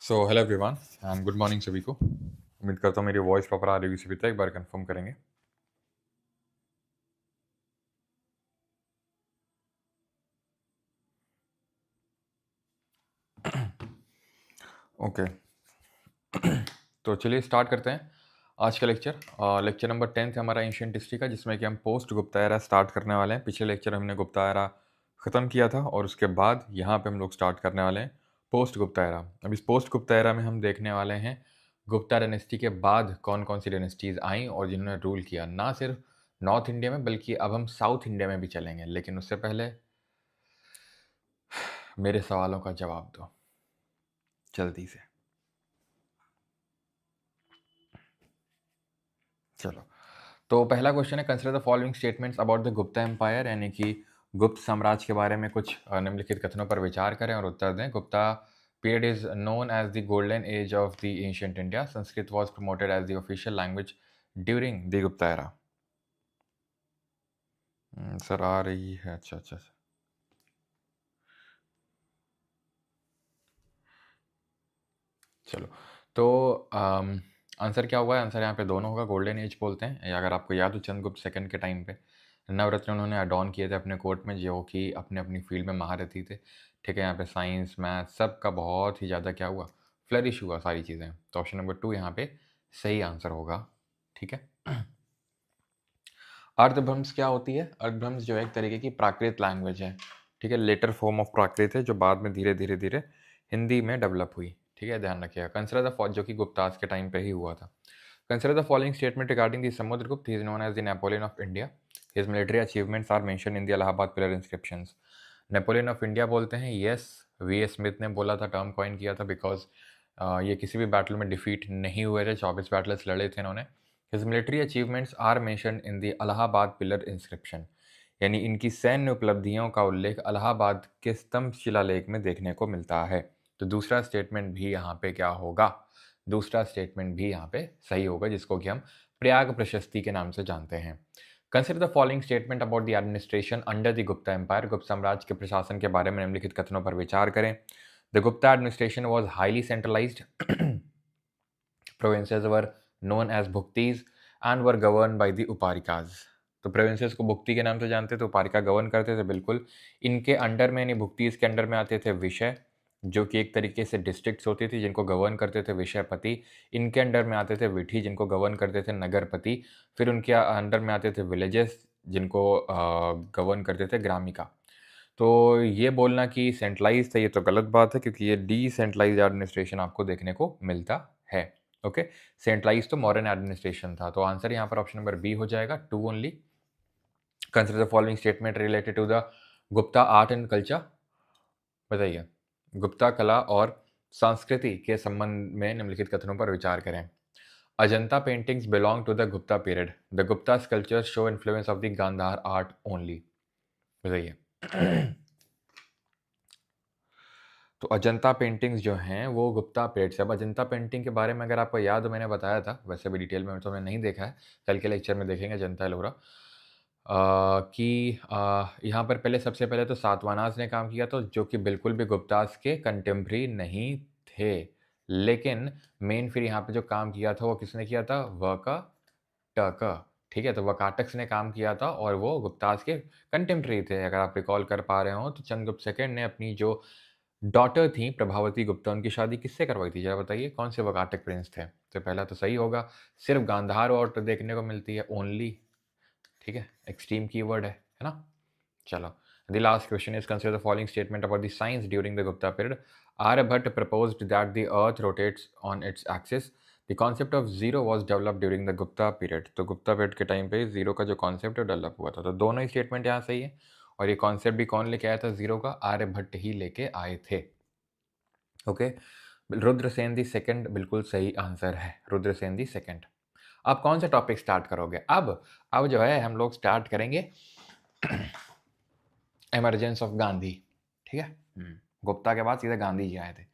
So hello everyone and good morning सभी को। उम्मीद करता हूँ मेरी वॉइस प्रॉपर आ रही होगी सभी तक। एक बार कंफर्म करेंगे। ओके, तो चलिए स्टार्ट करते हैं आज का लेक्चर। लेक्चर नंबर 10 है हमारा एंशिएंट हिस्ट्री का, जिसमें कि हम पोस्ट गुप्ता एरा स्टार्ट करने वाले हैं। पिछले लेक्चर हमने गुप्ता एरा ख़त्म किया था और उसके बाद यहाँ पे हम लोग स्टार्ट करने वाले हैं पोस्ट गुप्ता एरा। अब इस पोस्ट गुप्ता एरा में हम देखने वाले हैं गुप्ता डायनेस्टी के बाद कौन कौन सी डायनेस्टीज़ आई और जिन्होंने रूल किया, ना सिर्फ नॉर्थ इंडिया में बल्कि अब हम साउथ इंडिया में भी चलेंगे। लेकिन उससे पहले मेरे सवालों का जवाब दो जल्दी से। चलो, तो पहला क्वेश्चन है, consider the following statements about the Gupta empire, यानी कि गुप्त साम्राज्य के बारे में कुछ निम्नलिखित कथनों पर विचार करें और उत्तर दें। Gupta period is known as the golden age of the ancient India. Sanskrit was promoted as the official language during the Gupta era. Sir आ रही है, अच्छा अच्छा अच्छा। चलो, तो आंसर क्या हुआ है? आंसर यहाँ पे दोनों होगा। गोल्डन एज बोलते हैं, या अगर आपको याद हो चंद्रगुप्त सेकंड के टाइम पे नवरत्न उन्होंने अडॉन किए थे अपने कोर्ट में, जो कि अपने अपनी फील्ड में महारथी थे। ठीक है, यहाँ पे साइंस मैथ सब का बहुत ही ज़्यादा क्या हुआ, फ्लरिश हुआ सारी चीज़ें। तो ऑप्शन नंबर 2 यहाँ पे सही आंसर होगा। ठीक है। अर्धभ्रंश क्या होती है? अर्धभ्रंश जो है एक तरीके की प्राकृत लैंग्वेज है। ठीक है, लेटर फॉर्म ऑफ प्राकृत है, जो बाद में धीरे धीरे धीरे हिंदी में डेवलप हुई। ठीक है, ध्यान रखिएगा। कंसिडर द फॉर, जो कि गुप्तास के टाइम पे ही हुआ था। Consider the following statement regarding the Samudragupta. He is known as the Napoleon of India. His military achievements are mention in the Allahabad pillar inscriptions. Napoleon of India बोलते हैं, यस, वी एस स्मिथ ने बोला था, term coin किया था, because ये किसी भी बैटल में डिफीट नहीं हुए थे, 24 बैटल्स लड़े थे इन्होंने। His military achievements are mention in the Allahabad pillar inscription, यानी इनकी सैन्य उपलब्धियों का उल्लेख इलाहाबाद के स्तंभ शिलालेख में देखने को मिलता है। तो दूसरा स्टेटमेंट भी यहाँ पे क्या होगा? दूसरा स्टेटमेंट भी यहाँ पे सही होगा, जिसको कि हम प्रयाग प्रशस्ति के नाम से जानते हैं। Consider the following statement about the administration under the Gupta empire. गुप्त साम्राज्य के प्रशासन के बारे में निम्नलिखित कथनों पर विचार करें। The Gupta administration was highly centralised. Provinces were known as Bhuktis and were governed by the Uparikas. तो प्रोविंसेस को भुक्ति के नाम से जानते थे, उपारिका गवर्न करते थे। बिल्कुल, इनके अंडर में, यानी भुक्ति के अंडर में आते थे विषय, जो कि एक तरीके से डिस्ट्रिक्ट्स होती थी जिनको गवर्न करते थे विषयपति। इनके अंडर में आते थे विठी, जिनको गवर्न करते थे नगरपति। फिर उनके अंडर में आते थे विलेजेस, जिनको गवर्न करते थे ग्रामिका। तो ये बोलना कि सेंट्रलाइज था, ये तो गलत बात है, क्योंकि ये डिसेंट्रलाइज एडमिनिस्ट्रेशन आपको देखने को मिलता है। ओके, सेंट्रलाइज तो मॉडर्न एडमिनिस्ट्रेशन था। तो आंसर यहाँ पर ऑप्शन नंबर बी हो जाएगा, 2 only. Consider the following statement related to the Gupta art and culture. बताइए, गुप्ता कला और संस्कृति के संबंध में निम्नलिखित कथनों पर विचार करें। Ajanta paintings belong to the Gupta period. The Gupta sculptures show influence of the Gandhara art only. बताइए। तो अजंता पेंटिंग्स जो हैं वो गुप्ता पीरियड से। अब अजंता पेंटिंग के बारे में अगर आपको याद हो, मैंने बताया था, वैसे भी डिटेल में तो मैंने नहीं देखा है, कल के लेक्चर में देखेंगे अजंता एलोरा। कि यहाँ पर पहले, सबसे पहले तो सातवाहनास ने काम किया, तो जो कि बिल्कुल भी गुप्तास के कंटेम्प्रेरी नहीं थे। लेकिन मेन फिर यहाँ पे जो काम किया था वो किसने किया था? वकाटक। ठीक है, तो वकाटक ने काम किया था और वो गुप्तास के कंटेम्प्रेरी थे। अगर आप रिकॉल कर पा रहे हो तो चंद्रगुप्त सेकंड ने अपनी जो डॉटर थी प्रभावती गुप्ता, उनकी शादी किससे करवाई थी? जरा बताइए, कौन से वकाटक प्रिंस थे? तो पहला तो सही होगा, सिर्फ गांधार और देखने को मिलती है ओनली। ठीक है, एक्सट्रीम कीवर्ड है ना। चलो, the last question is, consider the following statement about the science during the Gupta period. Aryabhatta proposed that the earth rotates on its axis. The concept of zero was developed during the Gupta period. तो Gupta period के time पे zero का जो concept है develop हुआ था। तो दोनों ही स्टेटमेंट यहाँ सही है, और ये कॉन्सेप्ट भी कौन लेके आया था जीरो का? आर्यभट्ट ही लेके आए थे। ओके, रुद्रसेन दी सेकंड बिल्कुल सही आंसर है, रुद्रसेन दी सेकंड। अब कौन सा टॉपिक स्टार्ट करोगे? अब जो है हम लोग स्टार्ट करेंगे एमरजेंस ऑफ गांधी। ठीक है, गुप्ता के बाद सीधे गांधी जी आए थे।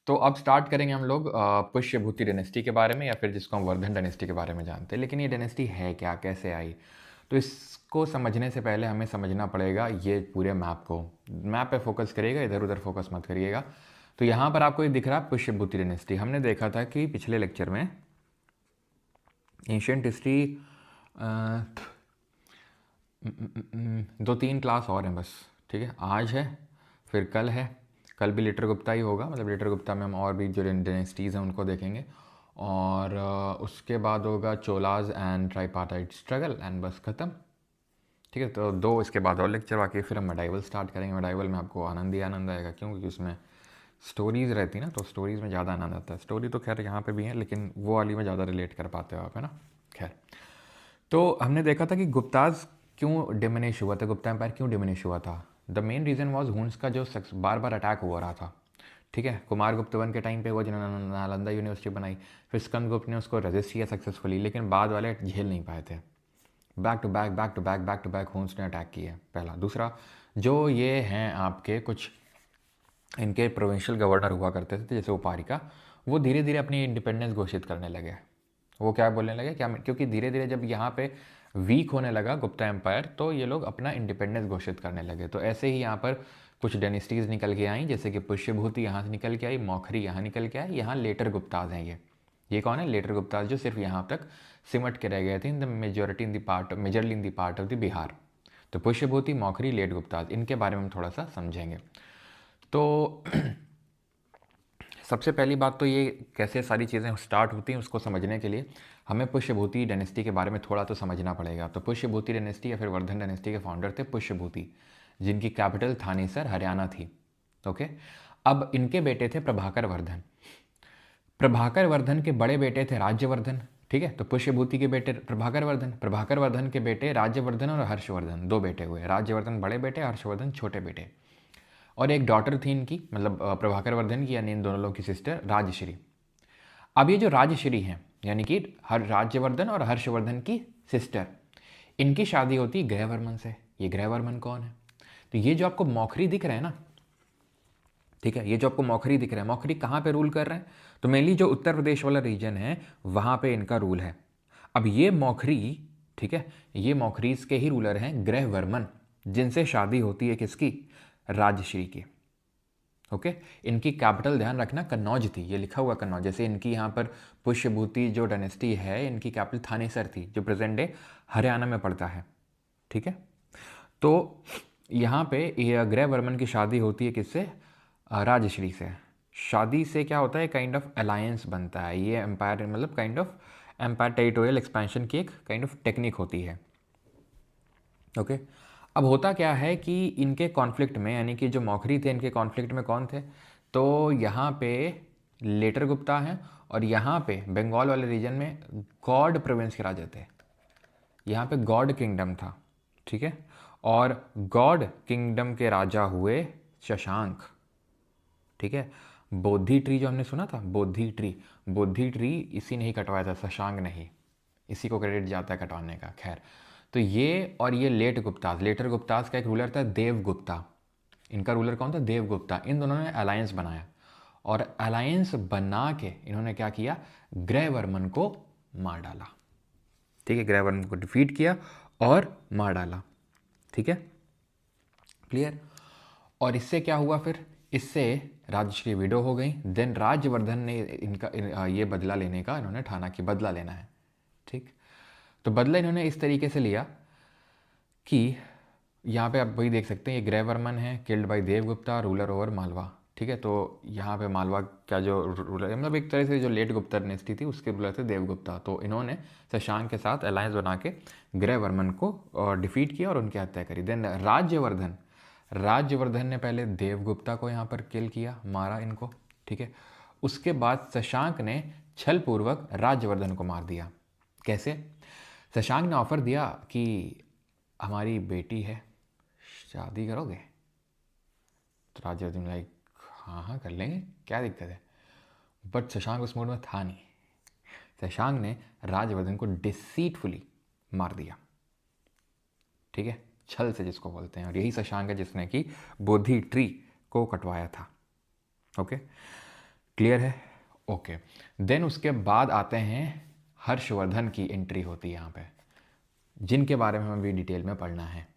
तो अब स्टार्ट करेंगे हम लोग पुष्यभूति डायनेस्टी के बारे में, या फिर जिसको हम वर्धन डायनेस्टी के बारे में जानते हैं। लेकिन ये डायनेस्टी है क्या, कैसे आई? तो इसको समझने से पहले हमें समझना पड़ेगा ये पूरे मैप को। मैप पे फोकस करिएगा, इधर उधर फोकस मत करिएगा। तो यहाँ पर आपको ये दिख रहा है पुष्यभूति डायनेस्टी। हमने देखा था कि पिछले लेक्चर में एंशिएंट हिस्ट्री 2-3 क्लास और हैं बस, ठीक है। आज है, फिर कल है, कल भी लिटर गुप्ता ही होगा, मतलब लिटर गुप्ता में हम और भी जो डायनेस्टीज़ हैं उनको देखेंगे, और उसके बाद होगा Cholas and tripartite struggle, and बस ख़त्म, ठीक है। तो 2 इसके बाद और लेक्चर, बाकी फिर हम मेडाइवल स्टार्ट करेंगे। मेडाइवल में आपको आनंद ही आनंद आएगा, क्योंकि उसमें स्टोरीज़ रहती ना, तो स्टोरीज़ में ज़्यादा आनंद आता है। स्टोरी तो खैर यहाँ पे भी है, लेकिन वो वाली में ज़्यादा रिलेट कर पाते हो आप, है ना। खैर, तो हमने देखा था कि गुप्ताज क्यों डिमिनिश हुआ था, गुप्ता एम्पायर क्यों डिमिनिश हुआ था। The main reason was Hund's का जो बार बार अटैक हुआ रहा था, ठीक है। कुमार गुप्त वन के टाइम पे हुआ, जिन्होंने नालंदा यूनिवर्सिटी बनाई, फिर स्कंद गुप्त ने उसको रेजिस्ट किया सक्सेसफुली, लेकिन बाद वाले झेल नहीं पाए थे। बैक टू बैक हुन्स ने अटैक किया, पहला। दूसरा, जो ये हैं आपके कुछ इनके प्रोविंशियल गवर्नर हुआ करते थे, जैसे उपारिका, वो धीरे धीरे अपनी इंडिपेंडेंस घोषित करने लगे। वो क्या बोलने लगे, क्या, क्योंकि धीरे धीरे जब यहाँ पे वीक होने लगा गुप्ता एम्पायर, तो ये लोग अपना इंडिपेंडेंस घोषित करने लगे। तो ऐसे ही यहाँ पर कुछ डायनेस्टीज़ निकल के आई, जैसे कि पुष्यभूति यहाँ से निकल के आई, मौखरी यहाँ निकल के आई, यहाँ लेटर गुप्ताज हैं। ये कौन है, लेटर गुप्ताज, जो सिर्फ यहाँ तक सिमट के रह गए थे, in the majorly in the part of the Bihar. तो पुष्यभूति, मौखरी, लेट गुप्ताज, इनके बारे में हम थोड़ा सा समझेंगे। तो सबसे पहली बात तो ये कैसे सारी चीज़ें स्टार्ट होती हैं, उसको समझने के लिए हमें पुष्यभूति डायनेस्टी के बारे में थोड़ा तो समझना पड़ेगा। तो पुष्यभूति डायनेस्टी या फिर वर्धन डायनेस्टी के फाउंडर थे पुष्यभूति, जिनकी कैपिटल थानेसर हरियाणा थी, ओके। अब इनके बेटे थे प्रभाकर वर्धन। प्रभाकर वर्धन के बड़े बेटे थे राज्यवर्धन, ठीक है। तो पुष्यभूति के बेटे प्रभाकर वर्धन के बेटे राज्यवर्धन और हर्षवर्धन, 2 बेटे हुए। राज्यवर्धन बड़े बेटे, हर्षवर्धन छोटे बेटे। और एक डॉटर थी इनकी, मतलब प्रभाकर वर्धन की, यानी इन दोनों लोगों की सिस्टर राजश्री। अब ये जो राजश्री हैं, यानी कि राज्यवर्धन और हर्षवर्धन की सिस्टर, इनकी शादी होती है ग्रहवर्मन से। ये ग्रहवर्मन कौन है, तो ये जो आपको मौखरी दिख रहे हैं ना, ठीक है, ये जो आपको मौखरी दिख रहा है, मौखरी कहाँ पे रूल कर रहे हैं, तो मेनली जो उत्तर प्रदेश वाला रीजन है वहाँ पे इनका रूल है। अब ये मौखरी, ठीक है, ये मौखरीज के ही रूलर हैं ग्रहवर्मन, जिनसे शादी होती है किसकी, राजश्री की, ओके। इनकी कैपिटल ध्यान रखना कन्नौज थी, ये लिखा हुआ कन्नौज। जैसे इनकी यहाँ पर पुष्यभूति जो डायनेस्टी है, इनकी कैपिटल थानेसर थी, जो प्रेजेंट डे हरियाणा में पड़ता है, ठीक है। तो यहाँ पे ग्रहवर्मन की शादी होती है किससे, राजश्री से। शादी से क्या होता है, काइंड ऑफ अलायंस बनता है। ये एम्पायर, मतलब kind of empire territorial expansion की एक काइंड ऑफ टेक्निक होती है, ओके। अब होता क्या है कि इनके कॉन्फ्लिक्ट में, यानी कि जो मौखरी थे, इनके कॉन्फ्लिक्ट में कौन थे, तो यहाँ पे लेटर गुप्ता हैं, और यहाँ पे बंगाल वाले रीजन में गॉड प्रोविंस के राजा थे। यहाँ पे गॉड किंगडम था, ठीक है। और गॉड किंगडम के राजा हुए शशांक, ठीक है। बोधि ट्री जो हमने सुना था, बोधि ट्री इसी ने ही कटवाया था, शशांक नहीं, इसी को क्रेडिट जाता है कटवाने का। खैर, तो ये और ये लेटर गुप्ताज का एक रूलर था देवगुप्ता। इनका रूलर कौन था, देवगुप्ता। इन दोनों ने अलायंस बनाया, और अलायंस बना के इन्होंने क्या किया, ग्रहवर्मन को मार डाला, ठीक है। ग्रहवर्मन को डिफीट किया और मार डाला, ठीक है, क्लियर। और इससे क्या हुआ फिर, इससे राजश्री विडो हो गई। देन राज्यवर्धन ने इनका ये बदला लेने का इन्होंने ठाना कि बदला लेना है, ठीक। तो बदला इन्होंने इस तरीके से लिया कि यहाँ पे आप वही देख सकते हैं, ये ग्रहवर्मन है, killed by Devagupta, ruler over Malwa, ठीक है। तो यहाँ पे मालवा का जो रूलर, मतलब एक तरह से जो लेट गुप्ता डायनेस्टी थी उसके रूलर थे देवगुप्ता। तो इन्होंने शशांक के साथ अलायंस बना के ग्रहवर्मन को डिफीट किया और उनकी हत्या करी। देन राज्यवर्धन ने पहले देवगुप्ता को यहाँ पर किल किया, मारा इनको, ठीक है। उसके बाद शशांक ने छलपूर्वक राज्यवर्धन को मार दिया। कैसे, शशांक ने ऑफर दिया कि हमारी बेटी है, शादी करोगे, तो राज्यवर्धन लाइक हाँ कर लेंगे, क्या दिक्कत है। बट शशांक उस मूड में था नहीं। शशांक ने राज्यवर्धन को डिसीटफुली मार दिया, ठीक है, छल से जिसको बोलते हैं। और यही शशांक है जिसने कि बोधि ट्री को कटवाया था, ओके, क्लियर है, ओके। देन उसके बाद आते हैं हर्षवर्धन की एंट्री होती है यहाँ पे, जिनके बारे में हमें भी डिटेल में पढ़ना है।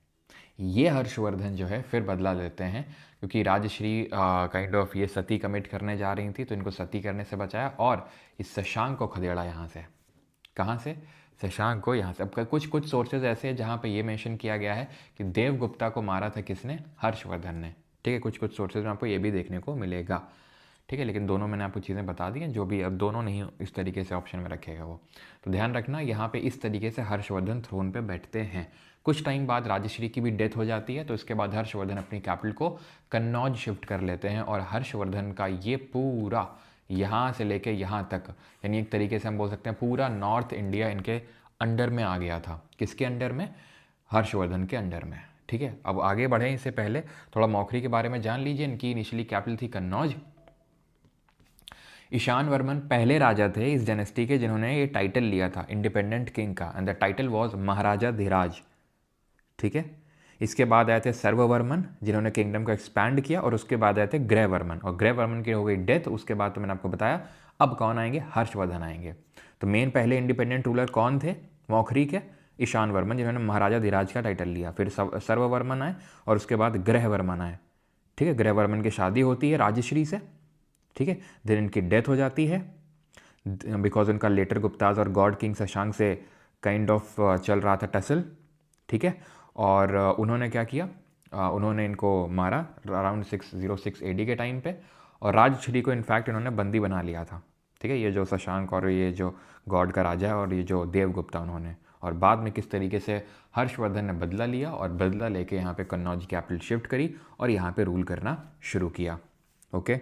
ये हर्षवर्धन जो है फिर बदला लेते हैं क्योंकि राजश्री काइंड ऑफ ये सती कमिट करने जा रही थी, तो इनको सती करने से बचाया और इस शशांक को खदेड़ा यहाँ से। कहाँ से? शशांक को यहाँ से। अब कुछ कुछ सोर्सेज ऐसे हैं जहाँ पे ये मेंशन किया गया है कि देवगुप्ता को मारा था किसने? हर्षवर्धन ने। ठीक है, कुछ कुछ सोर्सेज में आपको ये भी देखने को मिलेगा। ठीक है, लेकिन दोनों मैंने आपको चीज़ें बता दी हैं, जो भी अब दोनों नहीं इस तरीके से ऑप्शन में रखेगा वो। तो ध्यान रखना, यहाँ पे इस तरीके से हर्षवर्धन थ्रोन पे बैठते हैं। कुछ टाइम बाद राजश्री की भी डेथ हो जाती है, तो इसके बाद हर्षवर्धन अपनी कैपिटल को कन्नौज शिफ्ट कर लेते हैं और हर्षवर्धन का ये पूरा यहाँ से लेके यहाँ तक, यानी एक तरीके से हम बोल सकते हैं पूरा नॉर्थ इंडिया इनके अंडर में आ गया था। किसके अंडर में? हर्षवर्धन के अंडर में। ठीक है, अब आगे बढ़े इससे पहले थोड़ा मौखरी के बारे में जान लीजिए। इनकी इनिशियली कैपिटल थी कन्नौज। ईशान वर्मन पहले राजा थे इस डायनेस्टी के जिन्होंने ये टाइटल लिया था इंडिपेंडेंट किंग का, एंड द टाइटल वाज महाराजा धीराज। ठीक है, इसके बाद आए थे सर्ववर्मन जिन्होंने किंगडम को एक्सपैंड किया, और उसके बाद आए थे ग्रहवर्मन, और ग्रहवर्मन की हो गई डेथ। उसके बाद तो मैंने आपको बताया अब कौन आएंगे? हर्षवर्धन आएंगे। तो मेन पहले इंडिपेंडेंट रूलर कौन थे मौखरी के? ईशान वर्मन जिन्होंने महाराजा धीराज का टाइटल लिया। फिर सर्ववर्मन आए और उसके बाद ग्रहवर्मन आए। ठीक है, ग्रहवर्मन की शादी होती है राजश्री से। ठीक है, देन इनकी डेथ हो जाती है बिकॉज उनका लेटर गुप्ताज और गॉड किंग शशांक से काइंड ऑफ चल रहा था टसल। ठीक है, और उन्होंने क्या किया? उन्होंने इनको मारा अराउंड 606 AD के टाइम पे, और राजश्री को इनफैक्ट इन्होंने बंदी बना लिया था। ठीक है, ये जो शशांक और ये जो गॉड का राजा है और ये जो देवगुप्ता उन्होंने, और बाद में किस तरीके से हर्षवर्धन ने बदला लिया और बदला लेके यहाँ पे कन्नौज कैपिटल शिफ्ट करी और यहाँ पे रूल करना शुरू किया। ओके।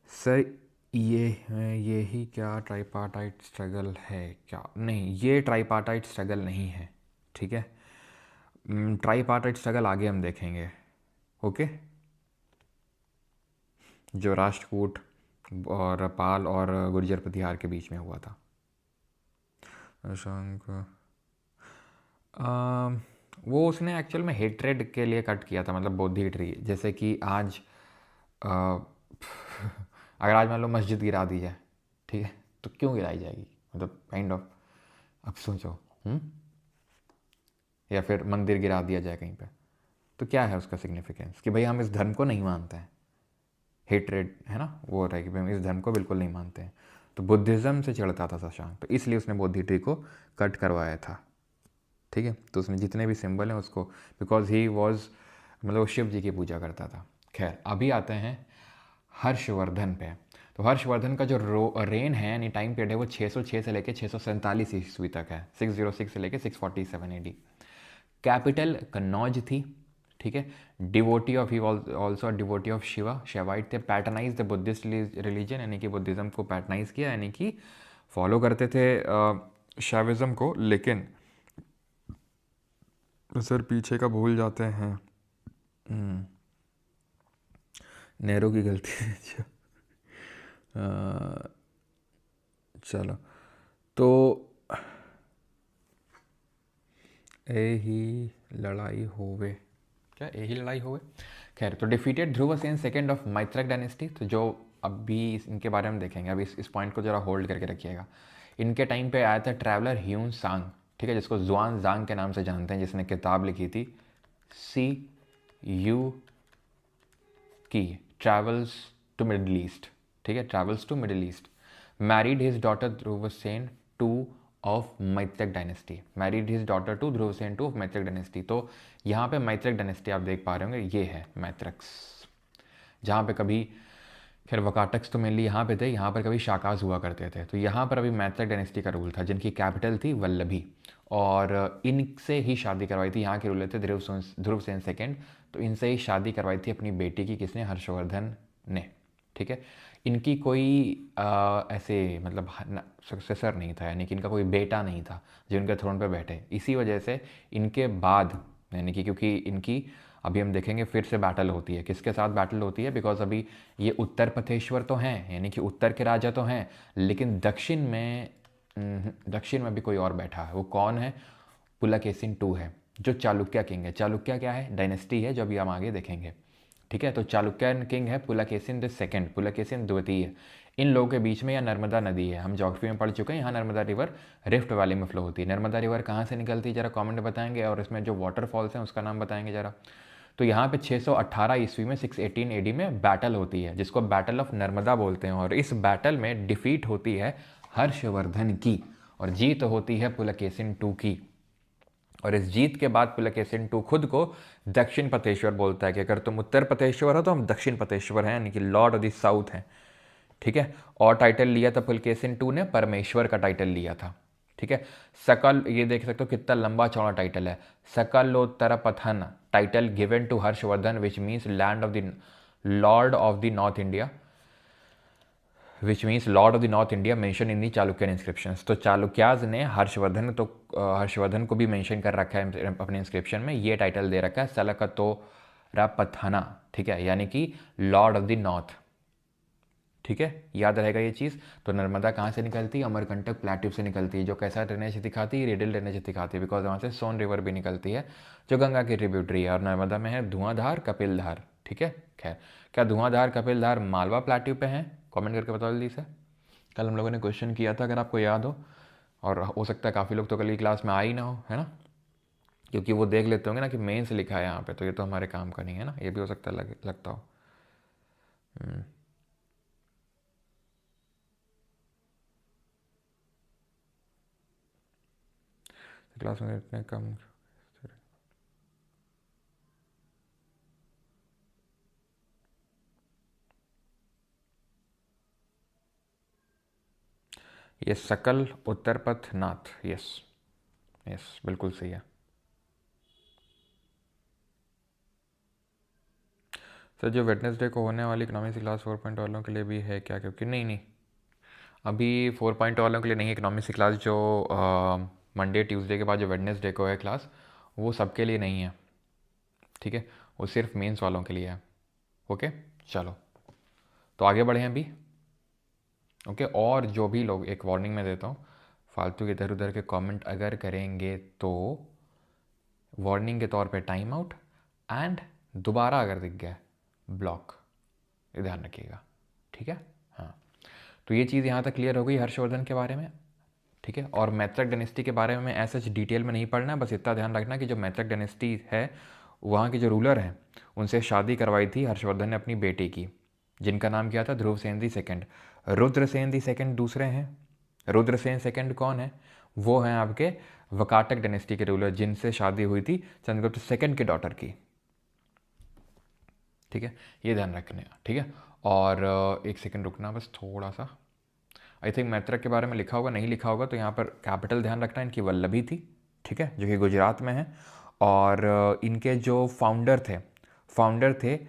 सर ये ही क्या ट्राइपार्टाइट स्ट्रगल है क्या? नहीं, ये ट्राइपार्टाइट स्ट्रगल नहीं है। ठीक है, ट्राइपार्टाइट स्ट्रगल आगे हम देखेंगे। ओके, जो राष्ट्रकूट और पाल और गुर्जर प्रतिहार के बीच में हुआ था। शशांक वो उसने एक्चुअल में हेट्रेड के लिए कट किया था, मतलब बोधि ट्री। जैसे कि आज अगर आज मान लो मस्जिद गिरा दी जाए, ठीक है, तो क्यों गिराई जाएगी? मतलब काइंड ऑफ, अब सोचो। या फिर मंदिर गिरा दिया जाए कहीं पे, तो क्या है उसका सिग्निफिकेंस? कि भाई हम इस धर्म को नहीं मानते हैं। हेट्रेड है ना, वो रहा है कि भाई हम इस धर्म को बिल्कुल नहीं मानते हैं। तो बुद्धिज़्म से चिढ़ता था शशांक, तो इसलिए उसने बोधि ट्री को कट करवाया था। ठीक है, तो उसने जितने भी सिंबल हैं उसको, बिकॉज ही वॉज, मतलब वो शिव जी की पूजा करता था। खैर, अभी आते हैं हर्षवर्धन पे। तो हर्षवर्धन का जो रेन है यानी टाइम पीरियड है वो 606 से लेकर 647 ईस्वी तक है। 606 से लेकर 647 AD। कैपिटल कन्नौज थी। ठीक है, devotee of, he also devotee of Shiva, Shaivite थे। पैटर्नाइज द बुद्धिस्ट रिलीजन, यानी कि बुद्धिज़्म को पैटर्नाइज किया, यानी कि फॉलो करते थे शैविज़्म को। लेकिन सर पीछे का भूल जाते हैं, नेहरू की गलती है। चलो, तो यही लड़ाई होवे, क्या यही लड़ाई होवे? खैर, तो defeated Dhruvasena second of Maitraka dynasty. तो जो अभी इनके बारे में देखेंगे, अभी इस पॉइंट को जरा होल्ड करके रखिएगा। इनके टाइम पे आया था ट्रैवलर ह्यून सांग, ठीक है, जिसको जुआन जांग के नाम से जानते हैं, जिसने किताब लिखी थी CU की, ट्रैवल्स टू मिडिल ईस्ट। ठीक है, travels to Middle East. Married his daughter Dhruvasena two of Maitraka dynasty, married his daughter to Dhruvasena two of Maitraka dynasty. तो यहाँ पे मैत्रक डायनेस्टी आप देख पा रहे होंगे, ये है मैत्रक्स, जहाँ पे कभी, खैर वकाटक्स तो मेनली यहाँ पे थे, यहाँ पर कभी शाकाज हुआ करते थे। तो यहाँ पर अभी मैत्रक डायनेस्टी का रूल था, जिनकी कैपिटल थी वल्लभी, और इनसे ही शादी करवाई थी। यहाँ के रूलर थे ध्रुवसेन सेकंड, तो इनसे ही शादी करवाई थी अपनी बेटी की, किसने? हर्षवर्धन ने। ठीक है, इनकी कोई ऐसे मतलब सक्सेसर नहीं था, यानी कि इनका कोई बेटा नहीं था जो इनके थ्रोन पर बैठे। इसी वजह से इनके बाद, यानी कि क्योंकि इनकी अभी हम देखेंगे फिर से बैटल होती है। किसके साथ बैटल होती है? बिकॉज अभी ये उत्तर पथेश्वर तो हैं, यानी कि उत्तर के राजा तो हैं, लेकिन दक्षिण में भी कोई और बैठा है। वो कौन है? पुलकेशिन II है, जो चालुक्य किंग है। चालुक्य क्या है? डायनेस्टी है, जो अभी हम आगे देखेंगे। ठीक है। तो चालुक्यन किंग है पुलकेशिन द सेकंड, पुलकेशिन द्वितीय। इन लोगों के बीच में यह नर्मदा नदी है, हम ज्योग्राफी में पढ़ चुके हैं। यहाँ नर्मदा रिवर रिफ्ट वैली में फ्लो होती है। नर्मदा रिवर कहाँ से निकलती है, जरा कमेंट में बताएंगे, और इसमें जो वाटरफॉल्स हैं उसका नाम बताएंगे जरा। तो यहाँ पे 618 ईस्वी में 618 एडी में बैटल होती है, जिसको बैटल ऑफ नर्मदा बोलते हैं, और इस बैटल में डिफीट होती है हर्षवर्धन की, और जीत होती है पुलकेशिन टू की। और इस जीत के बाद पुलकेशिन टू खुद को दक्षिण पतेश्वर बोलता है कि अगर तुम उत्तर पतेश्वर हो तो हम दक्षिण पतेश्वर हैं, यानी कि लॉर्ड ऑफ द साउथ हैं। ठीक है। और टाइटल लिया था पुलकेशिन टू ने, परमेश्वर का टाइटल लिया था। ठीक है। सकल, ये देख सकते हो कितना लंबा चौड़ा टाइटल है, Sakalottarapatha, title given to Harshavardhana which means land of the lord of the north India, which means lord of the north India mention in the Chalukyan inscriptions. तो चालुक्याज ने हर्षवर्धन को भी मेंशन कर रखा है अपने इंस्क्रिप्शन में, ये टाइटल दे रखा है सलकतोरापथना, ठीक है, यानी कि लॉर्ड ऑफ द नॉर्थ। ठीक है, याद रहेगा ये चीज़। तो नर्मदा कहाँ से निकलती है, अमरकंटक प्लेट्यू से निकलती है, जो कैसा ड्रेनेज दिखाती है, रेडियल ड्रेनेज दिखाती है, बिकॉज वहाँ से सोन रिवर भी निकलती है जो गंगा की ट्रिब्यूटरी है। और नर्मदा में है धुआंधार, कपिलधार। ठीक है। खैर, क्या धुआंधार कपिलधार मालवा प्लेट्यू पे हैं, कमेंट करके बता जल्दी से। कल हम लोगों ने क्वेश्चन किया था, अगर आपको याद हो, और हो सकता है काफ़ी लोग तो कल की क्लास में आ ही ना हो, है ना, क्योंकि वो देख लेते होंगे ना कि मेन से लिखा है यहाँ पे, तो ये तो हमारे काम का नहीं है ना, ये भी हो सकता है लगता हो। क्लास में इतने कम, ये सकल उत्तरपथनाथ, यस यस बिल्कुल सही है। सर जो वेडनेसडे को होने वाली इकोनॉमिक्स क्लास 4 वालों के लिए भी है क्या, क्योंकि नहीं, अभी 4 वालों के लिए नहीं है इकोनॉमिक्स की क्लास। जो मंडे ट्यूसडे के बाद जो वेडनेसडे को है क्लास, वो सबके लिए नहीं है। ठीक है, वो सिर्फ मेंस वालों के लिए है। ओके, चलो तो आगे बढ़े अभी। ओके, और जो भी लोग, एक वार्निंग मैं देता हूँ, फालतू के इधर उधर के कमेंट अगर करेंगे तो वार्निंग के तौर पे टाइम आउट, एंड दोबारा अगर दिख गया ब्लॉक, ये ध्यान रखिएगा। ठीक है, हाँ। तो ये चीज़ यहाँ तक क्लियर हो गई हर्षवर्धन के बारे में। ठीक है, और मैत्रक डायनेस्टी के बारे में ऐसा डिटेल में नहीं पढ़ना है, बस इतना ध्यान रखना कि जो मैत्रक डायनेस्टी है, वहाँ के जो रूलर हैं उनसे शादी करवाई थी हर्षवर्धन ने अपनी बेटी की, जिनका नाम क्या था, Dhruvasena the second. Rudrasena the second दूसरे हैं। रुद्रसेन सेकंड कौन है, वो हैं आपके वकाटक डायनेस्टी के रूलर, जिनसे शादी हुई थी चंद्रगुप्त सेकंड के डॉटर की। ठीक है, ये ध्यान रखने। ठीक है, और एक सेकंड रुकना बस थोड़ा सा, आई थिंक मैत्रक के बारे में लिखा होगा, नहीं लिखा होगा तो यहाँ पर कैपिटल ध्यान रखना, इनकी वल्लभी थी। ठीक है, जो कि गुजरात में है। और इनके जो फाउंडर थे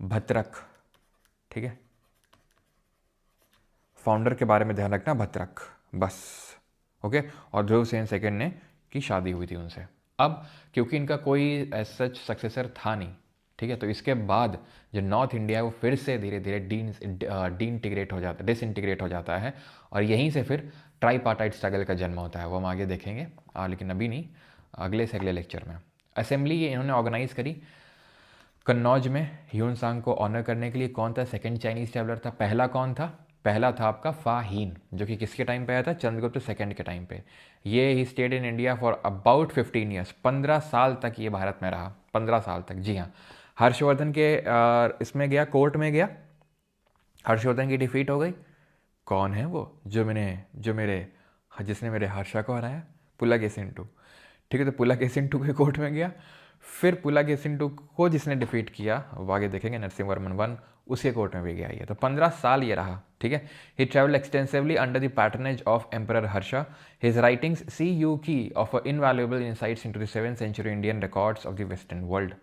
भत्रक। ठीक है, फाउंडर के बारे में ध्यान रखना, भत्रक, बस। ओके, और ध्रुवसेन सेकंड ने की शादी हुई थी उनसे। अब क्योंकि इनका कोई एज सच सक्सेसर था नहीं, ठीक है, तो इसके बाद जो नॉर्थ इंडिया है वो फिर से धीरे धीरे डिसइंटीग्रेट हो जाता है, और यहीं से फिर ट्राईपार्टाइट स्ट्रगल का जन्म होता है। वो हम आगे देखेंगे, लेकिन अभी नहीं, अगले से अगले लेक्चर में। असेंबली ये इन्होंने ऑर्गेनाइज करी कन्नौज में ह्यून-सांग को ऑनर करने के लिए। कौन था सेकंड चाइनीज ट्रैवलर था, पहला कौन था, पहला था आपका फाहीन, जो कि किसके टाइम पे आया था, चंद्रगुप्त सेकंड के टाइम पे। ये he stayed in India for about 15 years, 15 साल तक ये भारत में रहा, 15 साल तक, जी हाँ। हर्षवर्धन के इसमें गया, कोर्ट में गया, हर्षवर्धन की डिफीट हो गई। कौन है वो, जिसने मेरे हर्षा को हराया, पुलकेशिन टू। ठीक है, तो पुलकेशिन टू के कोर्ट में गया, फिर पुलकेशिन टू को जिसने डिफीट किया, वो आगे देखेंगे, नरसिंह वर्मन वन, उसके कोर्ट में भी गया ये। तो 15 साल ये रहा। ठीक है, he travel extensively under the patronage of emperor Harsha. His writings Si Yu Ki of invaluable insights into the 7th century Indian records of the western world.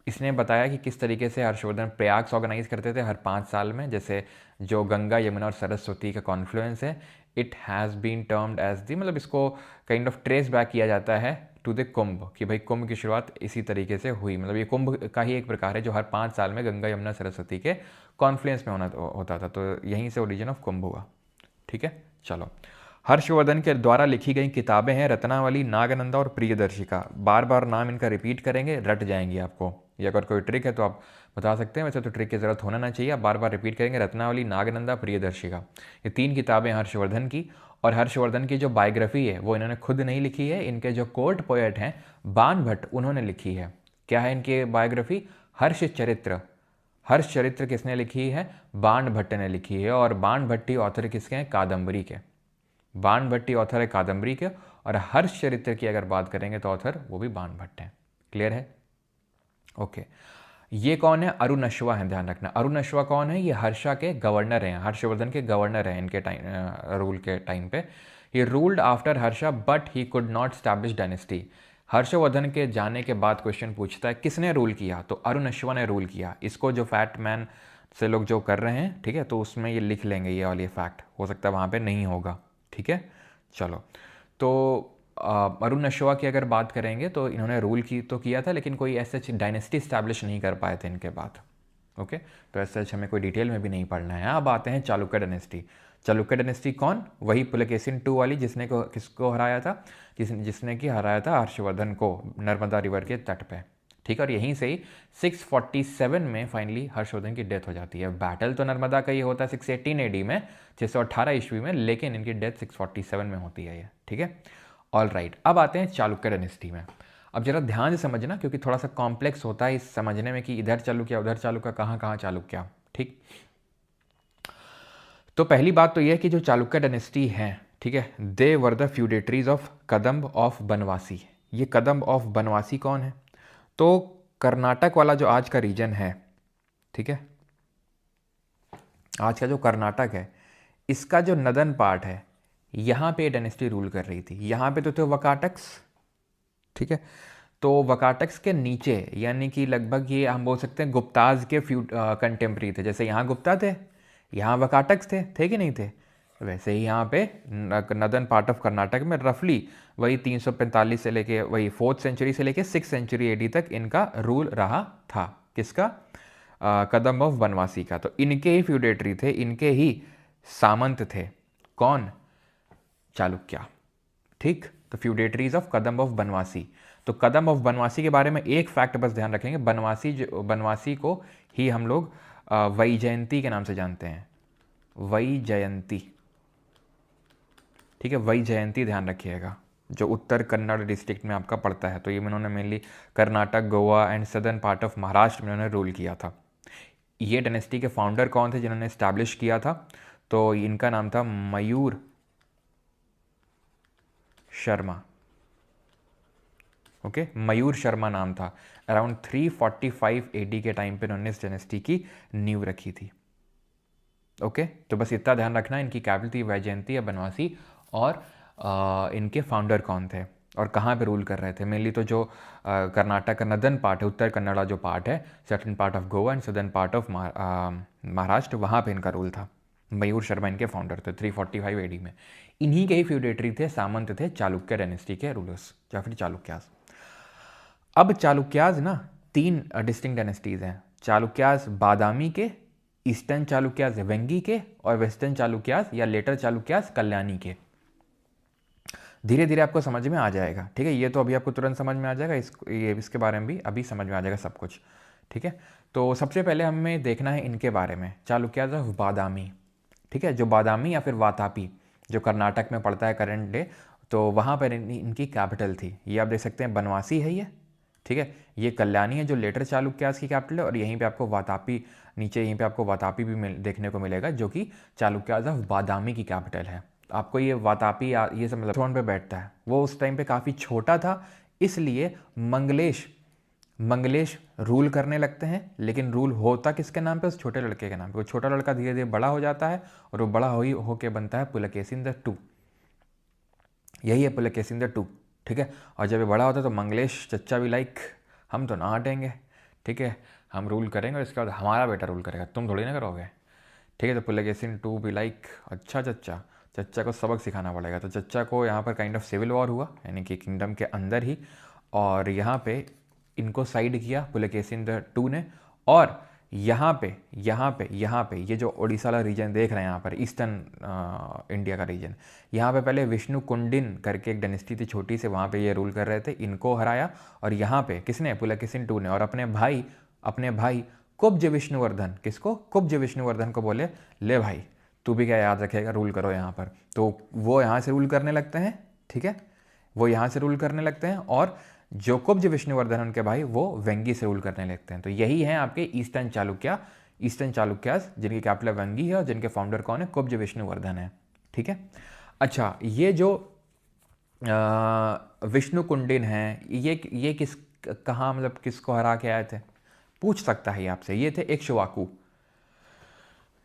इसने बताया कि किस तरीके से हर्षवर्धन प्रयाग्स ऑर्गेनाइज करते थे हर 5 साल में, जैसे जो गंगा यमुना और सरस्वती का कॉन्फ्लुएंस है। It has been termed as the, मतलब इसको काइंड ऑफ ट्रेस बैक किया जाता है टू द कुंभ, कि भाई कुंभ की शुरुआत इसी तरीके से हुई। मतलब ये कुंभ का ही एक प्रकार है जो हर 5 साल में गंगा यमुना सरस्वती के कॉन्फ्लुएंस में होता था, तो यहीं से ओरिजिन ऑफ कुंभ हुआ। ठीक है, चलो। हर्षवर्धन के द्वारा लिखी गई किताबें हैं रत्नावली, नागनंदा और प्रियदर्शिका। बार बार नाम इनका रिपीट करेंगे, रट जाएंगी आपको। ये अगर कोई ट्रिक है तो आप बता सकते हैं, वैसे तो ट्रिक की ज़रूरत होना ना चाहिए, आप बार बार रिपीट करेंगे। रत्नावली, नागनंदा, प्रियदर्शिका, ये 3 किताबें हर्षवर्धन की। और हर्षवर्धन की जो बायोग्राफी है वो इन्होंने खुद नहीं लिखी है, इनके जो कोर्ट पोएट हैं बाणभट्ट, उन्होंने लिखी है। क्या है इनकी बायोग्राफी? हर्षचरित्र। हर्षचरित्र किसने लिखी है? बाणभट्ट ने लिखी है। और बाणभट्टी ऑथर किसके हैं? कादम्बरी के। बाणभट्टी ऑथर है कादम्बरी के, और हर्षचरित्र की अगर बात करेंगे तो ऑथर वो भी बाणभट्ट हैं। क्लियर है? ओके। ये कौन है? अरुणश्वा है, ध्यान रखना। अरुणश्वा कौन है? ये हर्षा के गवर्नर हैं, हर्षवर्धन के गवर्नर हैं इनके टाइम, रूल के टाइम पे। He ruled after Harsha but he could not establish dynasty. Harshvardhan के जाने के बाद क्वेश्चन पूछता है किसने रूल किया, तो अरुणश्वा ने रूल किया। इसको जो फैक्ट मैन से लोग जो कर रहे हैं, ठीक है, तो उसमें ये लिख लेंगे, ये वाली फैक्ट हो सकता है वहाँ पे नहीं होगा, ठीक है। चलो, तो अरुणश्वा की अगर बात करेंगे तो इन्होंने रूल की तो किया था, लेकिन कोई ऐसे डायनेस्टी स्टैब्लिश नहीं कर पाए थे इनके बाद। ओके, तो ऐसे हमें कोई डिटेल में भी नहीं पढ़ना है। अब आते हैं चालुक्य डायनेस्टी। चालुक्य डायनेस्टी कौन? वही पुलकेशिन 2 वाली, जिसने को किसको हराया था? जिसने कि हराया था हर्षवर्धन को नर्मदा रिवर के तट पे, ठीक है। और यहीं से ही 647 में फाइनली हर्षवर्धन की डेथ हो जाती है। बैटल तो नर्मदा का ही होता है 618 AD में, 618 ईस्वी में, लेकिन इनकी डेथ 647 में होती है ये, ठीक है। ऑल राइट, अब आते हैं चालुक्य डायनेस्टी में। अब जरा ध्यान से समझना, क्योंकि थोड़ा सा कॉम्प्लेक्स होता है इस समझने में कि इधर चालुक्य उधर चालुक्य, कहाँ कहाँ चालुक्य, ठीक। तो पहली बात तो यह है कि जो चालुक्य डायनेस्टी है, ठीक है, they were the feudatories of Kadamba of Banavasi. ये कदम्ब ऑफ बनवासी कौन है? तो कर्नाटक वाला जो आज का रीजन है, ठीक है, आज का जो कर्नाटक है, इसका जो नदन पार्ट है, यहाँ पे डायनेस्टी रूल कर रही थी। यहाँ पे तो थे वकाटक्स, ठीक है। तो वकाटक्स के नीचे, यानी कि लगभग ये हम बोल सकते हैं गुप्ताज के कंटेम्प्रेरी थे। जैसे यहाँ गुप्ता थे, यहाँ वकाटक्स थे कि नहीं थे? वैसे ही यहाँ पे नदन पार्ट ऑफ कर्नाटक में रफली वही 345 से लेके वही 4th सेंचुरी से लेके 6th सेंचुरी AD तक इनका रूल रहा था। किसका? कदम्ब ऑफ बनवासी का। तो इनके ही फ्यूडेटरी थे, इनके ही सामंत थे। कौन? चालुक्य, ठीक। तो फ्यूडेटरीज ऑफ कदम्ब ऑफ बनवासी। तो कदम्ब ऑफ बनवासी के बारे में एक फैक्ट बस ध्यान रखेंगे, बनवासी को ही हम लोग वैजयंती के नाम से जानते हैं। वैजयंती, ठीक है, वैजयंती ध्यान रखिएगा, जो उत्तर कन्नड़ डिस्ट्रिक्ट में आपका पड़ता है। तो ये इन्होंने mainly Karnataka, Goa and southern part of Maharashtra में इन्होंने रूल किया था। ये डायनेस्टी के फाउंडर कौन थे जिन्होंने इस्टेब्लिश किया था? तो इनका नाम था मयूर शर्मा। ओके, मयूर शर्मा नाम था। अराउंड 345 AD के टाइम पे उन्होंने इस डायनेस्टी की नींव रखी थी। ओके, तो बस इतना ध्यान रखना, इनकी कैपिटल थी वैजयंती या बनवासी, और इनके फाउंडर कौन थे और कहाँ पे रूल कर रहे थे। मेनली तो जो कर्नाटक का नदन पार्ट है, उत्तर कन्नड़ा जो पार्ट है, certain part of Goa and southern part of Maharashtra, वहाँ पे इनका रूल था। मयूर शर्मा इनके फाउंडर थे 345 AD में। इन्हीं के ही फ्यूडेटरी थे, सामंत थे चालुक्य डायनेस्टी के रूलर्स, या फिर चालुक्यास। अब चालुक्यास ना 3 डिस्टिंक्ट डायनेस्टीज हैं। चालुक्यास बादामी के, ईस्टर्न चालुक्यास वेंगी के, और वेस्टर्न चालुक्यास या लेटर चालुक्यास कल्याणी के। धीरे धीरे आपको समझ में आ जाएगा, ठीक है। ये तो अभी आपको तुरंत समझ में आ जाएगा, इसके बारे में भी अभी समझ में आ जाएगा सब कुछ, ठीक है। तो सबसे पहले हमें देखना है इनके बारे में, चालुक्यास ऑफ बादामी, ठीक है। जो बादामी या फिर वातापी, जो कर्नाटक में पड़ता है करंट डे, तो वहाँ पर इनकी कैपिटल थी। ये आप देख सकते हैं बनवासी है ये, ठीक है। ये कल्याणी है जो लेटर चालुक्यास की कैपिटल है, और यहीं पे आपको वातापी, नीचे यहीं पे आपको वातापी भी देखने को मिलेगा, जो कि चालुक्यास ऑफ बादामी की कैपिटल है। आपको ये वातापी ये सब मतलब थ्रोन पे बैठता है। वो उस टाइम पे काफ़ी छोटा था, इसलिए मंगलेश रूल करने लगते हैं। लेकिन रूल होता किसके नाम पे? उस छोटे लड़के के नाम पे। वो छोटा लड़का धीरे धीरे बड़ा हो जाता है, और वो बड़ा होके बनता है पुलकेशिन द 2। यही है पुलकेशिन द 2, ठीक है। और जब ये बड़ा होता है तो मंगलेश चच्चा भी लाइक, हम तो ना हटेंगे, ठीक है, हम रूल करेंगे और इसके बाद हमारा बेटा रूल करेगा, तुम थोड़ी ना करोगे, ठीक है। तो पुलकेशिन 2 भी लाइक, अच्छा चच्चा को सबक सिखाना पड़ेगा। तो चच्चा को यहाँ पर काइंड ऑफ सिविल वॉर हुआ, यानी कि किंगडम के अंदर ही, और यहाँ पे इनको साइड किया पुलकेशिन द 2 ने, और यहाँ पे ये जो उड़ीसा वाला रीजन देख रहे हैं यहाँ पर, ईस्टर्न इंडिया का रीजन, यहाँ पे पहले विष्णु कुंडिन करके एक डायनेस्टी थी छोटी से, वहाँ पे ये रूल कर रहे थे, इनको हराया। और यहाँ पे किसने, पुलकेशिन II ने, और अपने भाई कुब्ज विष्णुवर्धन, किसको, कुब्ज विष्णुवर्धन को बोले ले भाई तू भी क्या याद रखेगा, रूल करो यहाँ पर। तो वो यहाँ से रूल करने लगते हैं, ठीक है, वो यहाँ से रूल करने लगते हैं, और जो कुब्ज विष्णुवर्धन उनके भाई वो वेंगी से रूल करने लगते हैं। तो यही है आपके ईस्टर्न चालुक्यास, जिनकी कैपिटल वेंगी है और जिनके फाउंडर कौन है, कुब्ज विष्णुवर्धन है, ठीक है। अच्छा, ये जो विष्णु कुंडिन है, ये कहाँ मतलब किसको हरा के आए थे, पूछ सकता है आपसे। ये थे इक्ष्वाकु।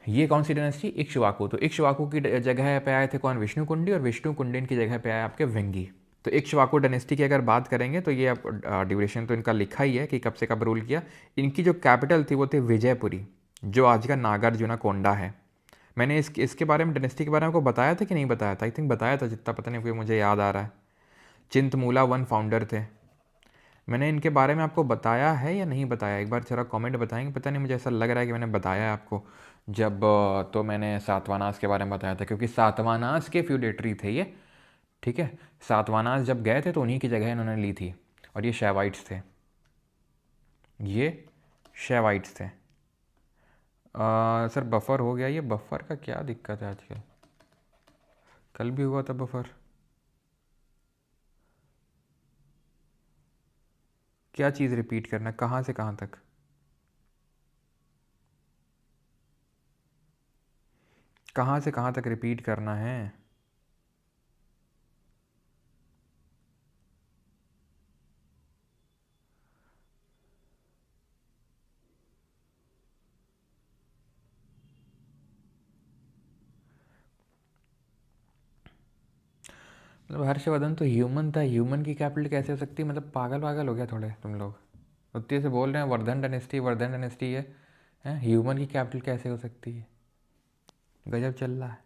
ये कौन सी डायनेस्टी, इक्ष्वाकु। तो इक्ष्वाकु की जगह पे आए थे कौन, विष्णु कुंडी, और विष्णु कुंडिन की जगह पे आए आपके वेंगी। तो इक्ष्वाकु डायनेस्टी की अगर बात करेंगे तो ये अब ड्यूरेशन तो इनका लिखा ही है कि कब से कब रूल किया। इनकी जो कैपिटल थी वो थी विजयपुरी, जो आज का नागार्जुना कोंडा है। मैंने इसके बारे में, डायनेस्टी के बारे में आपको बताया था कि नहीं बताया था, आई थिंक बताया था, जितना पता नहीं, मुझे याद आ रहा है। चिंतमूला वन फाउंडर थे। मैंने इनके बारे में आपको बताया है या नहीं बताया, एक बार जरा कमेंट बताएंगे। पता नहीं, मुझे ऐसा लग रहा है कि मैंने बताया है आपको। जब तो मैंने सातवानास के बारे में बताया था, क्योंकि सातवानास के फ्यूडेटरी थे ये, ठीक है। सातवानास जब गए थे तो उन्हीं की जगह इन्होंने ली थी, और ये शैवाइट्स थे, सर बफर हो गया, ये बफर का क्या दिक्कत है आजकल, कल भी हुआ था बफर। क्या चीज़ रिपीट करना, कहाँ से कहाँ तक, कहाँ से कहाँ तक रिपीट करना है। मतलब हर्षवर्धन तो ह्यूमन था, ह्यूमन की कैपिटल कैसे हो सकती है, मतलब पागल हो गया थोड़े तुम लोग। उतने से बोल रहे हैं वर्धन डायनेस्टी है, हैं, ह्यूमन की कैपिटल कैसे हो सकती है, गजब चल रहा है।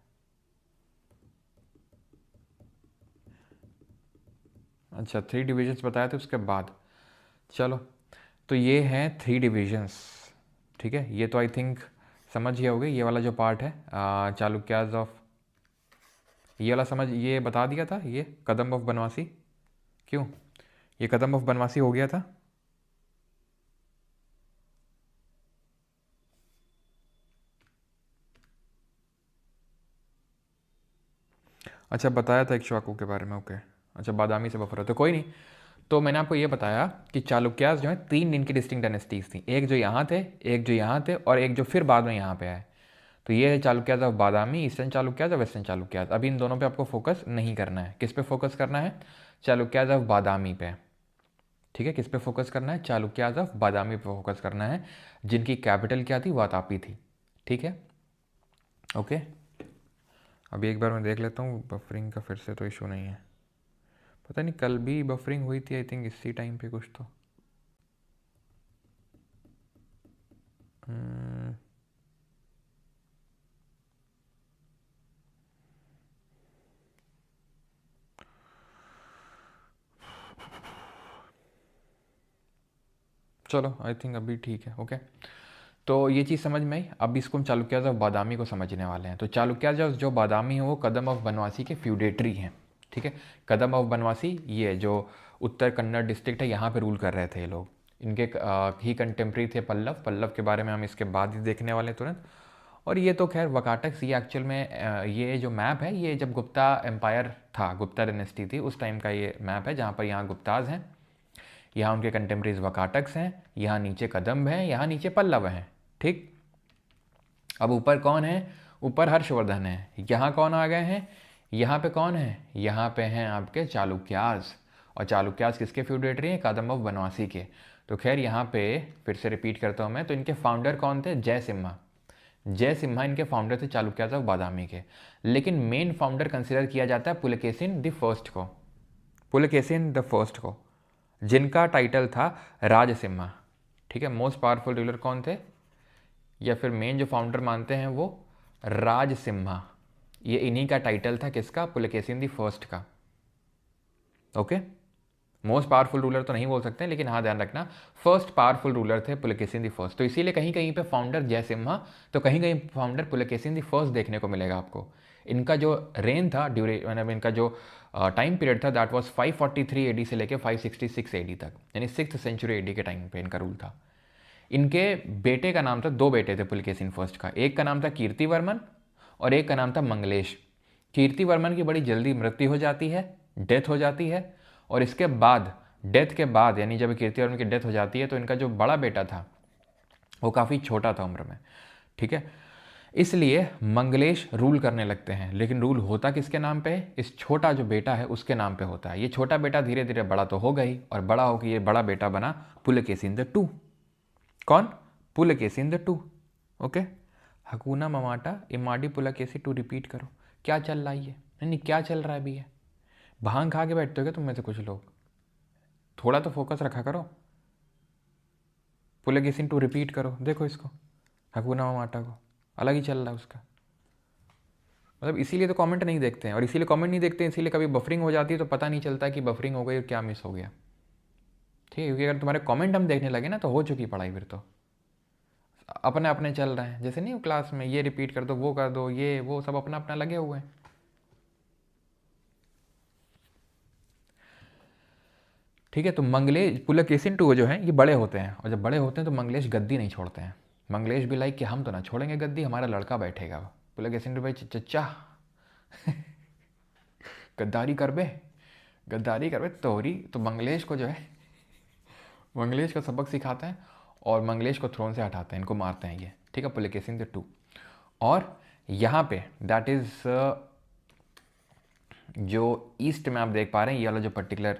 अच्छा, 3 डिविजन्स बताए थे उसके बाद, चलो। तो ये हैं 3 डिविजन्स, ठीक है। ये तो आई थिंक समझ ही होगे, ये वाला जो पार्ट है चालुक्याज ऑफ, ये वाला समझ, ये बता दिया था, ये कदम ऑफ बनवासी, क्यों ये कदम ऑफ बनवासी हो गया था। अच्छा, बताया था इक्ष्वाकु के बारे में, ओके। अच्छा, बादामी से बफर हो, तो कोई नहीं। तो मैंने आपको ये बताया कि चालुक्यास जो है 3 इनकी डिस्टिंक्ट डायनेस्टीज थी, एक जो यहाँ थे, एक जो यहाँ थे, और एक जो फिर बाद में यहाँ पे आए। तो ये है Chalukyas of Badami, eastern Chalukyas और वेस्टर्न चालुक्यास। अभी इन दोनों पे आपको फोकस नहीं करना है, किस पे फोकस करना है, चालुक्यास ऑफ बादामी पे, ठीक है। किस पे फोकस करना है, चालुक्यास ऑफ बादामी पे फोकस करना है, जिनकी कैपिटल क्या थी, वातापी थी, ठीक है, ओके। अभी एक बार मैं देख लेता हूँ बफरिंग का फिर से तो इशू नहीं है। पता नहीं कल भी बफरिंग हुई थी आई थिंक इसी टाइम पे कुछ तो। चलो, आई थिंक अभी ठीक है, ओके। तो ये चीज़ समझ में आई। अब इसको हम चालुक्याज ऑफ बादामी को समझने वाले हैं। तो चालुक्याज जो बादामी है वो कदम ऑफ बनवासी के फ्यूडेटरी हैं, ठीक है। कदम ऑफ बनवासी ये जो उत्तर कन्नड़ डिस्ट्रिक्ट है यहाँ पे रूल कर रहे थे ये लोग। इनके ही कंटेम्प्रेरी थे पल्लव के बारे में हम इसके बाद ही देखने वाले हैं तुरंत। और ये तो खैर वकाटक्स, ये एक्चुअल में ये जो मैप है ये जब गुप्ता एम्पायर था, गुप्ता डायनेस्टी थी उस टाइम का ये मैप है, जहाँ पर यहाँ गुप्ताज हैं, यहाँ उनके कंटेम्प्रेरीज वकाटक्स हैं, यहाँ नीचे कदम्ब हैं, यहाँ नीचे पल्लव हैं, ठीक। अब ऊपर कौन है, ऊपर हर्षवर्धन है, यहाँ कौन आ गए हैं, यहाँ पे कौन है, यहाँ पे हैं आपके चालुक्यास। और चालुक्यास किसके फ्यूडेटरी हैं, कदम ऑफ बनवासी के। तो खैर यहाँ पे फिर से रिपीट करता हूँ मैं, तो इनके फाउंडर कौन थे, जय सिम्हा इनके फाउंडर थे चालुक्यास ऑफ बादामी के। लेकिन मेन फाउंडर कंसिडर किया जाता है पुलकेशिन द फर्स्ट को, जिनका टाइटल था राजसिम्हा, ठीक है। मोस्ट पावरफुल रूलर कौन थे, या फिर मेन जो फाउंडर मानते हैं वो राजसिम्हा। ये इन्हीं का टाइटल था, किसका, पुलकेशिन द फर्स्ट का, ओके। मोस्ट पावरफुल रूलर तो नहीं बोल सकते, लेकिन हाँ ध्यान रखना फर्स्ट पावरफुल रूलर थे पुलकेशिन द फर्स्ट। तो इसीलिए कहीं कहीं पे फाउंडर जयसिम्हा, तो कहीं कहीं फाउंडर पुलकेशिन द फर्स्ट देखने को मिलेगा आपको। इनका जो रेन था मतलब इनका जो टाइम पीरियड था दैट वाज 543 एडी से लेकर 566 एडी तक, यानी 6th सेंचुरी एडी के टाइम पे इनका रूल था। इनके बेटे का नाम था, 2 बेटे थे पुलकेशिन फर्स्ट का, एक का नाम था कीर्तिवर्मन और एक का नाम था मंगलेश। कीर्तिवर्मन की बड़ी जल्दी मृत्यु हो जाती है, डेथ हो जाती है, और इसके बाद डेथ के बाद यानी जब कीर्तिवर्मन की डेथ हो जाती है तो इनका जो बड़ा बेटा था वो काफ़ी छोटा था उम्र में, ठीक है। इसलिए मंगलेश रूल करने लगते हैं, लेकिन रूल होता किसके नाम पे है? इस छोटा जो बेटा है उसके नाम पे होता है। ये छोटा बेटा धीरे धीरे बड़ा तो हो गई, और बड़ा होकर ये बड़ा बेटा बना पुलकेशिन द टू। कौन? Pulakeshin the two. Okay, Hakuna Matata Immadi Pulakeshi two, repeat करो क्या चल रहा है ये, नहीं क्या चल रहा है अभी ये? भांग खा के बैठते हो क्या तुम में से कुछ लोग? थोड़ा तो फोकस रखा करो। पुलकेशिन टू रिपीट करो, देखो इसको, हकूना ममाटा को अलग ही चल रहा है उसका। मतलब इसीलिए तो कमेंट नहीं देखते हैं, और इसीलिए कमेंट नहीं देखते हैं, इसीलिए कभी बफरिंग हो जाती है तो पता नहीं चलता कि बफरिंग हो गई और क्या मिस हो गया, ठीक है। क्योंकि अगर तुम्हारे कमेंट हम देखने लगे ना तो हो चुकी पढ़ाई, फिर तो अपने अपने चल रहे हैं। जैसे नहीं क्लास में ये रिपीट कर दो, वो कर दो, ये वो सब अपना अपना लगे हुए हैं। ठीक है, तो मंगलेश पुलकेशिन टू जो है ये बड़े होते हैं, और जब बड़े होते हैं तो मंगलेश गद्दी नहीं छोड़ते हैं। मंगलेश भी लाइक कि हम तो ना छोड़ेंगे गद्दी, हमारा लड़का बैठेगा। पुलकेशिन टू भाई चचा गद्दारी कर बे, गद्दारी कर बे तोरी। तो मंगलेश को जो है, मंगलेश को सबक सिखाते हैं और मंगलेश को थ्रोन से हटाते हैं, इनको मारते हैं ये, ठीक है, पुलकेशिन द टू। और यहाँ पे दैट इज़ जो ईस्ट में आप देख पा रहे हैं ये वाला जो पर्टिकुलर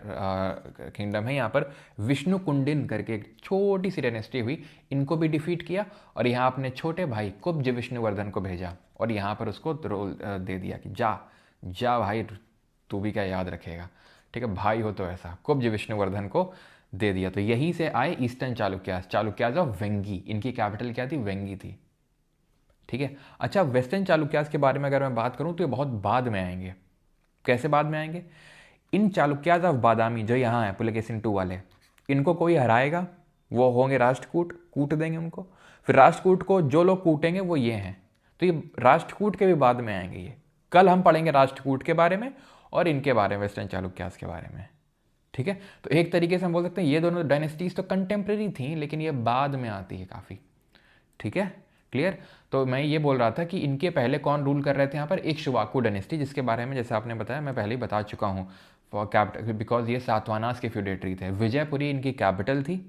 किंगडम है, यहाँ पर विष्णु कुंडिन करके एक छोटी सी डायनेस्टी हुई, इनको भी डिफीट किया, और यहाँ अपने छोटे भाई कुब्ज विष्णुवर्धन को भेजा, और यहाँ पर उसको रोल दे दिया कि जा जा भाई, तू भी क्या याद रखेगा, ठीक है, भाई हो तो ऐसा। कुब्ज विष्णुवर्धन को दे दिया। तो यहीं से आए ईस्टर्न चालुक्यास, चालुक्यास ऑफ वेंगी, इनकी कैपिटल क्या थी? वेंगी थी, ठीक है। अच्छा, वेस्टर्न चालुक्यास के बारे में अगर मैं बात करूं तो ये बहुत बाद में आएंगे। कैसे बाद में आएंगे? इन चालुक्यास ऑफ बादामी जो यहाँ है पुलकेशिन टू वाले, इनको कोई हराएगा, वो होंगे राष्ट्रकूट, कूट देंगे उनको। फिर राष्ट्रकूट को जो लोग कूटेंगे वो ये हैं। तो ये राष्ट्रकूट के भी बाद में आएंगे ये। कल हम पढ़ेंगे राष्ट्रकूट के बारे में और इनके बारे में, वेस्टर्न चालुक्यास के बारे में, ठीक है। तो एक तरीके से हम बोल सकते हैं ये दोनों डायनेस्टीज तो कंटेम्प्रेरी थी, लेकिन ये बाद में आती है काफ़ी, ठीक है, क्लियर। तो मैं ये बोल रहा था कि इनके पहले कौन रूल कर रहे थे यहाँ पर? एक शुवाकू डायनेस्टी, जिसके बारे में जैसे आपने बताया मैं पहले ही बता चुका हूँ, कैपिटल बिकॉज ये सातवानास के फ्यूडेटरी थे। विजयपुरी इनकी कैपिटल थी,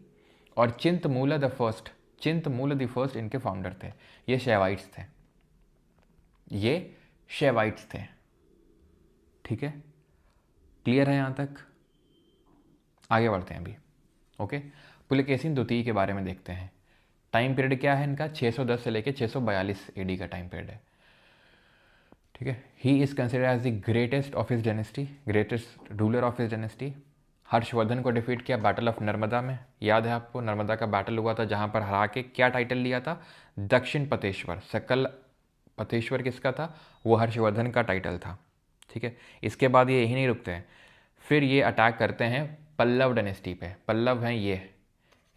और चिंतमूला द फर्स्ट, चिंतमूला द फर्स्ट इनके फाउंडर थे। ये शैवाइट्स थे, ये शैवाइट्स थे, ठीक है, क्लियर है यहाँ तक? आगे बढ़ते हैं अभी। ओके, पुलकेशिन द्वितीय के बारे में देखते हैं। टाइम पीरियड क्या है इनका? 610 से लेकर 642 एडी का टाइम पीरियड है, ठीक है। He is considered as the greatest of his dynasty, greatest ruler of his dynasty. Harshavardhana को डिफीट किया बैटल ऑफ नर्मदा में, याद है आपको? नर्मदा का बैटल हुआ था जहां पर हरा के क्या टाइटल लिया था? दक्षिण पतेश्वर। सकल पतेश्वर किसका था? वो हर्षवर्धन का टाइटल था, ठीक है। इसके बाद ये यही नहीं रुकते हैं, फिर ये अटैक करते हैं पल्लव डायनेस्टी पे। पल्लव हैं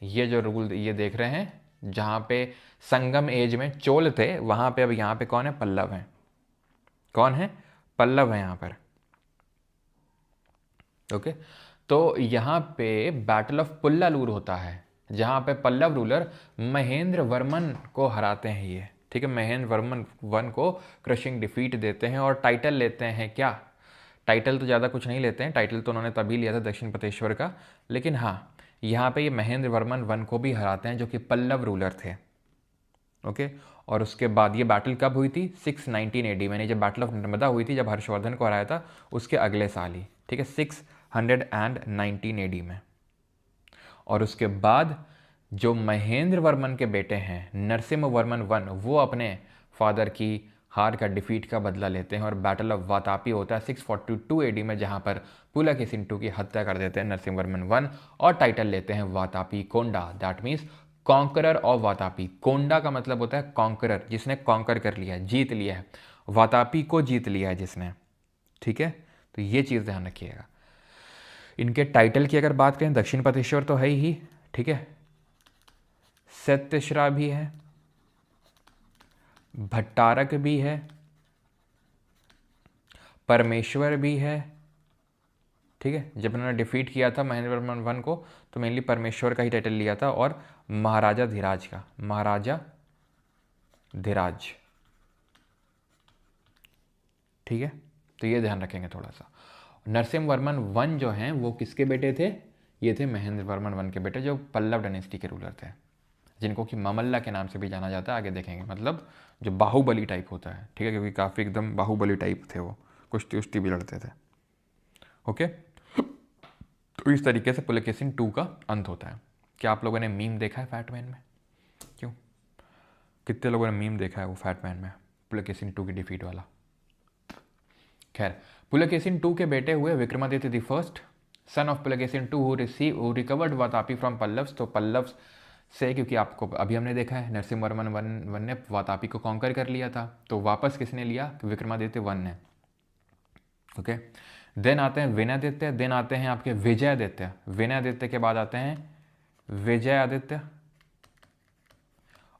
ये जो रूल ये देख रहे हैं जहाँ पे संगम एज में चोल थे, वहाँ पे अब यहाँ पे कौन है? पल्लव हैं। कौन है? पल्लव है यहाँ पर, ओके। तो यहाँ पे बैटल ऑफ पुल्लालूर होता है, जहाँ पे पल्लव रूलर महेंद्र वर्मन को हराते हैं ये, ठीक है। महेंद्र वर्मन वन को क्रशिंग डिफीट देते हैं और टाइटल लेते हैं। क्या टाइटल? तो ज़्यादा कुछ नहीं लेते हैं, टाइटल तो उन्होंने तभी लिया था दक्षिण पतेश्वर का, लेकिन हाँ यहाँ पे ये महेंद्र वर्मन वन को भी हराते हैं जो कि पल्लव रूलर थे, ओके। और उसके बाद ये बैटल कब हुई थी? 619 एडी में, जब बैटल ऑफ नर्मदा हुई थी, जब हर्षवर्धन को हराया था उसके अगले साल ही, ठीक है, 619 एडी में। और उसके बाद जो महेंद्र वर्मन के बेटे हैं नरसिम्हा वर्मन वन, वो अपने फादर की हार का डिफीट का बदला लेते हैं और बैटल ऑफ वातापी होता है 642 एडी में, जहां पर पुलकेशिन टू की हत्या कर देते हैं नरसिम्हा वर्मन वन और टाइटल लेते हैं Vatapi Konda. That means conqueror of Vatapi. Konda का मतलब होता है कॉन्करर, जिसने कॉन्कर कर लिया है, जीत लिया है। वातापी को जीत लिया है जिसने, ठीक है। तो ये चीज़ ध्यान रखिएगा। इनके टाइटल की अगर बात करें, दक्षिण पथेश्वर तो है ही, ठीक है, सत्यश्रा भी है, भट्टारक भी है, परमेश्वर भी है, ठीक है। जब उन्होंने डिफीट किया था महेंद्र वर्मन वन को तो मेनली परमेश्वर का ही टाइटल लिया था, और महाराजा धीराज का, महाराजा धीराज, ठीक है। तो ये ध्यान रखेंगे थोड़ा सा। नरसिम्हा वर्मन वन जो हैं वो किसके बेटे थे? ये थे महेंद्र वर्मन वन के बेटे, जो पल्लव डायनेस्टी के रूलर थे, जिनको कि ममल्ला के नाम से भी जाना जाता है, आगे देखेंगे। मतलब जो बाहुबली टाइप होता है, ठीक है, क्योंकि काफ़ी एकदम बाहुबली टाइप थे वो, कुश्ती उश्ती भी लड़ते थे। ओके, तो इस तरीके से पुलकेशिन 2 का अंत होता है। क्या आप लोगों ने मीम देखा है फैटमैन में? क्यों, कितने लोगों ने मीम देखा है वो फैटमैन में, पुलकेशिन 2 की डिफीट वाला? खैर, पुलकेशिन 2 के बेटे हुए Vikramaditya the first, son of Pulakeshin 2 who recovered Vatapi from Pallavas. तो पल्लव्स से, क्योंकि आपको अभी हमने देखा है नरसिम्हा वर्मन वन ने वातापी को कॉन्कर कर लिया था, तो वापस किसने लिया? विक्रमादित्य वन ने। ओके, देन आते हैं विनयादित्य, देन आते हैं आपके विजयादित्य, विनयादित्य के बाद आते हैं विजयादित्य,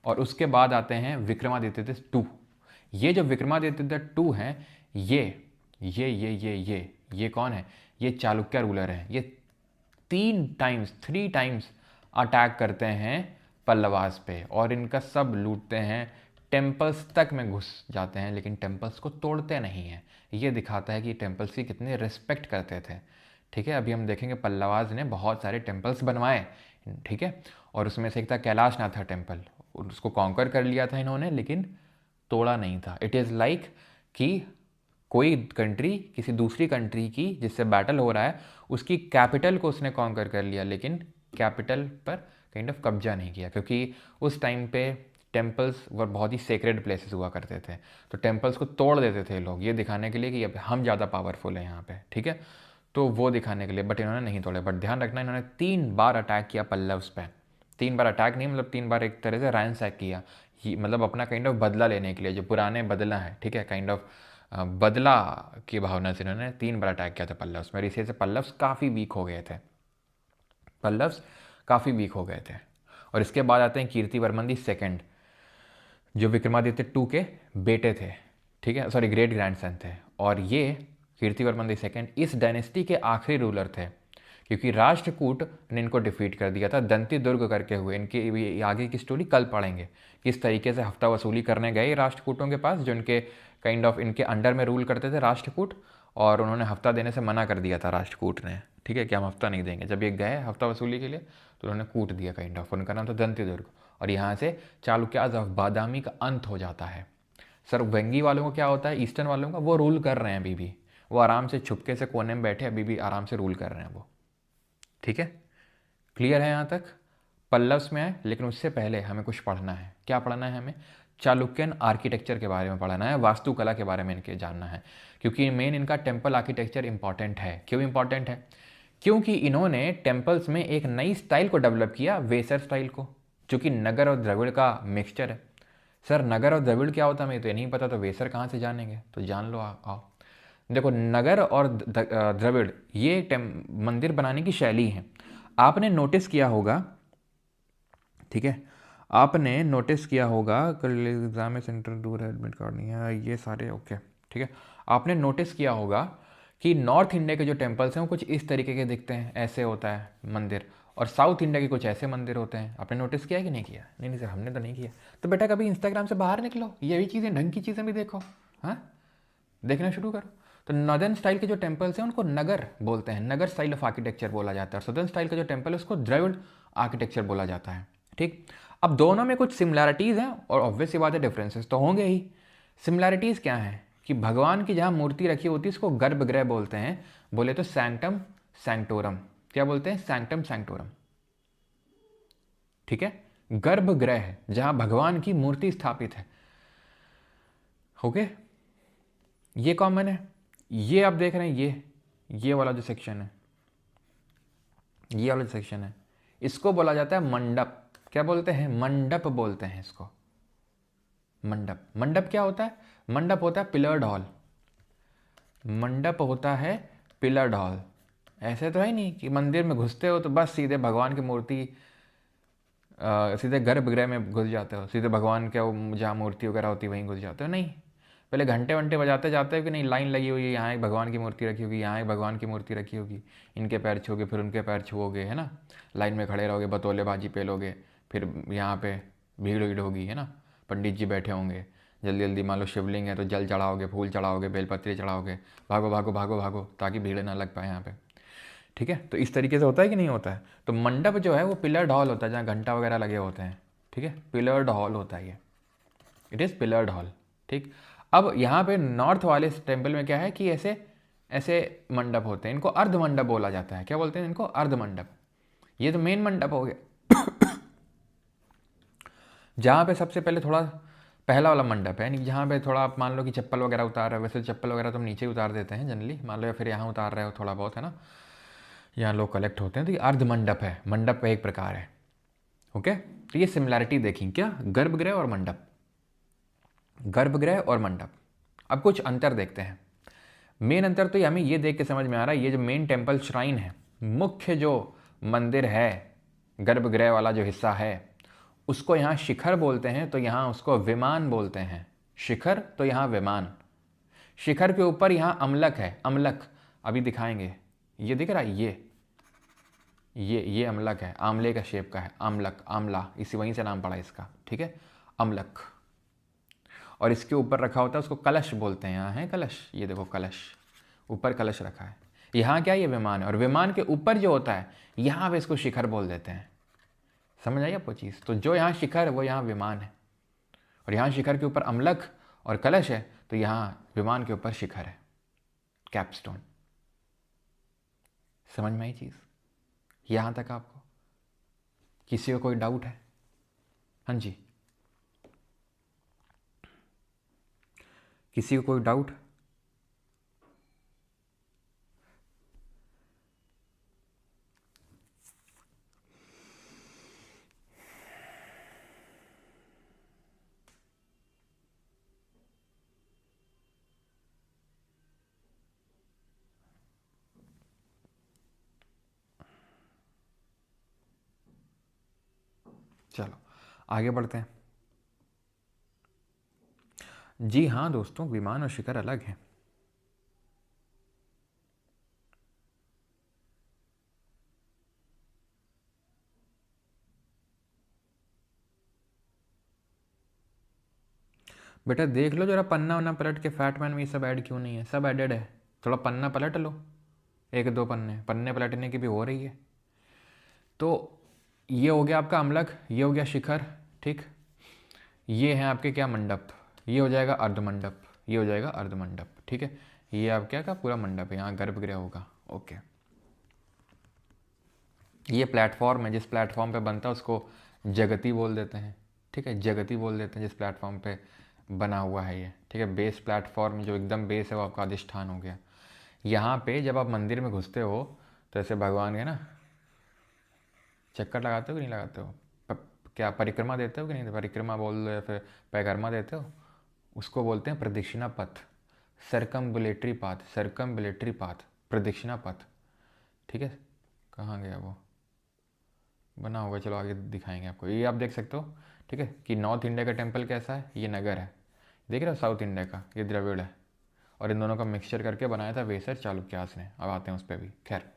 और उसके बाद आते हैं विक्रमादित्य 2। ये जो विक्रमादित्य 2 हैं, ये कौन है? ये चालुक्य रूलर हैं। ये 3 टाइम्स अटैक करते हैं पल्लवास पे, और इनका सब लूटते हैं, टेम्पल्स तक में घुस जाते हैं, लेकिन टेम्पल्स को तोड़ते नहीं हैं। ये दिखाता है कि टेम्पल्स की कितने रिस्पेक्ट करते थे, ठीक है। अभी हम देखेंगे पल्लवास ने बहुत सारे टेम्पल्स बनवाए, ठीक है, और उसमें से एक था कैलाशनाथ टेम्पल, उसको कॉन्कर कर लिया था इन्होंने, लेकिन तोड़ा नहीं था। इट इज़ लाइक कि कोई कंट्री किसी दूसरी कंट्री की जिससे बैटल हो रहा है, उसकी कैपिटल को उसने कॉन्कर कर लिया, लेकिन कैपिटल पर काइंड ऑफ कब्जा नहीं किया, क्योंकि उस टाइम पे टेम्पल्स वर बहुत ही सेक्रेड प्लेसेस हुआ करते थे, तो टेम्पल्स को तोड़ देते थे लोग, ये दिखाने के लिए कि अब हम ज़्यादा पावरफुल हैं यहाँ पे, ठीक है, तो वो दिखाने के लिए। बट इन्होंने नहीं तोड़े। बट ध्यान रखना, इन्होंने 3 बार अटैक किया पल्लव्स पे। 3 बार अटैक नहीं, मतलब 3 बार एक तरह से रैंसैक किया, मतलब अपना काइंड ऑफ बदला लेने के लिए, जो पुराने बदला है, ठीक है, काइंड ऑफ बदला की भावना से इन्होंने 3 बार अटैक किया था पल्लव्स में। इसी से पल्लव्स काफ़ी वीक हो गए थे, पल्लव्स काफ़ी वीक हो गए थे। और इसके बाद आते हैं कीर्तिवर्मन दी सेकंड, जो विक्रमादित्य 2 के बेटे थे, ठीक है, सॉरी ग्रेट ग्रैंडसन थे। और ये कीर्तिवर्मन दी सेकंड इस डायनेस्टी के आखिरी रूलर थे, क्योंकि राष्ट्रकूट ने इनको डिफीट कर दिया था दंती दुर्ग करके हुए। इनकी आगे की स्टोरी कल पढ़ेंगे, किस तरीके से हफ्ता वसूली करने गए राष्ट्रकूटों के पास, जो इनके काइंड ऑफ इनके अंडर में रूल करते थे राष्ट्रकूट, और उन्होंने हफ्ता देने से मना कर दिया था राष्ट्रकूट ने, ठीक है, कि हम हफ्ता नहीं देंगे। जब ये गए हफ्ता वसूली के लिए तो उन्होंने कूट दिया काइंड ऑफ, उनका नाम था दंती दुर्ग। और यहाँ से चालुक्याज ऑफ बादामी का अंत हो जाता है। सर वेंगी वालों को क्या होता है, ईस्टर्न वालों का, वो रूल कर रहे हैं अभी भी, वो आराम से छुपके से कोने में बैठे अभी भी आराम से रूल कर रहे हैं वो, ठीक है। क्लियर है यहाँ तक? पल्लव्स में है, लेकिन उससे पहले हमें कुछ पढ़ना है। क्या पढ़ना है हमें? चालुक्यन आर्किटेक्चर के बारे में पढ़ना है, वास्तुकला के बारे में इनके जानना है, क्योंकि मेन इनका टेम्पल आर्किटेक्चर इंपॉर्टेंट है। क्यों इंपॉर्टेंट है? क्योंकि इन्होंने टेम्पल्स में एक नई स्टाइल को डेवलप किया, वेसर स्टाइल को, जो कि नगर और द्रविड़ का मिक्सचर है। सर नगर और द्रविड़ क्या होता है मुझे तो नहीं पता, तो वेसर कहाँ से जानेंगे? तो जान लो आओ। देखो, नगर और द्रविड़ ये मंदिर बनाने की शैली है। आपने नोटिस किया होगा, ठीक है, आपने नोटिस किया होगा, कल एग्जाम में सेंटर दूर है, एडमिट कार्ड नहीं है, ये सारे ओके, ठीक है। आपने नोटिस किया होगा कि नॉर्थ इंडिया के जो टेम्पल्स हैं वो कुछ इस तरीके के दिखते हैं, ऐसे होता है मंदिर, और साउथ इंडिया के कुछ ऐसे मंदिर होते हैं। आपने नोटिस किया कि नहीं किया? नहीं सर, हमने तो नहीं किया। तो बेटा कभी इंस्टाग्राम से बाहर निकलो, ये भी चीज़ें, ढंग की चीज़ें भी देखो, हाँ, देखना शुरू करो। तो नॉर्दर्न स्टाइल के जो टेम्पल्स हैं उनको नगर बोलते हैं, नगर स्टाइल ऑफ आर्किटेक्चर बोला जाता है। और सदर्न स्टाइल का जो टेम्पल है उसको द्रविड़ आर्किटेक्चर बोला जाता है, ठीक। अब दोनों में कुछ सिमिलैरिटीज़ हैं और ऑब्वियस सी बात है डिफरेंसेस तो होंगे ही। सिमिलैरिटीज़ क्या हैं कि भगवान की जहाँ मूर्ति रखी होती है उसको गर्भगृह बोलते हैं, बोले तो सैंक्टम सैंक्टोरम। क्या बोलते हैं? सैंक्टम सैंक्टोरम, ठीक है, गर्भगृह जहाँ भगवान की मूर्ति स्थापित है। ओके, ये कॉमन है। ये आप देख रहे हैं, ये वाला जो सेक्शन है, ये वाला जो सेक्शन है, इसको बोला जाता है मंडप। क्या बोलते हैं? मंडप बोलते हैं इसको, मंडप। मंडप क्या होता है? मंडप होता है पिलर्ड हॉल, मंडप होता है पिलर्ड हॉल, ऐसे तो है नहीं कि मंदिर में घुसते हो तो बस सीधे भगवान की मूर्ति, सीधे गर्भगृह में घुस जाते हो, सीधे भगवान के वो जहाँ मूर्ति वगैरह होती है वहीं घुस जाते हो। नहीं, पहले घंटे वंटे बजाते जाते हो कि नहीं, लाइन लगी हुई है, यहाँ एक भगवान की मूर्ति रखी होगी, यहाँ एक भगवान की मूर्ति रखी होगी, इनके पैर छूओगे, फिर उनके पैर छुओगे, है ना। लाइन में खड़े रहोगे, बतौलेबाजी पेलोगे, फिर यहाँ पे भीड़ भीड़ होगी, है ना। पंडित जी बैठे होंगे, जल्दी जल्दी मान लो शिवलिंग है तो जल चढ़ाओगे, फूल चढ़ाओगे, बेलपत्री चढ़ाओगे, भागो भागो भागो भागो ताकि भीड़ ना लग पाए यहाँ पे। ठीक है, तो इस तरीके से होता है कि नहीं होता है। तो मंडप जो है वो पिलर्ड हॉल होता है, जहाँ घंटा वगैरह लगे होते हैं। ठीक है, पिलर्ड हॉल होता है ये, इट इज़ पिलर्ड हॉल। ठीक, अब यहाँ पे नॉर्थ वाले टेम्पल में क्या है कि ऐसे ऐसे मंडप होते हैं, इनको अर्ध मंडप बोला जाता है। क्या बोलते हैं इनको? अर्ध मंडप। ये तो मेन मंडप हो गया जहाँ पे सबसे पहले थोड़ा पहला वाला मंडप है, यानी जहाँ पे थोड़ा आप मान लो कि चप्पल वगैरह उतार रहे हो, वैसे चप्पल वगैरह तो हम नीचे उतार देते हैं जनरली, मान लो, या फिर यहाँ उतार रहे हो थोड़ा बहुत, है ना, यहाँ लोग कलेक्ट होते हैं, तो ये अर्ध मंडप है, मंडप का एक प्रकार है। ओके, तो ये सिमिलैरिटी देखी क्या, गर्भगृह और मंडप, गर्भगृह और मंडप। अब कुछ अंतर देखते हैं। मेन अंतर तो हमें ये देख के समझ में आ रहा है, ये जो मेन टेम्पल श्राइन है, मुख्य जो मंदिर है, गर्भगृह वाला जो हिस्सा है, उसको यहाँ शिखर बोलते हैं, तो यहाँ उसको विमान बोलते हैं। शिखर तो यहाँ विमान। शिखर के ऊपर यहाँ अमलक है, अमलक अभी दिखाएंगे, ये दिख रहा है, ये अमलक है, आमले का शेप का है, अमलक, आमला, इसी वहीं से नाम पड़ा इसका। ठीक है, अमलक। और इसके ऊपर रखा होता है, उसको कलश बोलते हैं, यहाँ है कलश, ये देखो कलश, ऊपर कलश रखा है। यहाँ क्या, ये विमान है, और विमान के ऊपर जो होता है यहाँ पे इसको शिखर बोल देते हैं। समझ आई आपको चीज़? तो जो यहाँ शिखर है वो यहाँ विमान है, और यहाँ शिखर के ऊपर अमलक और कलश है, तो यहाँ विमान के ऊपर शिखर है, कैपस्टोन। समझ में आई चीज़? यहाँ तक आपको किसी को कोई डाउट है? हाँ जी, किसी को कोई डाउट? चलो आगे बढ़ते हैं। जी हाँ दोस्तों, विमान और शिखर अलग हैं। बेटा देख लो जरा, पन्ना वन्ना पलट के, फैटमैन में ये सब ऐड क्यों नहीं है? सब एडेड है, थोड़ा पन्ना पलट लो, एक दो पन्ने पन्ने पलटने की भी हो रही है। तो ये हो गया आपका अमलक, ये हो गया शिखर। ठीक, ये है आपके क्या, मंडप, ये हो जाएगा अर्ध मंडप, ये हो जाएगा अर्ध मंडप। ठीक है, ये आप क्या का पूरा मंडप है, यहाँ गर्भगृह होगा। ओके, ये प्लेटफॉर्म है, जिस प्लेटफॉर्म पे बनता है उसको जगती बोल देते हैं। ठीक है, जगती बोल देते हैं जिस प्लेटफॉर्म पे बना हुआ है ये। ठीक है, बेस प्लेटफॉर्म जो एकदम बेस है वो आपका अधिष्ठान हो गया। यहाँ पे जब आप मंदिर में घुसते हो तो ऐसे भगवान के ना चक्कर लगाते हो कि नहीं लगाते हो? क्या परिक्रमा देते हो कि नहीं? परिक्रमा बोल दो या फिर परिक्रमा देते हो, उसको बोलते हैं प्रदक्षिणा पथ, सर्कम्बुलेटरी पाथ, सर्कम्बुलेटरी पाथ, प्रदक्षिणा पथ। ठीक है, कहाँ गया वो, बना होगा, चलो आगे दिखाएंगे आपको। ये आप देख सकते हो। ठीक है, कि नॉर्थ इंडिया का टेम्पल कैसा है, ये नगर है, देख रहे हो, साउथ इंडिया का ये द्रविड़ है, और इन दोनों का मिक्सचर करके बनाया था वेसर चालुक्यास ने। अब आते हैं उस पर भी। खैर,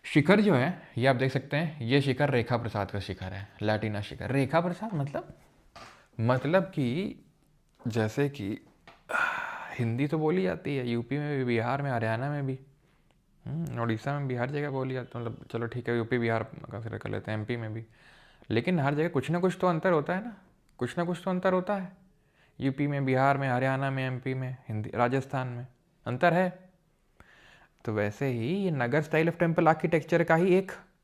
शिखर जो है ये आप देख सकते हैं, ये शिखर रेखा प्रसाद का शिखर है, लैटिना शिखर। रेखा प्रसाद मतलब कि जैसे कि हिंदी तो बोली जाती है यूपी में भी, बिहार में, हरियाणा में भी, उड़ीसा में भी, हर जगह बोली जाती है। मतलब चलो ठीक है, यूपी बिहार कंसिडर कर लेते हैं, एमपी में भी, लेकिन हर जगह कुछ ना कुछ तो अंतर होता है ना, कुछ ना कुछ तो अंतर होता है। यूपी में, बिहार में, हरियाणा में, एमपी में, हिंदी, राजस्थान में अंतर है। तो वैसे ही ये नगर स्टाइल ऑफ टेम्पल आर्किटेक्चर का ही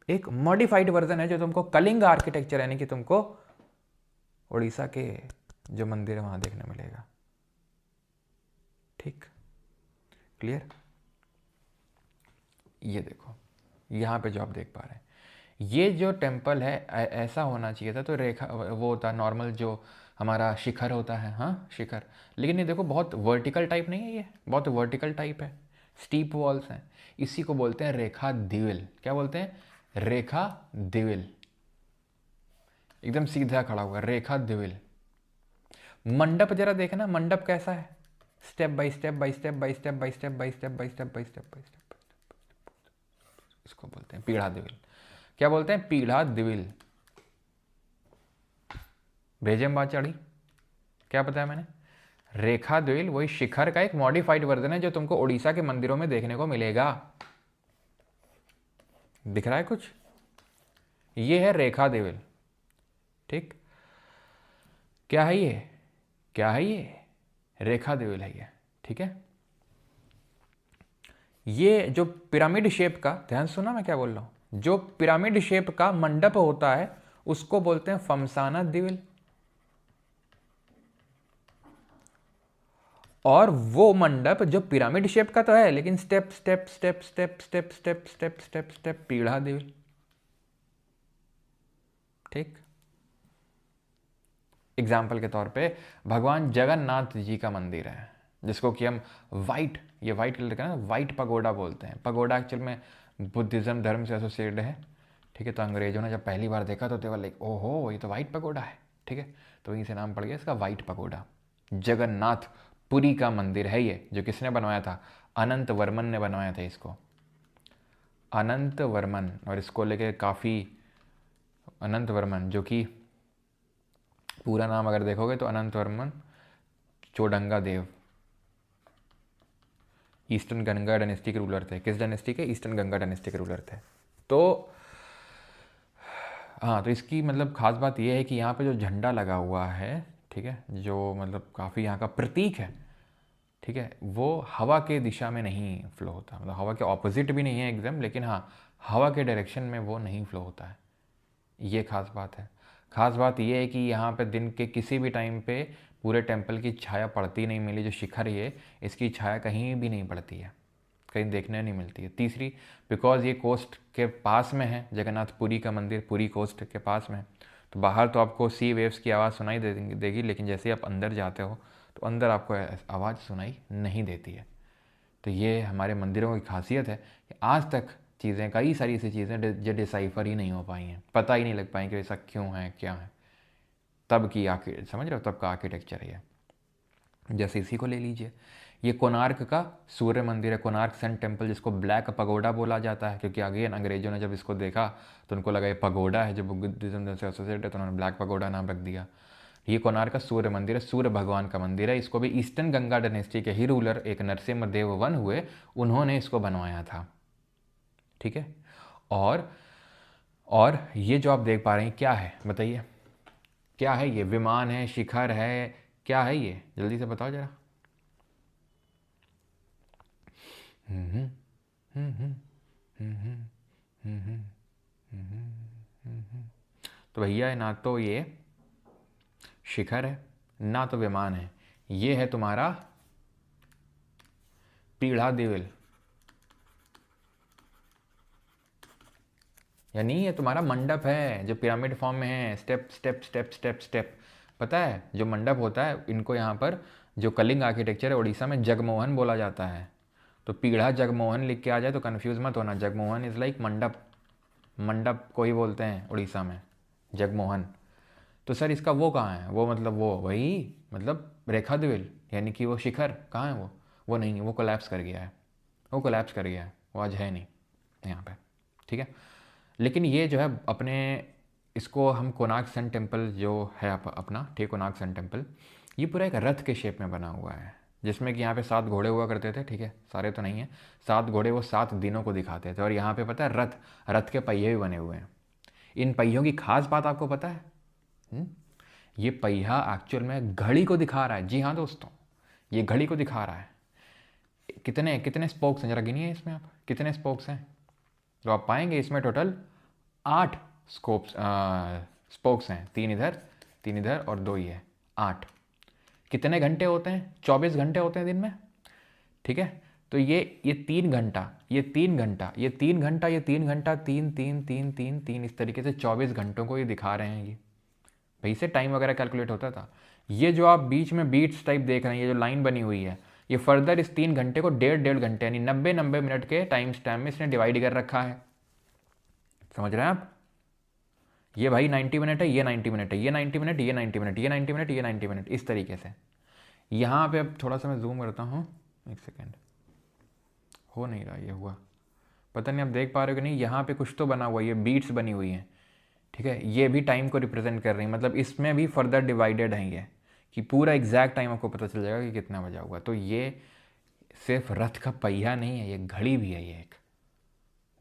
एक मॉडिफाइड वर्जन है, जो तुमको कलिंग आर्किटेक्चर यानी कि तुमको उड़ीसा के जो मंदिर है वहाँ देखने मिलेगा। ठीक, क्लियर? ये देखो यहाँ पे जो आप देख पा रहे हैं, ये जो टेम्पल है ऐसा होना चाहिए था, तो रेखा वो होता नॉर्मल जो हमारा शिखर होता है, हाँ शिखर। लेकिन ये देखो बहुत वर्टिकल टाइप नहीं है, ये बहुत वर्टिकल टाइप है। स्टीप वॉल्स हैं, इसी को बोलते हैं रेखा दिविल। क्या बोलते हैं? रेखा दिविल, एकदम सीधा खड़ा हुआ, रेखा दिविल। मंडप जरा देखना, मंडप कैसा है? Step by step by step by step by step by step by step by step by step, इसको बोलते हैं पीढ़ा दिविल। क्या बोलते हैं? पीढ़ा दिविल। भेजम बात चढ़ी, क्या बताया मैंने? रेखा दिविल वही शिखर का एक मॉडिफाइड वर्जन है जो तुमको उड़ीसा के मंदिरों में देखने को मिलेगा। दिख रहा है कुछ? ये है रेखा दिविल, ठीक। क्या है ये? क्या है ये? रेखा दिविल है ये, ठीक है। ये जो पिरामिड शेप का, ध्यान सुना मैं क्या बोल रहा हूं, जो पिरामिड शेप का मंडप होता है उसको बोलते हैं फमसाना दिविल। और वो मंडप जो पिरामिड शेप का तो है लेकिन step step step step step step step step step पीढ़ा दिविल, ठीक। एग्जाम्पल के तौर पे भगवान जगन्नाथ जी का मंदिर है जिसको कि हम वाइट, ये वाइट कलर का ना, वाइट पगोडा बोलते हैं। पगोडा एक्चुअल में बुद्धिज्म धर्म से एसोसिएटेड है, ठीक है। तो अंग्रेजों ने जब पहली बार देखा तो ते लाइक ओहो ये तो वाइट पगोडा है, ठीक है। तो वहीं से नाम पड़ गया इसका वाइट पगोडा। जगन्नाथ पुरी का मंदिर है ये, जो किसने बनवाया था? अनंत वर्मन ने बनवाया था इसको, अनंत वर्मन। और इसको लेके काफ़ी, अनंत वर्मन जो कि पूरा नाम अगर देखोगे तो अनंत वर्मन चोडंगा देव, ईस्टर्न गंगा डायनेस्टी के रूलर थे। किस डायनेस्टी के? ईस्टर्न गंगा डायनेस्टी के रूलर थे। तो हाँ, तो इसकी मतलब खास बात यह है कि यहाँ पे जो झंडा लगा हुआ है, ठीक है, जो मतलब काफ़ी यहाँ का प्रतीक है, ठीक है, वो हवा के दिशा में नहीं फ्लो होता, मतलब हवा के ऑपोजिट भी नहीं है एकदम, लेकिन हाँ हवा के डायरेक्शन में वो नहीं फ्लो होता है। ये खास बात है। खास बात ये है कि यहाँ पे दिन के किसी भी टाइम पे पूरे टेंपल की छाया पड़ती नहीं मिली। जो शिखर ये, इसकी छाया कहीं भी नहीं पड़ती है, कहीं देखने नहीं मिलती है। तीसरी, बिकॉज ये कोस्ट के पास में है, जगन्नाथपुरी का मंदिर पूरी कोस्ट के पास में है, तो बाहर तो आपको सी वेव्स की आवाज़ सुनाई देगी, लेकिन जैसे ही आप अंदर जाते हो तो अंदर आपको आवाज़ सुनाई नहीं देती है। तो ये हमारे मंदिरों की खासियत है कि आज तक चीज़ें, कई सारी ऐसी चीज़ें जो डिसाइफर ही नहीं हो पाई हैं, पता ही नहीं लग पाई कि ऐसा क्यों है, क्या है। तब की समझ रहे हो, तब का आर्किटेक्चर है ये। जैसे इसी को ले लीजिए, ये कोणार्क का सूर्य मंदिर है, कोणार्क सन टेम्पल, जिसको ब्लैक पगोडा बोला जाता है, क्योंकि अगेन अंग्रेजों ने जब इसको देखा तो उनको लगा ये पगोडा है जो बुद्धिज्म से एसोसिएटेड है, तो उन्होंने ब्लैक पगोडा नाम रख दिया। ये कोणार्क का सूर्य मंदिर है, सूर्य भगवान का मंदिर है। इसको भी ईस्टर्न गंगा डायनेस्टी के ही रूलर एक नरसिम्हदेव वन हुए, उन्होंने इसको बनवाया था, ठीक है। और ये जो आप देख पा रहे हैं क्या है बताइए? क्या है ये? विमान है, शिखर है, क्या है ये? जल्दी से बताओ जरा। तो भैया ना तो ये शिखर है ना तो विमान है, ये है तुम्हारा पीढ़ा दिविल, यानी ये तुम्हारा मंडप है जो पिरामिड फॉर्म में है, step step step step step. पता है जो मंडप होता है इनको यहाँ पर, जो कलिंग आर्किटेक्चर है उड़ीसा में, जगमोहन बोला जाता है। तो पीढ़ा जगमोहन लिख के आ जाए तो कन्फ्यूज़ मत होना, जगमोहन इज़ लाइक मंडप, मंडप को ही बोलते हैं उड़ीसा में जगमोहन। तो सर इसका वो कहाँ है? वो मतलब वो वही मतलब रेखा दिविल, यानी कि वो शिखर कहाँ है? वो नहीं है, वो कोलैप्स कर गया है, वो कोलैप्स कर गया है, वो आज है नहीं यहाँ पे, ठीक है। लेकिन ये जो है अपने, इसको हम कोणार्क सन टेम्पल जो है अपना, ठीक, कोणार्क सन टेम्पल, ये पूरा एक रथ के शेप में बना हुआ है, जिसमें कि यहाँ पे 7 घोड़े हुआ करते थे, ठीक है, सारे तो नहीं है, 7 घोड़े वो 7 दिनों को दिखाते थे। और यहाँ पे पता है रथ के पहिए भी बने हुए हैं। इन पहियों की खास बात आपको पता है? ये पहिया एक्चुअल में घड़ी को दिखा रहा है। जी हाँ दोस्तों, ये घड़ी को दिखा रहा है। कितने कितने स्पोक्स हैं जरा गिनिए इसमें, आप कितने स्पोक्स हैं? तो आप पाएंगे इसमें टोटल 8 स्पोक्स हैं, 3 इधर और 2 ये, 8। कितने घंटे होते हैं? 24 घंटे होते हैं दिन में, ठीक है। तो ये 3 घंटा, ये 3 घंटा, ये 3 घंटा, ये 3 घंटा, 3 3 3 3 3, इस तरीके से 24 घंटों को ये दिखा रहे हैं। ये भाई से टाइम वगैरह कैलकुलेट होता था। ये जो आप बीच में बीट्स टाइप देख रहे हैं, ये जो लाइन बनी हुई है, ये फर्दर इस 3 घंटे को 1.5 घंटे यानी 90 मिनट के टाइम स्टैम में इसने डिवाइड कर रखा है। समझ रहे हैं आप? ये भाई 90 मिनट है, ये 90 मिनट है, ये 90 मिनट, ये 90 मिनट, ये 90 मिनट, ये 90 मिनट, इस तरीके से। यहाँ पे अब थोड़ा सा मैं जूम करता हूँ, एक सेकेंड, हो नहीं रहा, ये हुआ, पता नहीं आप देख पा रहे हो कि नहीं, यहाँ पे कुछ तो बना हुआ है, ये बीट्स बनी हुई हैं, ठीक है, ये भी टाइम को रिप्रेजेंट कर रही है, मतलब इसमें भी फर्दर डिवाइडेड है ये, कि पूरा एग्जैक्ट टाइम आपको पता चल जाएगा कि कितना बजा हुआ। तो ये सिर्फ रथ का पहिया नहीं है, ये घड़ी भी है, ये एक,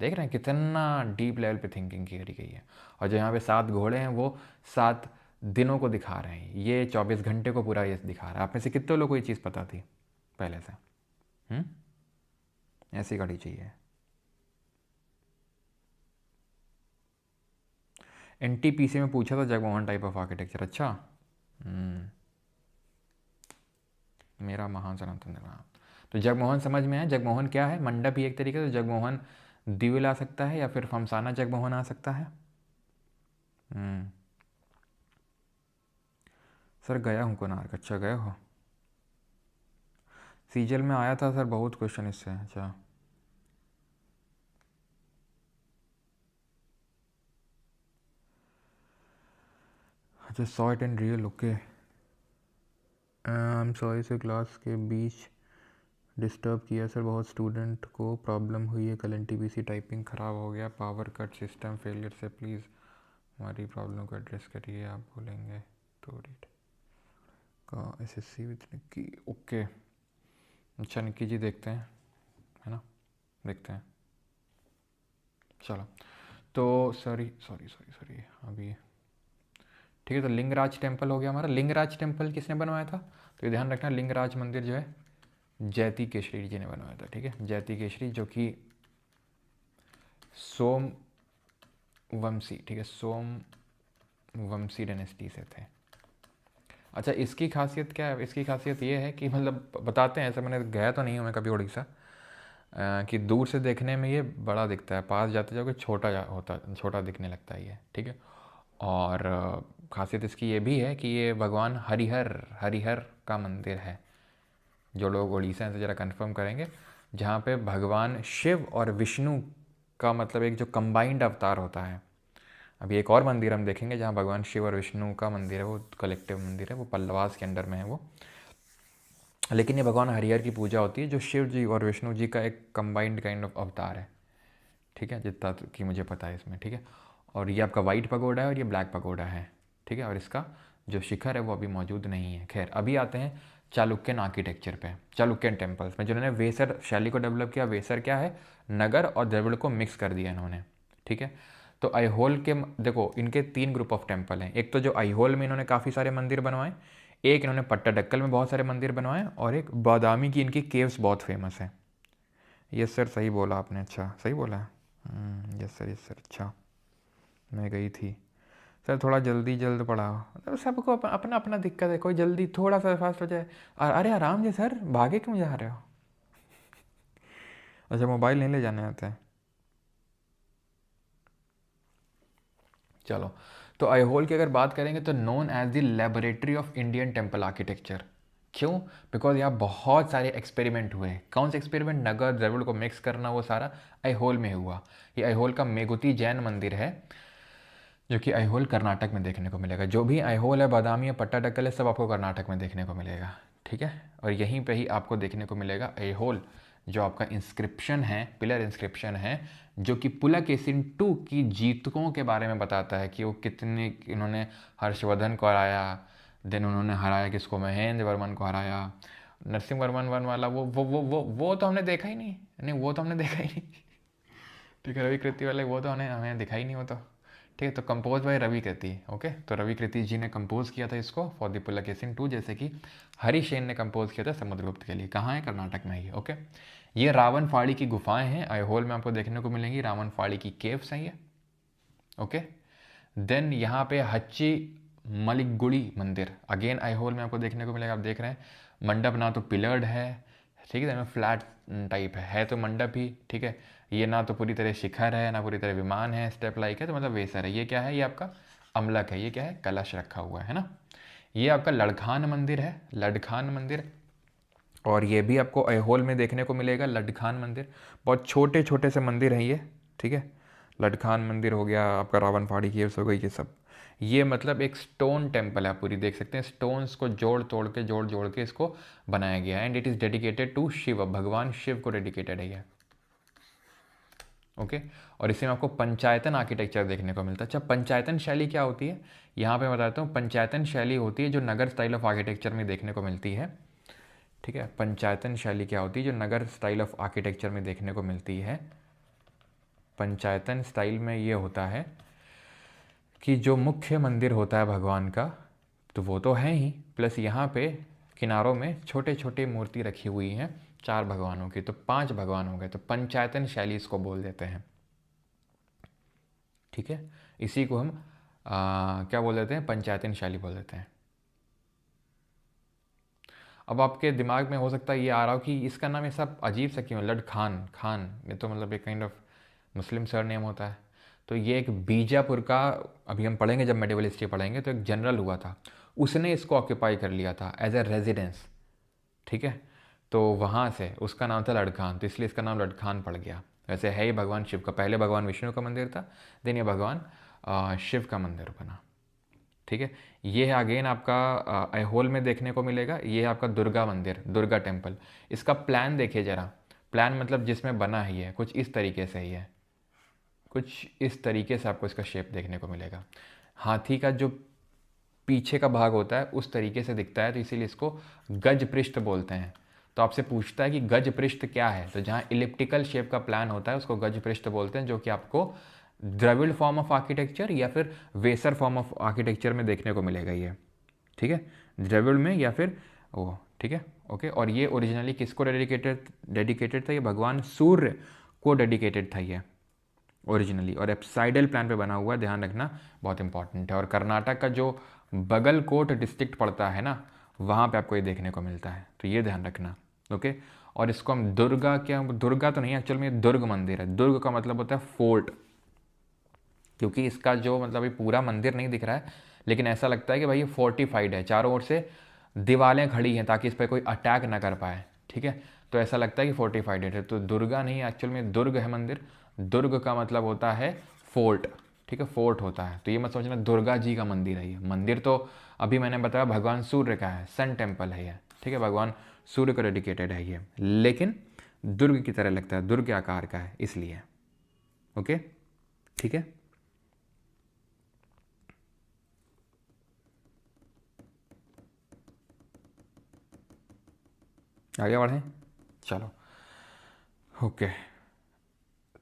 देख रहे हैं कितना डीप लेवल पे थिंकिंग की गई है। और जो यहाँ पे 7 घोड़े हैं वो 7 दिनों को दिखा रहे हैं, ये 24 घंटे को पूरा ये दिखा रहा है। आप में से कितने लोगों को ये चीज़ पता थी पहले से? ऐसी घड़ी चाहिए। एनटीपीसी में पूछा था जगमोहन टाइप ऑफ आर्किटेक्चर, अच्छा। मेरा महान सनातन निर्माण, तो जगमोहन समझ में आया। जगमोहन क्या है? मंडप ही एक तरीके से, जगमोहन दिव्य आ सकता है या फिर फमसाना जगमोहन आ सकता है। सर गया हूँ कोणार्क, अच्छा गए हो? सीजल में आया था सर, बहुत क्वेश्चन इससे। अच्छा अच्छा, saw it in real, okay. I am sorry से क्लास के बीच डिस्टर्ब किया सर, बहुत स्टूडेंट को प्रॉब्लम हुई है, कल एनटीपीसी टाइपिंग ख़राब हो गया पावर कट सिस्टम फेलियर से, प्लीज़ हमारी प्रॉब्लम को एड्रेस करिए। आप बोलेंगे तो रीड का एसएससी विद निक्की, ओके। अच्छा निक्की जी देखते हैं, है ना, देखते हैं, चलो। तो सॉरी अभी ठीक है। तो लिंगराज टेम्पल हो गया हमारा। लिंगराज टेम्पल किसने बनवाया था? तो ये ध्यान रखना, लिंगराज मंदिर जो है जैती केशरी जी ने बनवाया था, ठीक है, जैती केशरी, जो कि सोमवंशी, ठीक है, सोमवंशी डायनेस्टी से थे। अच्छा इसकी खासियत क्या है? इसकी खासियत ये है कि मतलब बताते हैं, ऐसा मैंने गया तो नहीं हूँ मैं कभी उड़ीसा, कि दूर से देखने में ये बड़ा दिखता है, पास जाते जाओगे छोटा दिखने लगता है ये, ठीक है। और खासियत इसकी ये भी है कि ये भगवान हरिहर का मंदिर है। जो लोग उड़ीसा से ज़रा कंफर्म करेंगे, जहाँ पे भगवान शिव और विष्णु का मतलब एक जो कंबाइंड अवतार होता है। अभी एक और मंदिर हम देखेंगे जहाँ भगवान शिव और विष्णु का मंदिर है, वो कलेक्टिव मंदिर है, वो पल्लवास के अंडर में है वो। लेकिन ये भगवान हरिहर की पूजा होती है, जो शिव जी और विष्णु जी का एक कंबाइंड काइंड ऑफ अवतार है, ठीक है, जितना कि मुझे पता है इसमें, ठीक है। और ये आपका वाइट पगोडा है और ये ब्लैक पगोडा है, ठीक है। और इसका जो शिखर है वो अभी मौजूद नहीं है। खैर अभी आते हैं चालुक्यन आर्किटेक्चर पे, चालुक्यन टेम्पल्स में जिन्होंने वेसर शैली को डेवलप किया। वेसर क्या है? नगर और द्रविड़ को मिक्स कर दिया इन्होंने, ठीक है। तो आईहोल के देखो, इनके 3 ग्रुप ऑफ टेम्पल हैं। एक तो जो आईहोल में इन्होंने काफ़ी सारे मंदिर बनवाए, एक इन्होंने पट्टाडक्कल में बहुत सारे मंदिर बनवाए, और एक बादामी की इनकी केव्स बहुत फेमस है। यस सर सही बोला आपने, अच्छा सही बोला है, यस सर अच्छा, मैं गई थी सर, थोड़ा जल्द पढ़ाओ, मतलब सबको अपना अपना दिक्कत है, कोई जल्दी थोड़ा सा फास्ट हो जाए, अरे आराम से सर, भागे क्यों जा रहे हो? अच्छा मोबाइल नहीं ले जाने आते हैं, चलो। तो आईहोल की अगर बात करेंगे तो known as the laboratory of Indian temple architecture. क्यों? बिकॉज यहाँ बहुत सारे एक्सपेरिमेंट हुए। कौन से एक्सपेरिमेंट? नगर द्रविड़ को मिक्स करना, वो सारा आईहोल में हुआ। ये आईहोल का मेगुती जैन मंदिर है, जो कि आईहोल कर्नाटक में देखने को मिलेगा। जो भी आईहोल है, बादामी है, पट्टाडकल है, सब आपको कर्नाटक में देखने को मिलेगा, ठीक है। और यहीं पे ही आपको देखने को मिलेगा आईहोल जो आपका इंस्क्रिप्शन है, पिलर इंस्क्रिप्शन है, जो कि पुलकेशिन II की जीतकों के बारे में बताता है कि वो कितने, इन्होंने हर्षवर्धन को हराया, देन उन्होंने हराया किसको? महेंद्र वर्मन को हराया। नरसिंह वर्मन वन वाला वो तो हमने देखा ही नहीं, वो तो हमने देखा ही नहीं, ठीक है। रवि कृति वाले वो तो हमें दिखा ही नहीं, वो तो ठीक है। तो compose by Ravi Kirti, okay. तो रवि कृति जी ने कंपोज किया था इसको फॉर द पुलकेशिन II, जैसे कि हरिशेन ने कंपोज किया था समुद्रगुप्त के लिए। कहाँ है? कर्नाटक में ही, ओके। ये रावण फाड़ी की गुफाएं हैं, आईहोल में आपको देखने को मिलेंगी। रावण फाड़ी की केव्स हैं ये, ओके। देन यहाँ पे हच्ची मलिकगुड़ी मंदिर, अगेन आईहोल में आपको देखने को मिलेगा। आप देख रहे हैं मंडप ना तो पिलर्ड है, ठीक है, फ्लैट टाइप है तो मंडप ही, ठीक है। ये ना तो पूरी तरह शिखर है, ना पूरी तरह विमान है, स्टेप लाइक है, तो मतलब वेसर है। ये क्या है? ये आपका अमलक है। ये क्या है? कलश रखा हुआ है ना। ये आपका लड़खान मंदिर है, लड़खान मंदिर। और ये भी आपको ऐहोल में देखने को मिलेगा, लड्डखान मंदिर। बहुत छोटे छोटे से मंदिर हैं ये, ठीक है। लड्डखान मंदिर हो गया आपका, रावण पहाड़ी केव्स हो गई, ये सब। ये मतलब एक स्टोन टेम्पल है, पूरी देख सकते हैं स्टोन्स को जोड़ जोड़ के इसको बनाया गया है। And it is dedicated to Shiva, भगवान शिव को डेडिकेटेड है ये, ओके। और इसी में आपको पंचायतन आर्किटेक्चर देखने को मिलता है। अच्छा, पंचायतन शैली क्या होती है, यहाँ पे बताता हूँ। पंचायतन शैली होती है जो नगर स्टाइल ऑफ आर्किटेक्चर में देखने को मिलती है, ठीक है। पंचायतन शैली क्या होती है जो नगर स्टाइल ऑफ आर्किटेक्चर में देखने को मिलती है। पंचायतन स्टाइल में ये होता है कि जो मुख्य मंदिर होता है भगवान का, तो वो तो है ही, प्लस यहाँ पे किनारों में छोटे छोटे मूर्ति रखी हुई हैं 4 भगवानों की, तो 5 भगवान हो गए। तो पंचायतन शैली इसको बोल देते हैं, ठीक है। इसी को हम क्या बोल देते हैं, पंचायतन शैली बोल देते हैं। अब आपके दिमाग में हो सकता है ये आ रहा हो कि इसका नाम ऐसा अजीब सा क्यों है, लड खान, खान ये तो मतलब एक kind of Muslim sir name होता है। तो ये एक बीजापुर का, अभी हम पढ़ेंगे जब मेडिवल हिस्ट्री पढ़ेंगे, तो एक जनरल हुआ था, उसने इसको ऑक्यूपाई कर लिया था एज ए रेजिडेंस, ठीक है। तो वहाँ से उसका नाम था लडखान, तो इसलिए इसका नाम लडखान पड़ गया। वैसे है ही भगवान शिव का, पहले भगवान विष्णु का मंदिर था, देन ये भगवान शिव का मंदिर बना, ठीक है। ये है अगेन आपका ऐहोल में देखने को मिलेगा। ये है आपका दुर्गा मंदिर, दुर्गा टेम्पल। इसका प्लान देखिए ज़रा, प्लान मतलब जिसमें बना ही है कुछ इस तरीके से ही है, कुछ इस तरीके से आपको इसका शेप देखने को मिलेगा। हाथी का जो पीछे का भाग होता है उस तरीके से दिखता है, तो इसीलिए इसको गज पृष्ठ बोलते हैं। तो आपसे पूछता है कि गज पृष्ठ क्या है, तो जहाँ इलिप्टिकल शेप का प्लान होता है उसको गज पृष्ठ बोलते हैं, जो कि आपको द्रविड़ फॉर्म ऑफ आर्किटेक्चर या फिर वेसर फॉर्म ऑफ आर्किटेक्चर में देखने को मिलेगा ये, ठीक है। द्रविड़ में या फिर वो, ठीक है, ओके। और ये ओरिजिनली किसको डेडिकेटेड था, ये भगवान सूर्य को डेडिकेटेड था ये ओरिजिनली, और एप्साइडल प्लान पे बना हुआ है, ध्यान रखना, बहुत इंपॉर्टेंट है। और कर्नाटक का जो बगलकोट डिस्ट्रिक्ट पड़ता है ना, वहाँ पे आपको ये देखने को मिलता है, तो ये ध्यान रखना, ओके। और इसको हम दुर्गा, क्या दुर्गा तो नहीं, एक्चुअल में ये दुर्ग मंदिर है। दुर्ग का मतलब होता है फोर्ट, क्योंकि इसका जो मतलब ये पूरा मंदिर नहीं दिख रहा है, लेकिन ऐसा लगता है कि भाई ये फोर्टिफाइड है, चारों ओर से दीवारें खड़ी हैं ताकि इस पर कोई अटैक ना कर पाए, ठीक है। तो ऐसा लगता है कि फोर्टिफाइड है, तो दुर्गा नहीं, एक्चुअल में दुर्ग है मंदिर। दुर्ग का मतलब होता है फोर्ट, ठीक है, फोर्ट होता है। तो ये मत सोचना दुर्गा जी का मंदिर है ये, मंदिर तो अभी मैंने बताया भगवान सूर्य का है, सन टेम्पल है ये, ठीक है, भगवान सूर्य को डेडिकेटेड है ये, लेकिन दुर्ग की तरह लगता है, दुर्ग के आकार का है इसलिए, ओके, ठीक है। आगे बढ़ें, चलो, ओके,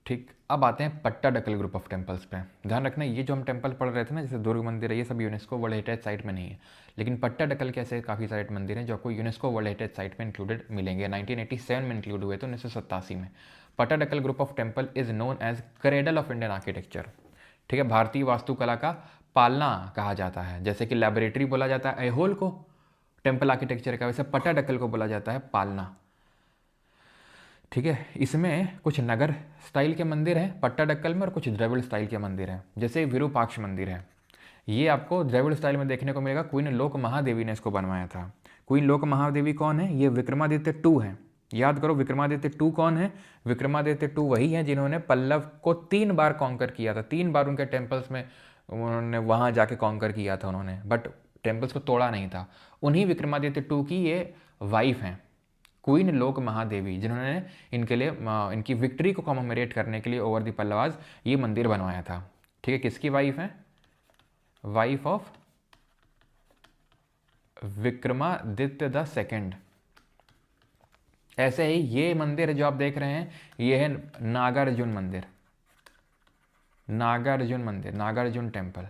ठीक। अब आते हैं पट्टाडकल ग्रुप ऑफ टेम्पल्स पे। ध्यान रखना, ये जो हम टेम्पल पढ़ रहे थे ना, जैसे दुर्ग मंदिर है, ये सब यूनेस्को वर्ल्ड हेरिटेज साइट में नहीं है, लेकिन पट्टाडकल के ऐसे काफ़ी सारे मंदिर हैं जो आपको यूनेस्को वर्ल्ड हेरिटेज साइट में इंक्लूडेड मिलेंगे। 1987 में इंक्लूड हुए थे, 1987 में। Pattadakal group of temple is known as cradle of Indian architecture, ठीक है, भारतीय वास्तुकला का पालना कहा जाता है। जैसे कि लेबोरेटरी बोला जाता है ऐहोल को टेम्पल आर्किटेक्चर का, वैसे पट्टाडकल को बोला जाता है पालना, ठीक है। इसमें कुछ नगर स्टाइल के मंदिर हैं पट्टाडक्कल में, और कुछ द्रविड़ स्टाइल के मंदिर हैं, जैसे विरूपाक्ष मंदिर है। ये आपको द्रविड़ स्टाइल में देखने को मिलेगा, क्वीन लोक महादेवी ने इसको बनवाया था। क्वीन लोक महादेवी कौन है, ये विक्रमादित्य टू है। याद करो विक्रमादित्य टू कौन है, विक्रमादित्य टू वही है जिन्होंने पल्लव को 3 बार कॉन्कर किया था, 3 बार उनके टेम्पल्स में उन्होंने वहाँ जाके कॉन्कर किया था उन्होंने, बट टेम्पल्स को तोड़ा नहीं था। उन्हीं विक्रमादित्य टू की ये वाइफ हैं क्वीन लोक महादेवी, जिन्होंने इनके लिए इनकी विक्ट्री को कॉमेमोरेट करने के लिए ओवर द पल्लवाज ये मंदिर बनवाया था, ठीक है। किसकी वाइफ है, wife of Vikramaditya the second. ऐसे ही ये मंदिर जो आप देख रहे हैं, ये है नागार्जुन मंदिर, नागार्जुन मंदिर, नागार्जुन टेम्पल,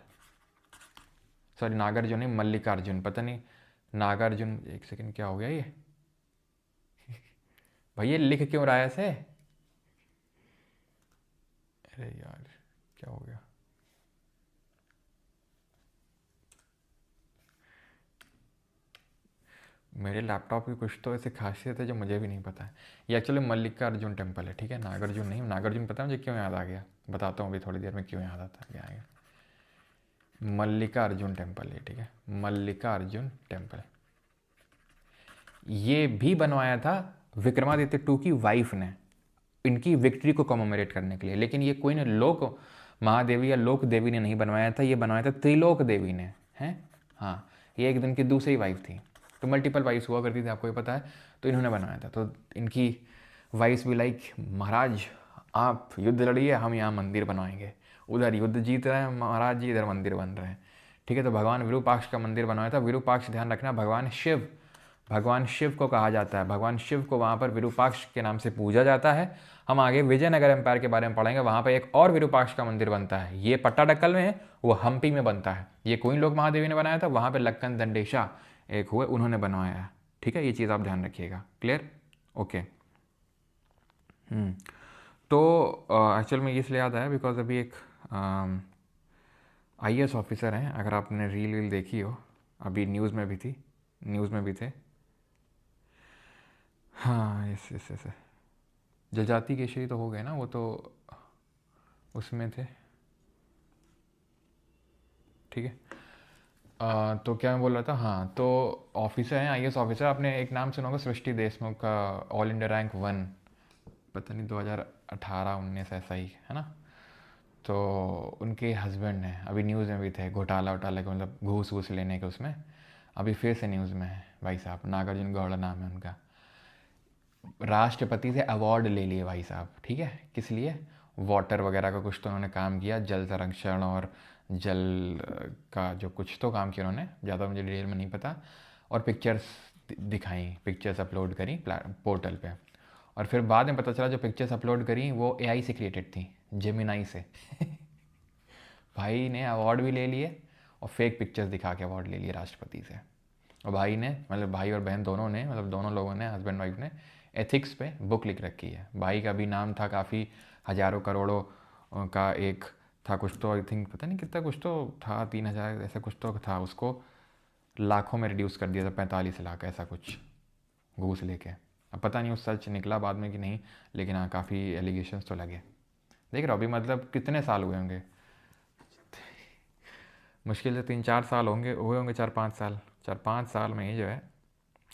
सॉरी नागार्जुन नहीं, मल्लिकार्जुन, पता नहीं नागार्जुन, एक सेकंड क्या हो गया ये भैया लिख क्यों रहा है ऐसे, अरे यार क्या हो गया, मेरे लैपटॉप की कुछ तो ऐसे खासियत है जो मुझे भी नहीं पता है। ये एक्चुअली मल्लिकार्जुन टेम्पल है, ठीक है, नागार्जुन नहीं। नागार्जुन पता है मुझे क्यों याद आ गया, बताता हूँ अभी थोड़ी देर में क्यों याद आता है, क्या आएगा। मल्लिकार्जुन टेम्पल है, ठीक है, मल्लिकार्जुन टेम्पल। ये भी बनवाया था विक्रमादित्य टू की वाइफ ने, इनकी विक्ट्री को कॉमेमोरेट करने के लिए। लेकिन ये कोई ने लोक महादेवी या लोक देवी ने नहीं बनवाया था, ये बनवाया था त्रिलोक देवी ने, हैं। हाँ, ये एक दिन की दूसरी वाइफ थी, तो मल्टीपल वाइफ्स हुआ करती थी, आपको ये पता है। तो इन्होंने बनाया था, तो इनकी वाइफ्स भी लाइक, महाराज आप युद्ध लड़िए, हम यहाँ मंदिर बनवाएंगे। उधर युद्ध जीत रहे हैं महाराज जी, इधर मंदिर बन रहे हैं। ठीक है, तो भगवान विरूपाक्ष का मंदिर बनवाया था। विरूपाक्ष ध्यान रखना भगवान शिव को कहा जाता है, भगवान शिव को वहाँ पर विरूपाक्ष के नाम से पूजा जाता है। हम आगे विजयनगर एम्पायर के बारे में पढ़ेंगे, वहाँ पर एक और विरूपाक्ष का मंदिर बनता है, ये पट्टाडक्कल में है, वो हम्पी में बनता है। ये कोइन लोक महादेवी ने बनाया था, वहाँ पर लक्कन दंडेशा एक हुए, उन्होंने बनवाया है। ठीक है, ये चीज़ आप ध्यान रखिएगा। क्लियर? ओके। तो एक्चुअल में इसलिए याद आया बिकॉज अभी एक IAS ऑफिसर हैं, अगर आपने रील देखी हो, अभी न्यूज़ में भी थे। हाँ, यस। जलजाति केशरी तो हो गए ना, वो तो उसमें थे। ठीक है, तो क्या मैं बोल रहा था, हाँ, तो ऑफिसर हैं IAS ऑफिसर। आपने एक नाम सुना होगा, सृष्टि देशमुख का, ऑल इंडिया रैंक 1, पता नहीं 2018-19 ऐसा ही है ना। तो उनके हस्बैंड हैं, अभी न्यूज़ में भी थे, घोटाला के मतलब घूस वूस लेने के, उसमें अभी फिर से न्यूज़ में है भाई साहब। नागार्जुन गौड़ा नाम है उनका। राष्ट्रपति से अवार्ड ले लिए भाई साहब। ठीक है, किस लिए? वाटर वगैरह का कुछ तो उन्होंने काम किया, जल संरक्षण और जल का जो कुछ तो काम किया उन्होंने, ज़्यादा मुझे डिटेल में नहीं पता। और पिक्चर्स दिखाई, पिक्चर्स अपलोड करी पोर्टल पे। और फिर बाद में पता चला जो पिक्चर्स अपलोड करी वो AI से क्रिएटेड थी, जेमिनाई से। भाई ने अवार्ड भी ले लिए और फेक पिक्चर्स दिखा के अवार्ड ले लिए राष्ट्रपति से। और भाई ने, मतलब भाई और बहन दोनों ने, मतलब दोनों लोगों ने, हस्बैंड वाइफ ने एथिक्स पे बुक लिख रखी है। भाई का भी नाम था, काफ़ी हज़ारों करोड़ों का एक था कुछ तो, आई थिंक पता नहीं कितना कुछ तो था, 3,000 ऐसा कुछ तो था, उसको लाखों में रिड्यूस कर दिया था, 45 लाख ऐसा कुछ घूस लेके। अब पता नहीं उस सच निकला बाद में कि नहीं, लेकिन हाँ काफ़ी एलिगेशंस तो लगे। देख रहे हो, अभी मतलब कितने साल हुए होंगे, मुश्किल से 3-4 साल हुए होंगे, 4-5 साल में ही जो है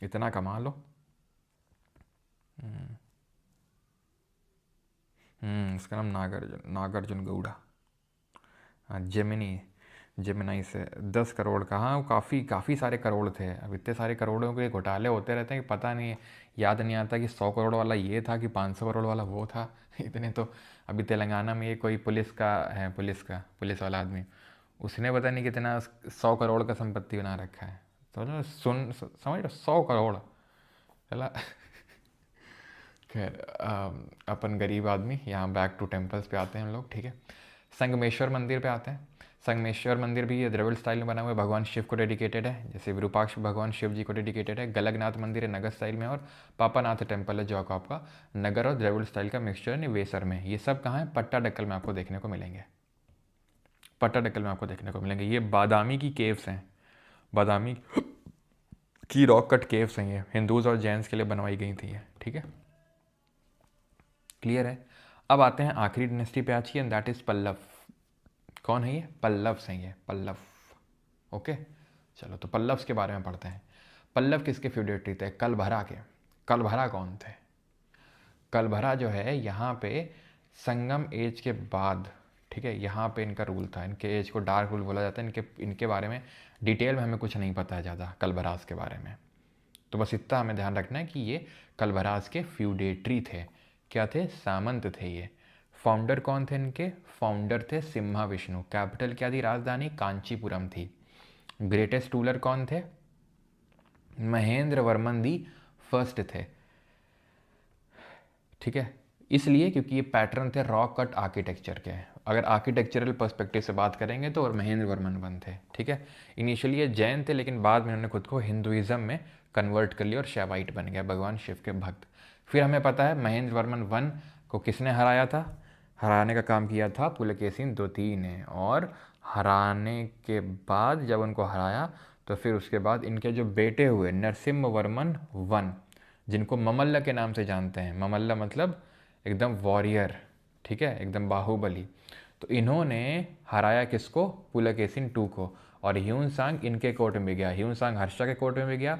इतना कमा लो। इसका नाम नागार्जुन गौड़ा। हाँ, जेमिनाई से 10 करोड़ का। हाँ, वो काफ़ी सारे करोड़ थे। अब इतने सारे करोड़ों के घोटाले होते रहते हैं कि पता नहीं, याद नहीं आता कि 100 करोड़ वाला ये था कि 500 करोड़ वाला वो था। इतने तो अभी तेलंगाना में ये कोई पुलिस वाला आदमी, उसने पता नहीं कितना 100 करोड़ का संपत्ति बना रखा है। तो समझ लो, 100 करोड़। चला। खैर, अपन गरीब आदमी, यहाँ बैक टू टेम्पल्स पे आते हैं हम लोग। ठीक है, संगमेश्वर मंदिर पे आते हैं। संगमेश्वर मंदिर भी ये द्रविड़ स्टाइल में बना हुआ है, भगवान शिव को डेडिकेटेड है, जैसे विरूपाक्ष भगवान शिव जी को डेडिकेटेड है। गलगनाथ मंदिर है नगर स्टाइल में, और पापानाथ टेम्पल है जो आपका नगर और द्रविड़ स्टाइल का मिक्सचर है निवेसर में। ये सब कहाँ है? पट्टाडक्कल में आपको देखने को मिलेंगे। ये बादामी की केव्स हैं, बादामी की रॉक कट केव्स हैं। ये हिंदूज और जैन्स के लिए बनवाई गई थी ये। ठीक है, क्लियर है। अब आते हैं आखिरी डिनेस्टी पे आज की, एंड दैट इज पल्लव। कौन है ये? पल्लव्स हैं ये, पल्लव। ओके, चलो तो पल्लव्स के बारे में पढ़ते हैं। पल्लव किसके फ्यूडेटरी थे? कलभरा के। कलभरा कौन थे? कलभरा जो है यहाँ पे संगम एज के बाद, ठीक है, यहाँ पे इनका रूल था। इनके एज को डार्क रूल बोला जाता है। इनके बारे में डिटेल में हमें कुछ नहीं पता है ज़्यादा कलभरास के बारे में, तो बस इतना हमें ध्यान रखना है कि ये कलभरास के फ्यूडेटरी थे। क्या थे? सामंत थे ये। फाउंडर कौन थे इनके? फाउंडर थे सिम्हा विष्णु। कैपिटल क्या थी? राजधानी कांचीपुरम थी। ग्रेटेस्ट रूलर कौन थे? महेंद्र वर्मन दी फर्स्ट थे। ठीक है, इसलिए क्योंकि ये पैटर्न थे रॉक कट आर्किटेक्चर के। अगर आर्किटेक्चरल पर्सपेक्टिव से बात करेंगे तो महेंद्र वर्मन वन थे। ठीक है, इनिशियली ये जैन थे, लेकिन बाद में उन्होंने खुद को हिंदुइज्म में कन्वर्ट कर लिया और शैवाइट बन गया, भगवान शिव के भक्त। फिर हमें पता है महेंद्र वर्मन वन को किसने हराया था? हराने का काम किया था पुलकेशिन द्वितीय ने। और हराने के बाद जब उनको हराया तो फिर उसके बाद इनके जो बेटे हुए नरसिम्हा वर्मन वन, जिनको ममल्ल के नाम से जानते हैं। ममल्ल मतलब एकदम वॉरियर, ठीक है, एकदम बाहुबली। तो इन्होंने हराया किसको? पुलकेशिन टू को। और ह्यून सांग इनके कोर्ट में भी गया, ह्यून सांग हर्षा के कोर्ट में भी गया,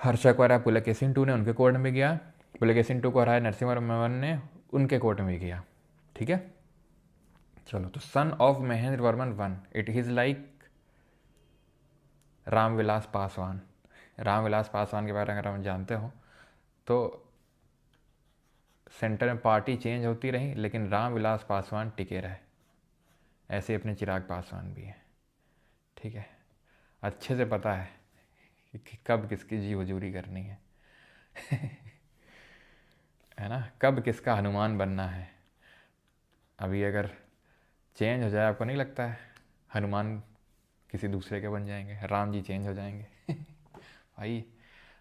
हर्षा को हराया पुलकेशिन II ने, उनके कोर्ट में गया। पुलकेशिन II को हराया नरसिंहवर्मन ने, उनके कोर्ट में गया। ठीक है, चलो। तो son of Mahendra Varman one, it is like Ramvilas Paswan. Ramvilas Paswan के बारे में अगर हम जानते हो तो सेंटर में पार्टी चेंज होती रही लेकिन रामविलास पासवान टिके रहे। ऐसे अपने चिराग पासवान भी हैं। ठीक है, अच्छे से पता है कि कब किसकी जी हजूरी करनी है है ना, कब किसका हनुमान बनना है। अभी अगर चेंज हो जाए, आपको नहीं लगता है हनुमान किसी दूसरे के बन जाएंगे, राम जी चेंज हो जाएंगे भाई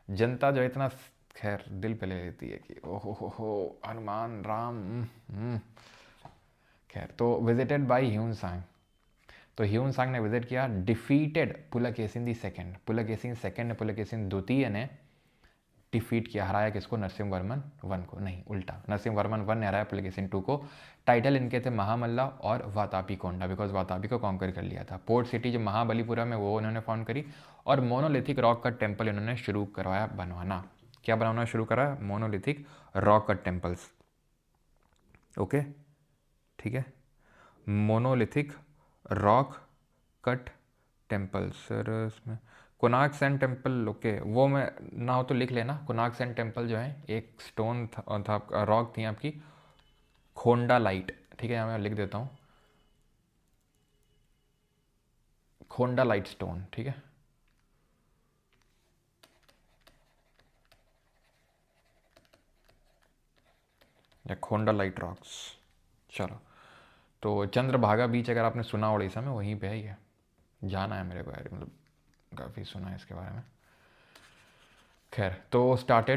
जनता जो इतना खैर दिल पे ले लेती है कि ओहो हो हनुमान राम। खैर, तो विजिटेड बाय ह्यून सांग। तो ह्यून सांग ने विजिट किया, defeated Pulakeshin the second. Pulakeshin second ने, पुलकेशिन द्वितीय ने डिफीट किया, हराया किसको? नरसिंहवर्मन वन को। नहीं, उल्टा, नरसिंहवर्मन वन ने हराया पुलकेशिन II को। टाइटल इनके थे महामल्ला और वातापी कोंडा, बिकॉज वातापी को कॉन्कर कर लिया था। पोर्ट सिटी जो महाबलीपुरम है वो उन्होंने फाउंड करी, और मोनोलिथिक रॉक कट टेम्पल इन्होंने शुरू करवाया बनवाना। क्या बनवाना शुरू करा? Monolithic rock cut temples. Okay, ठीक है, monolithic rock cut temple. Sir इसमें कोनार्क सन टेम्पल, ओके, वो मैं ना हो तो लिख लेना। कोनार्क सन टेम्पल जो है एक स्टोन था रॉक थी आपकी खोंडा लाइट। ठीक है, यहाँ मैं लिख देता हूँ खोंडा लाइट स्टोन। ठीक है, या खोंडा लाइट रॉक्स। चलो, तो चंद्रभागा बीच अगर आपने सुना उड़ीसा में, वहीं पे है ये। जाना है मेरे को यार, मतलब काफ़ी सुना है इसके बारे में। खैर, तो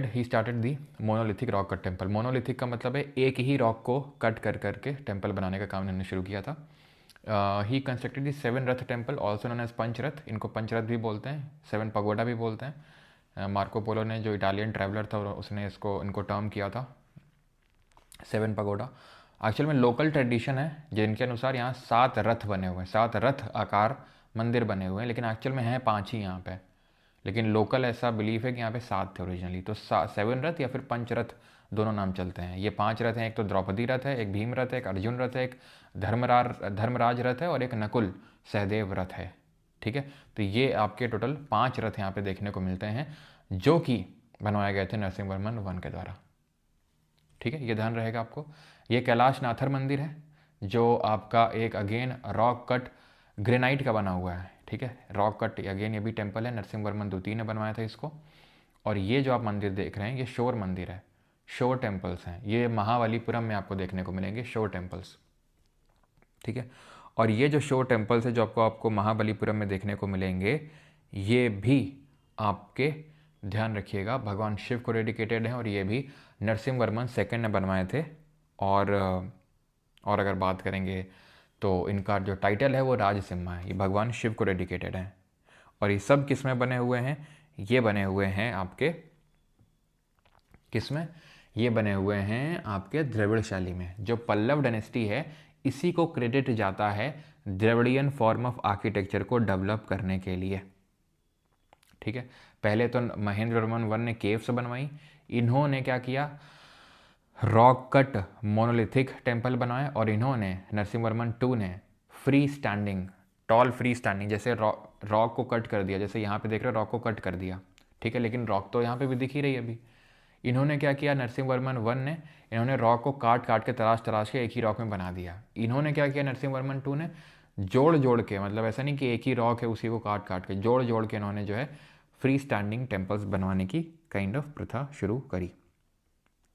he started the monolithic rock cut temple. Monolithic का मतलब है एक ही रॉक को कट कर करके टेम्पल बनाने का काम इन्होंने शुरू किया था। ही constructed the 7 rath temple, also known as Pancharatha. इनको पंचरथ भी बोलते हैं, 7 पगोडा भी बोलते हैं। मार्को पोलो ने, जो इटालियन ट्रैवलर था, उसने इनको टर्म किया था 7 पगोडा। एक्चुअल में लोकल ट्रेडिशन है जिनके अनुसार यहाँ 7 रथ बने हुए हैं, 7 रथ आकार मंदिर बने हुए हैं, लेकिन एक्चुअल में हैं 5 ही यहाँ पे। लेकिन लोकल ऐसा बिलीफ है कि यहाँ पे 7 थे ओरिजिनली। तो 7 रथ या फिर पंचरथ दोनों नाम चलते हैं। ये 5 रथ हैं, एक तो द्रौपदी रथ है, एक भीम रथ है, एक अर्जुन रथ है, एक धर्मराज रथ है, और एक नकुल सहदेव रथ है। ठीक है, तो ये आपके टोटल 5 रथ यहाँ पे देखने को मिलते हैं, जो कि बनवाए गए थे नरसिंहवर्मन वन के द्वारा। ठीक है, ये ध्यान रहेगा आपको। ये कैलाश नाथर मंदिर है, जो आपका एक अगेन रॉक कट ग्रेनाइट का बना हुआ है। ठीक है, रॉक कट अगेन ये भी टेम्पल है, नरसिंहवर्मन द्वितीय ने बनवाया था इसको। और ये जो आप मंदिर देख रहे हैं ये शोर मंदिर है, शोर टेम्पल्स हैं। ये महाबलीपुरम में आपको देखने को मिलेंगे शोर टेम्पल्स। ठीक है, और ये जो शोर टेम्पल्स है जो आपको महाबलीपुरम में देखने को मिलेंगे, ये भी आपके ध्यान रखिएगा भगवान शिव को डेडिकेटेड हैं, और ये भी नरसिंहवर्मन सेकेंड ने बनवाए थे। और अगर बात करेंगे तो इनका जो टाइटल है वो राजसिम्हा है। ये भगवान शिव को डेडिकेटेड है। और ये सब किस में बने हुए हैं? ये बने हुए हैं आपके किस में? ये बने हुए हैं आपके द्रविड़ शैली में। जो पल्लव डायनेस्टी है, इसी को क्रेडिट जाता है द्रविडियन फॉर्म ऑफ आर्किटेक्चर को डेवलप करने के लिए। ठीक है, पहले तो महेंद्रवर्मन वन ने केव्स बनवाई, इन्होंने क्या किया? रॉक कट मोनोलिथिक टेम्पल बनाए, और इन्होंने नरसिंहवर्मन II ने free standing, tall free standing, जैसे रॉक को कट कर दिया, जैसे यहाँ पे देख रहे हो रॉक को कट कर दिया। ठीक है, लेकिन रॉक तो यहाँ पे भी दिख ही रही है अभी। इन्होंने क्या किया? नरसिंहवर्मन वन ने, इन्होंने रॉक को काट काट के तराश के एक ही रॉक में बना दिया। इन्होंने क्या किया? नरसिंहवर्मन II ने जोड़ जोड़ के, मतलब ऐसा नहीं कि एक ही रॉक है उसी को काट काट के, जोड़ जोड़ के इन्होंने जो है फ्री स्टैंडिंग टेम्पल्स बनवाने की काइंड ऑफ प्रथा शुरू करी।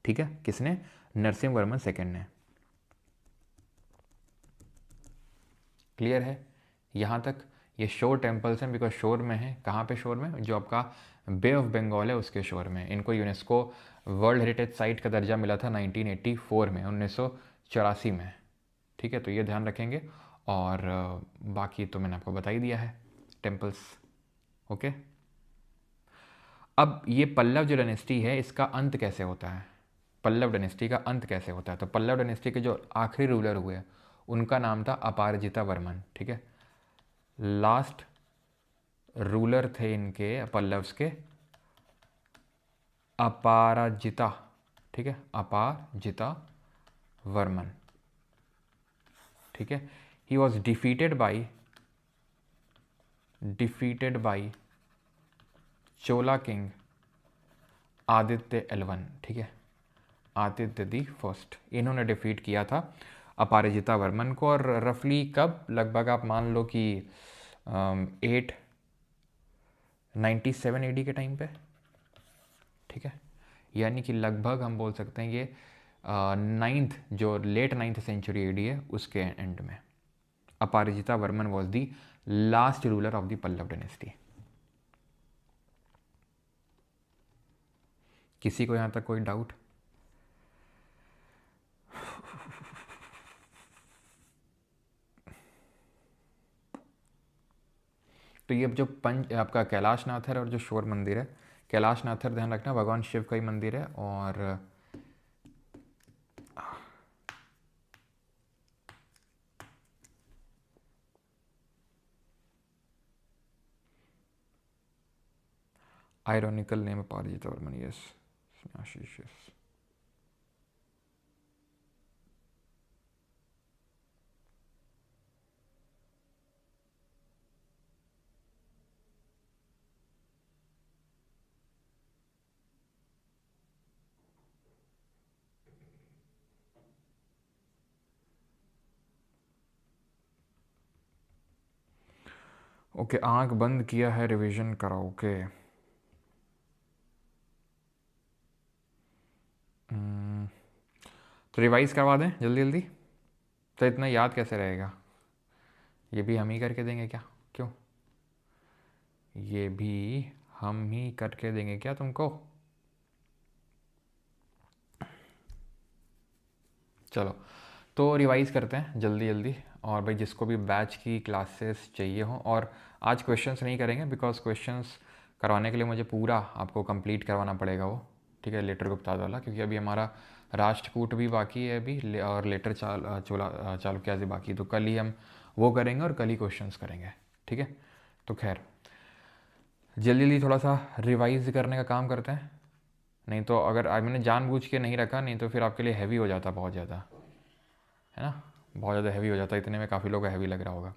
ठीक है, किसने? नरसिंहवर्मन सेकेंड ने। क्लियर है यहाँ तक? ये शोर टेम्पल्स हैं, बिकॉज शोर में है। कहाँ पे शोर में? जो आपका बे ऑफ बंगाल है उसके शोर में। इनको यूनेस्को वर्ल्ड हेरिटेज साइट का दर्जा मिला था 1984 में, 1984 में। ठीक है, तो ये ध्यान रखेंगे। और बाकी तो मैंने आपको बता ही दिया है टेम्पल्स। ओके, अब ये पल्लव जो डायनेस्टी है इसका अंत कैसे होता है? पल्लव डायनेस्टी का अंत कैसे होता है? तो पल्लव डायनेस्टी के जो आखिरी रूलर हुए उनका नाम था अपारजिता वर्मन। ठीक है, लास्ट रूलर थे इनके पल्लव्स के अपराजिता, ठीक है, अपराजिता वर्मन, ठीक है। He was defeated by Chola king Aditya L1, ठीक है, आदित्य दी फर्स्ट, इन्होंने डिफीट किया था अपराजिता वर्मन को। और रफली कब, लगभग आप मान लो कि 897 AD के टाइम पे, ठीक है, यानी कि लगभग हम बोल सकते हैं ये नाइन्थ, जो लेट 9th सेंचुरी AD है उसके एंड में। Aparajita Varman was the last ruler of the Pallava dynasty. किसी को यहाँ तक कोई डाउट? तो ये जो पंच आपका कैलाशनाथर और जो शोर मंदिर है, कैलाशनाथर ध्यान रखना भगवान शिव का ही मंदिर है, और आयरॉनिकल नेम अपराजिता वर्मन, यस, आशीष, यस। ओके, आंख बंद किया है, रिवीजन कराओ, ओके। तो रिवाइज करवा दें जल्दी जल्दी, तो इतना याद कैसे रहेगा? ये भी हम ही करके देंगे क्या? क्यों, ये भी हम ही करके देंगे क्या तुमको? चलो, तो रिवाइज करते हैं जल्दी जल्दी। और भाई जिसको भी बैच की क्लासेस चाहिए हो, और आज क्वेश्चंस नहीं करेंगे बिकॉज क्वेश्चंस करवाने के लिए मुझे पूरा आपको कंप्लीट करवाना पड़ेगा वो, ठीक है, लेटर गुप्ताज वाला, क्योंकि अभी हमारा राष्ट्रकूट भी बाकी है अभी, और लेटर चालुक्याजी बाकी, तो कल ही हम वो करेंगे और कल ही क्वेश्चंस करेंगे, ठीक है। तो खैर जल्दी जल्दी थोड़ा सा रिवाइज करने का काम करते हैं, नहीं तो अगर आज मैंने जानबूझ के नहीं रखा, नहीं तो फिर आपके लिए हैवी हो जाता बहुत ज़्यादा, है ना, बहुत ज़्यादा हैवी हो जाता है। इतने में काफ़ी लोगों को हैवी लग रहा होगा।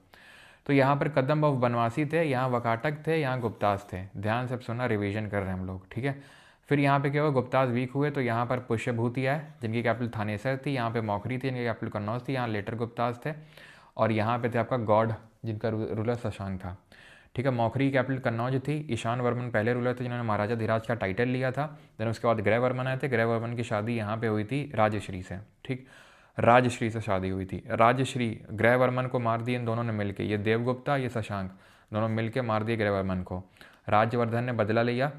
तो यहाँ पर कदम बफ बनवासी थे, यहाँ वकाटक थे, यहाँ गुप्ताज थे, ध्यान से सुना, रिवीजन कर रहे हैं हम लोग, ठीक है। फिर यहाँ पे क्या हुआ, गुप्ताज वीक हुए तो यहाँ पर पुष्यभूति आए जिनकी कैपिटल थानेसर थी, यहाँ पे मौखरी थी जिनकी कैपिटल कन्नौज थी, यहाँ लेटर गुप्ताज थे, और यहाँ पे थे आपका गौड़ जिनका रूलर शशांक था, ठीक है। मौखरी कैपिटल कन्नौज थी, ईशान वर्मन पहले रूलर थे जिन्होंने महाराजा धीराज का टाइटल लिया था। देन उसके बाद ग्रह वर्मन आए थे, ग्रह वर्मन की शादी यहाँ पे हुई थी राजश्री से, ठीक, राजश्री से शादी हुई थी। राजश्री ग्रह वर्मन को मार दिए इन दोनों ने मिलके, ये देवगुप्ता ये शशांक, दोनों मिलके मार दिए ग्रह वर्मन को। राजवर्धन ने बदला लिया,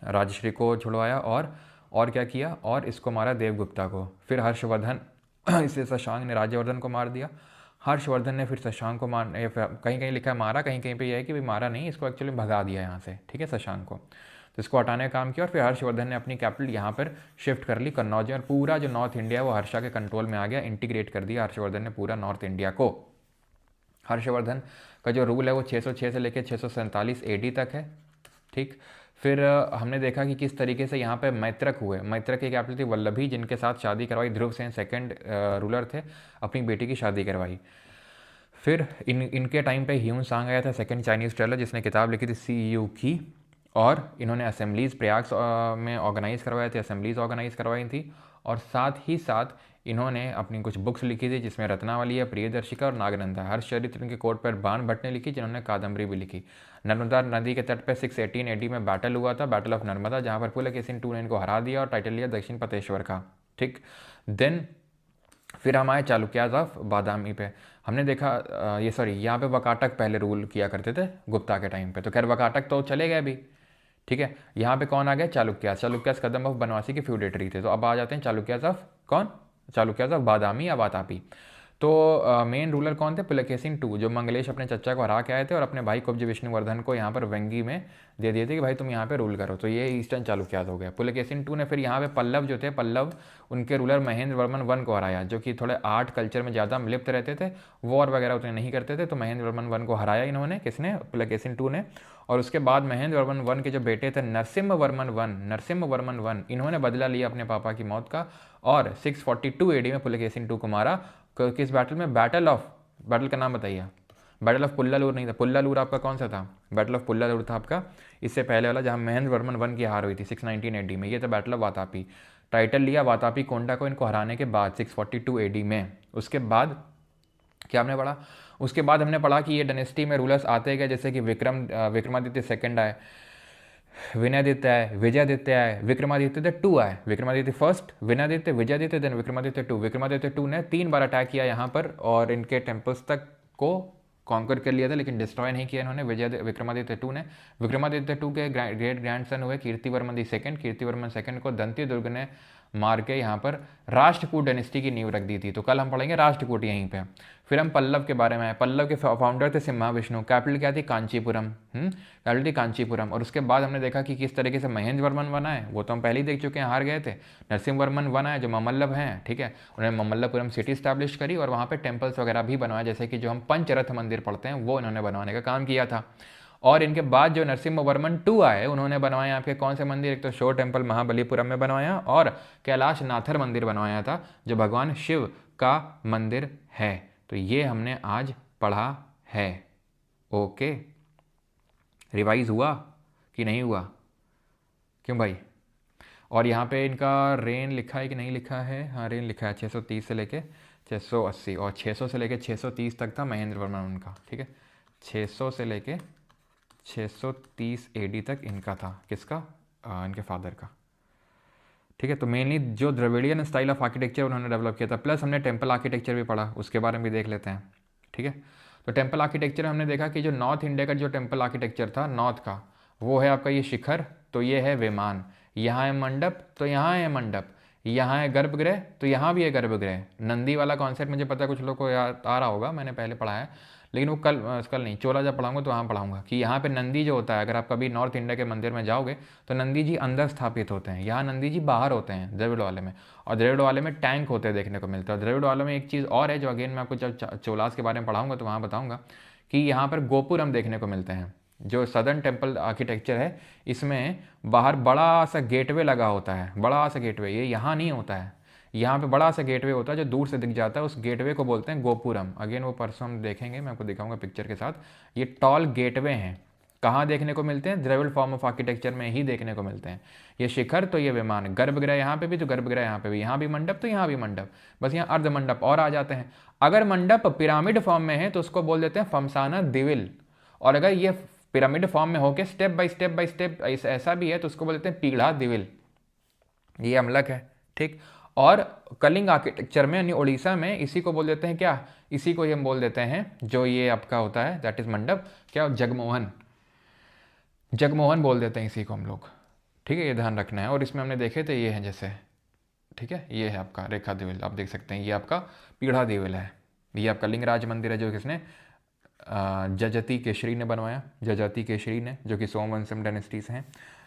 राजश्री को छुड़वाया, और क्या किया, और इसको मारा देवगुप्ता को। फिर हर्षवर्धन इससे शशांक ने राज्यवर्धन को मार दिया, हर्षवर्धन ने फिर शशांक को मार, कहीं कहीं लिखा है मारा, कहीं कहीं पे यह है कि भाई मारा नहीं, इसको एक्चुअली भगा दिया यहाँ से, ठीक है, शशांक को। तो इसको हटाने का काम किया, और फिर हर्षवर्धन ने अपनी कैपिटल यहाँ पर शिफ्ट कर ली कन्नौज, और पूरा जो नॉर्थ इंडिया वो हर्षा के कंट्रोल में आ गया, इंटीग्रेट कर दिया हर्षवर्धन ने पूरा नॉर्थ इंडिया को। हर्षवर्धन का जो रूल है वो 606 से लेकर 647 AD तक है, ठीक। फिर हमने देखा कि किस तरीके से यहाँ पे मैत्रक हुए, मैत्रक की कैपिटल थी वल्लभी, जिनके साथ शादी करवाई ध्रुवसेन सेकंड रूलर थे, अपनी बेटी की शादी करवाई। फिर इनके टाइम पे ह्यून सांग आया था, सेकंड चाइनीज़ टेलर, जिसने किताब लिखी थी CU की, और इन्होंने असेंबलीज प्रयाग में ऑर्गेनाइज़ करवाए थे, असेंबलीज ऑर्गेनाइज़ करवाई थी, और साथ ही साथ इन्होंने अपनी कुछ बुक्स लिखी थी जिसमें रत्नावली है, प्रियदर्शिका और नागनंदा, हर चरित्र इनके कोट पर बाण भट्ट ने लिखी, जिन्होंने कादम्बरी भी लिखी। नर्मदा नदी के तट पर 618 AD में बैटल हुआ था, बैटल ऑफ नर्मदा, जहाँ पर पुलकेशिन II ने इनको हरा दिया और टाइटल लिया दक्षिण पतेश्वर का, ठीक। देन फिर हम आए चालुक्याज ऑफ बादामी पे, हमने देखा ये सॉरी यहाँ पे वकाटक पहले रूल किया करते थे गुप्ता के टाइम पे, तो खैर वकाटक तो चले गए अभी, ठीक है। यहाँ पे कौन आ गया, चालुक्यास, चालुक्यास कदम ऑफ बनवासी के फ्यूडेटरी थे। तो अब आ जाते हैं चालुक्यास ऑफ कौन, चालुक्यास ऑफ बादामी या वातापी। तो मेन रूलर कौन थे? पुलकेशिन टू, जो मंगलेश अपने चचा को हरा के आए थे और अपने भाई कुब्ज विष्णुवर्धन को यहाँ पर वेंगी में दे दिए थे कि भाई तुम यहाँ पे रूल करो। तो ये ईस्टर्न चालुक्यास हो गया। पुलकेशिन टू ने फिर यहाँ पे पल्लव जो थे, पल्लव उनके रूलर महेंद्र वर्मन वन को हराया, जो कि थोड़े आर्ट कल्चर में ज़्यादा लिप्त रहते थे, वॉर वगैरह उतने नहीं करते थे। तो महेंद्र वर्मन वन को हराया इन्होंने, किसने? पुलकेशिन टू ने। और उसके बाद महेंद्र वर्मन वन के जो बेटे थे नरसिम्हा वर्मन वन, इन्होंने बदला लिया अपने पापा की मौत का और 642 AD में पुलकेशिन टू को मारा। किस बैटल में? बैटल का नाम बताइए। बैटल ऑफ पुल्लालूर नहीं था, पुल्लालूर आपका कौन सा था? बैटल ऑफ पुल्लालूर था आपका इससे पहले वाला, जहाँ महेंद्र वर्मन वन की हार हुई थी 619 AD में। ये था बैटल ऑफ वातापी। टाइटल लिया वातापी कोंडा को इनको हराने के बाद 642 AD में। उसके बाद क्या हमने पढ़ा? उसके बाद हमने पढ़ा कि ये डायनेस्टी में रूलर्स आते गए, जैसे कि विक्रमादित्य सेकंड आए, विनयादित्य आए, विजयादित्य आए, विक्रमादित्य टू आए। Vikramaditya first, Vinayaditya, Vijayaditya, then Vikramaditya two. Vikramaditya two ने 3 बार अटैक किया यहाँ पर और इनके टेम्पल्स तक को कॉन्कर कर लिया था, लेकिन डिस्ट्रॉय नहीं किया इन्होंने विक्रमादित्य टू ने। विक्रमादित्य टू के ग्रेट ग्रैंडसन हुए Kirtivarman the second. Kirtivarman second को दंती दुर्ग ने मार के यहाँ पर राष्ट्रकूट डायनेस्टी की नींव रख दी थी। तो कल हम पढ़ेंगे राष्ट्रकूट यहीं पे। फिर हम पल्लव के बारे में आए। पल्लव के फाउंडर थे सिम्हा विष्णु। कैपिटल क्या थी? कांचीपुरम। कैपिटल थी कांचीपुरम। और उसके बाद हमने देखा कि किस तरीके से महेंद्र वर्मन वन आए, वो तो हम पहले ही देख चुके हैं, हार गए थे। नरसिम्हा वर्मन वन आए जो ममल्लभ हैं, ठीक है, उन्होंने ममल्लपुरम सिटी स्टैब्लिश करी और वहाँ पे टेम्पल्स वगैरह भी बनवाए, जैसे कि जो हम पंचरथ मंदिर पढ़ते हैं वो इन्होंने बनवाने का काम किया था। और इनके बाद जो नरसिम्हा वर्मन टू आए, उन्होंने बनवाया आपके कौन से मंदिर? एक तो शोर टेम्पल महाबलीपुरम में बनवाया और कैलाश नाथर मंदिर बनवाया था, जो भगवान शिव का मंदिर है। तो ये हमने आज पढ़ा है। ओके, रिवाइज हुआ कि नहीं हुआ? क्यों भाई? और यहाँ पे इनका रेन लिखा है कि नहीं लिखा है? हाँ, रेन लिखा है 630 से लेके 680 और 600 से लेके 630 तक था महेंद्र वर्मन उनका, ठीक है। 600 से लेके 630 AD तक इनका था, किसका? इनके फादर का, ठीक है। तो मेनली जो द्रविडियन स्टाइल ऑफ आर्किटेक्चर उन्होंने डेवलप किया था, प्लस हमने टेम्पल आर्किटेक्चर भी पढ़ा, उसके बारे में भी देख लेते हैं, ठीक है। तो टेम्पल आर्किटेक्चर हमने देखा कि जो नॉर्थ इंडिया का जो टेम्पल आर्किटेक्चर था नॉर्थ का, वो है आपका ये शिखर, तो ये है विमान, यहाँ है मंडप, तो यहाँ है मंडप, यहाँ है गर्भगृह, तो यहाँ भी है गर्भगृह। नंदी वाला कॉन्सेप्ट मुझे पता है कुछ लोग को याद आ रहा होगा, मैंने पहले पढ़ा है, लेकिन वो कल नहीं, चोला जब पढ़ाऊंगा तो वहाँ पढ़ाऊंगा कि यहाँ पे नंदी जो होता है, अगर आप कभी नॉर्थ इंडिया के मंदिर में जाओगे तो नंदी जी अंदर स्थापित होते हैं, यहाँ नंदी जी बाहर होते हैं द्रविड़ वाले में, और द्रविड़ वाले में टैंक होते हैं देखने को मिलता है। द्रविड़ वाले में एक चीज़ और है जो अगेन मैं आपको जब चोलास के बारे में पढ़ाऊंगा तो वहाँ बताऊँगा कि यहाँ पर गोपुरम देखने को मिलते हैं। जो सदर्न टेम्पल आर्किटेक्चर है इसमें बाहर बड़ा सा गेटवे लगा होता है, बड़ा सा गेटवे, ये यहाँ नहीं होता है, यहाँ पे बड़ा सा गेटवे होता है जो दूर से दिख जाता है, उस गेटवे को बोलते हैं गोपुरम। अगेन वो परसों हम देखेंगे, मैं आपको दिखाऊंगा पिक्चर के साथ। ये टॉल गेटवे हैं, कहाँ देखने को मिलते हैं? द्रविड़ फॉर्म ऑफ आर्किटेक्चर में ही देखने को मिलते हैं। ये शिखर तो ये विमान, गर्भगृह यहाँ पे भी तो गर्भगृह यहाँ पे भी, यहाँ भी मंडप तो यहाँ भी मंडप, बस यहाँ अर्ध मंडप और आ जाते हैं। अगर मंडप पिरामिड फॉर्म में है तो उसको बोल देते हैं फमसाना दिविल, और अगर ये पिरामिड फॉर्म में होकर स्टेप बाय स्टेप ऐसा भी है तो उसको बोल देते हैं पीढ़ा दिविल। ये अमलक है, ठीक। और कलिंग आर्किटेक्चर में यानी उड़ीसा में इसी को बोल देते हैं क्या? इसी को हम बोल देते हैं जो ये आपका होता है दैट इज मंडप, क्या? जगमोहन, जगमोहन बोल देते हैं इसी को हम लोग, ठीक है। ये ध्यान रखना है। और इसमें हमने देखे थे ये हैं जैसे, ठीक है, ये है आपका रेखा देविल, आप देख सकते हैं, ये आपका पीढ़ा देविल है। ये आपका लिंगराज मंदिर है जो किसने? जजती केशरी ने बनवाया, जजाति केशरी ने, जो कि सोमवंशम डायनेस्टी से हैं।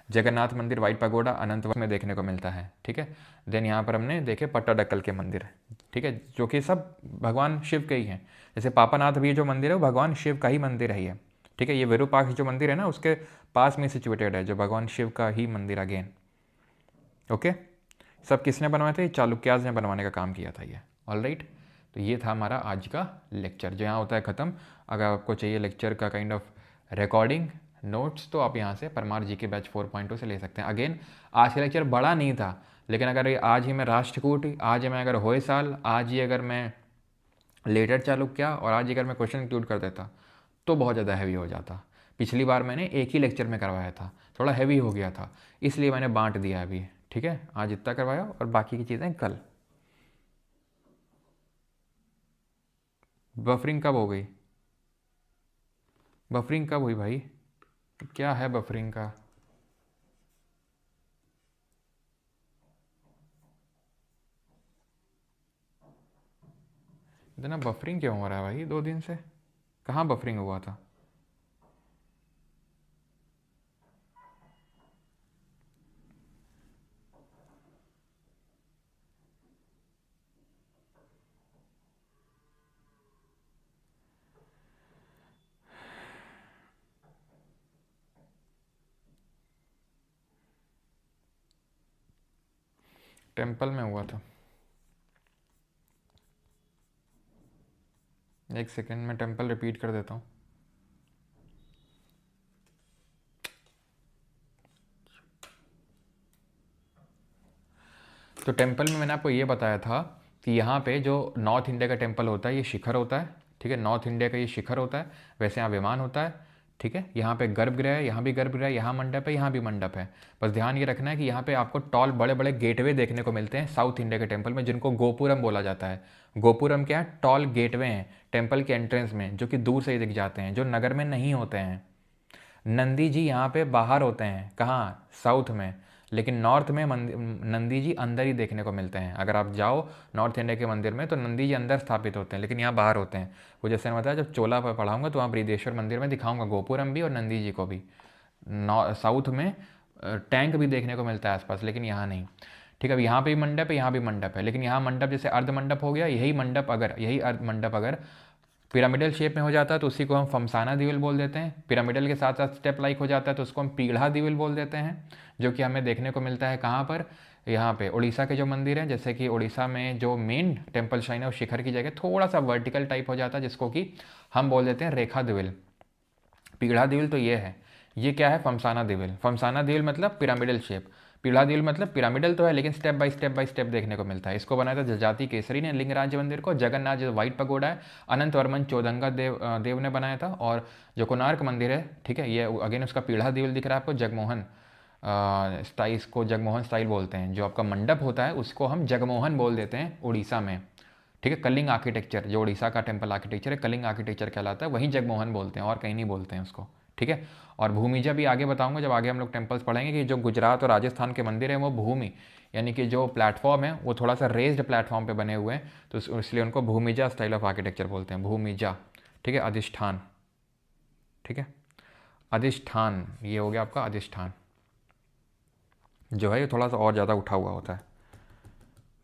जगन्नाथ मंदिर वाइट पगोडा अनंतवर्ष में देखने को मिलता है, ठीक है। देन यहाँ पर हमने देखे पट्टाडक्कल के मंदिर, ठीक है, जो कि सब भगवान शिव के ही हैं। जैसे पापानाथ भी जो मंदिर है वो भगवान शिव का ही मंदिर है ये, ठीक है। ये विरूपाक्ष जो मंदिर है ना उसके पास में सिचुएटेड है, जो भगवान शिव का ही मंदिर अगेन, ओके। सब किसने बनवाए थे? चालुक्याज ने बनवाने का काम किया था ये, ऑलराइट। तो ये था हमारा आज का लेक्चर, जो यहाँ होता है ख़त्म। अगर आपको चाहिए लेक्चर का काइंड ऑफ रिकॉर्डिंग नोट्स तो आप यहाँ से परमार जी के बैच 4.2 से ले सकते हैं। अगेन आज का लेक्चर बड़ा नहीं था, लेकिन अगर आज ही मैं राष्ट्रकूट, आज मैं अगर होयसाल, आज ही अगर मैं लेटर चालुक्या और आज ही अगर मैं क्वेश्चन इंक्लूड कर देता तो बहुत ज़्यादा हैवी हो जाता। पिछली बार मैंने एक ही लेक्चर में करवाया था, थोड़ा हैवी हो गया था, इसलिए मैंने बांट दिया अभी, ठीक है। आज इतना करवाया और बाकी की चीज़ें कल। बफरिंग कब हो गई? बफरिंग कब हुई भाई? क्या है बफरिंग का? इतना बफरिंग क्यों हो रहा है भाई 2 दिन से? कहाँ बफरिंग हुआ था? टेम्पल में हुआ था। एक सेकेंड में टेम्पल रिपीट कर देता हूँ। तो टेम्पल में मैंने आपको ये बताया था कि यहाँ पे जो नॉर्थ इंडिया का टेम्पल होता है ये शिखर होता है, ठीक है। नॉर्थ इंडिया का ये शिखर होता है, वैसे यहाँ विमान होता है, ठीक है। यहाँ पे गर्भगृह है, यहाँ भी गर्भगृह है, यहाँ मंडप है, यहाँ भी मंडप है। बस ध्यान ये रखना है कि यहाँ पे आपको टॉल बड़े बड़े गेटवे देखने को मिलते हैं साउथ इंडिया के टेम्पल में, जिनको गोपुरम बोला जाता है। गोपुरम क्या है? टॉल गेटवे हैं टेम्पल के एंट्रेंस में, जो कि दूर से ही दिख जाते हैं, जो नगर में नहीं होते हैं। नंदी जी यहाँ पे बाहर होते हैं, कहाँ? साउथ में। लेकिन नॉर्थ में नंदी जी अंदर ही देखने को मिलते हैं। अगर आप जाओ नॉर्थ इंडिया के मंदिर में तो नंदी जी अंदर स्थापित होते हैं, लेकिन यहाँ बाहर होते हैं। वो जैसे मैं बताया, जब चोला पर पढ़ाऊंगा तो वहाँ बृहदेश्वर मंदिर में दिखाऊंगा गोपुरम भी और नंदी जी को भी। साउथ में टैंक भी देखने को मिलता है आसपास, लेकिन यहाँ नहीं, ठीक है। अब यहाँ पे भी मंडप है, यहाँ भी मंडप है, लेकिन यहाँ मंडप जैसे अर्ध मंडप हो गया, यही अर्ध मंडप अगर पिरामिडल शेप में हो जाता है तो उसी को हम फमसाना दिविल बोल देते हैं। पिरामिडल के साथ साथ स्टेप लाइक हो जाता है तो उसको हम पीढ़ा दिविल बोल देते हैं, जो कि हमें देखने को मिलता है कहाँ पर? यहाँ पे उड़ीसा के जो मंदिर हैं, जैसे कि उड़ीसा में जो मेन टेम्पल शाइन है वो शिखर की जगह थोड़ा सा वर्टिकल टाइप हो जाता है, जिसको कि हम बोल देते हैं रेखा दिविल। पीढ़ा दिविल तो ये है, ये क्या है? फमसाना दिविल। फमसाना दिविल मतलब पिरामिडल शेप, पीढ़ा दिविल मतलब पिरामिडल तो है लेकिन स्टेप बाय स्टेप देखने को मिलता है। इसको बनाया था जजाति केसरी ने लिंगराज मंदिर को। जगन्नाथ जो वाइट पगोडा है अनंत वर्मन चौदंगा देव ने बनाया था। और जो कोणार्क मंदिर है, ठीक है, ये अगेन उसका पीढ़ा दिविल दिख रहा है आपको, जगमोहन स्टाइल, इसको जगमोहन स्टाइल बोलते हैं। जो आपका मंडप होता है उसको हम जगमोहन बोल देते हैं उड़ीसा में, ठीक है। कलिंग आर्किटेक्चर, जो उड़ीसा का टेम्पल आर्किटेक्चर है कलिंग आर्किटेक्चर कहलाता है, वहीं जगमोहन बोलते हैं और कहीं नहीं बोलते हैं उसको, ठीक है। और भूमिजा भी आगे बताऊंगा जब आगे हम लोग टेम्पल्स पढ़ेंगे, कि जो गुजरात और राजस्थान के मंदिर हैं वो भूमि यानी कि जो प्लेटफॉर्म है वो थोड़ा सा रेज्ड प्लेटफॉर्म पे बने हुए हैं, तो इसलिए उनको भूमिजा स्टाइल ऑफ आर्किटेक्चर बोलते हैं, भूमिजा, ठीक है। अधिष्ठान, ठीक है, अधिष्ठान, ये हो गया आपका अधिष्ठान, जो है ये थोड़ा सा और ज़्यादा उठा हुआ होता है,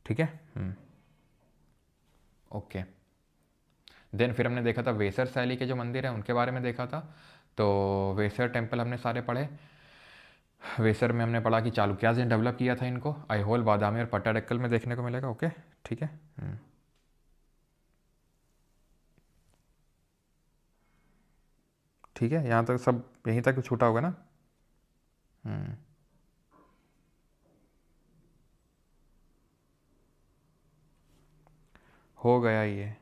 ठीक है। ओके। देन फिर हमने देखा था वेसर शैली के जो मंदिर हैं उनके बारे में देखा था। तो वेसर टेम्पल हमने सारे पढ़े। वेसर में हमने पढ़ा कि चालुक्याज ने डेवलप किया था इनको, आईहोल, बादामी और पट्टाडक्कल में देखने को मिलेगा। ओके, ठीक है। ठीक है, यहाँ तक सब यहीं तक छूटा होगा ना? हो गया ये,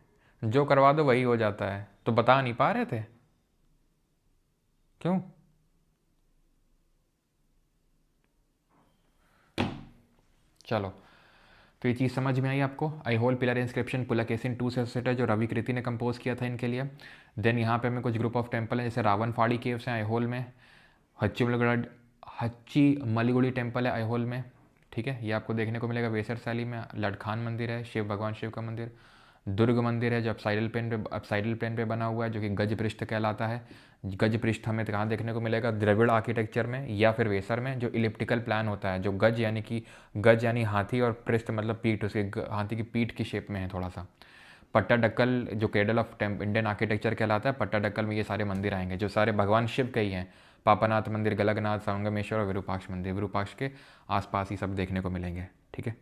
जो करवा दो वही हो जाता है, तो बता नहीं पा रहे थे क्यों? चलो, तो ये चीज़ समझ में आई आपको। Aihole pillar inscription Pulakeshin two से सेट है, जो रवि कृति ने कंपोज किया था इनके लिए। देन यहाँ पे हमें कुछ ग्रुप ऑफ टेम्पल है, जैसे रावण फाड़ी केव्स हैं आईहोल में, हच्ची हच्ची मलीगुड़ी टेम्पल है आईहोल में, ठीक है, ये आपको देखने को मिलेगा। वेसर शैली में लडखान मंदिर है, शिव भगवान शिव का मंदिर। दुर्ग मंदिर है जो अपसाइडल प्लेन पे बना हुआ है, जो कि गज पृष्ठ कहलाता है। गज पृष्ठ हमें कहाँ देखने को मिलेगा? द्रविड़ आर्किटेक्चर में या फिर वेसर में, जो इलिप्टिकल प्लान होता है, जो गज यानी हाथी और पृष्ठ मतलब पीठ, उसके हाथी की पीठ की शेप में है थोड़ा सा। पट्टाडक्कल जो केडल ऑफ इंडियन आर्किटेक्चर कहलाता है, पट्टाडक्कल में ये सारे मंदिर आएंगे, जो सारे भगवान शिव के ही हैं। पापानाथ मंदिर, गलगनाथ, संगमेश्वर और विरूपाक्ष मंदिर, विरूपाक्ष के आसपास ही सब देखने को मिलेंगे, ठीक है।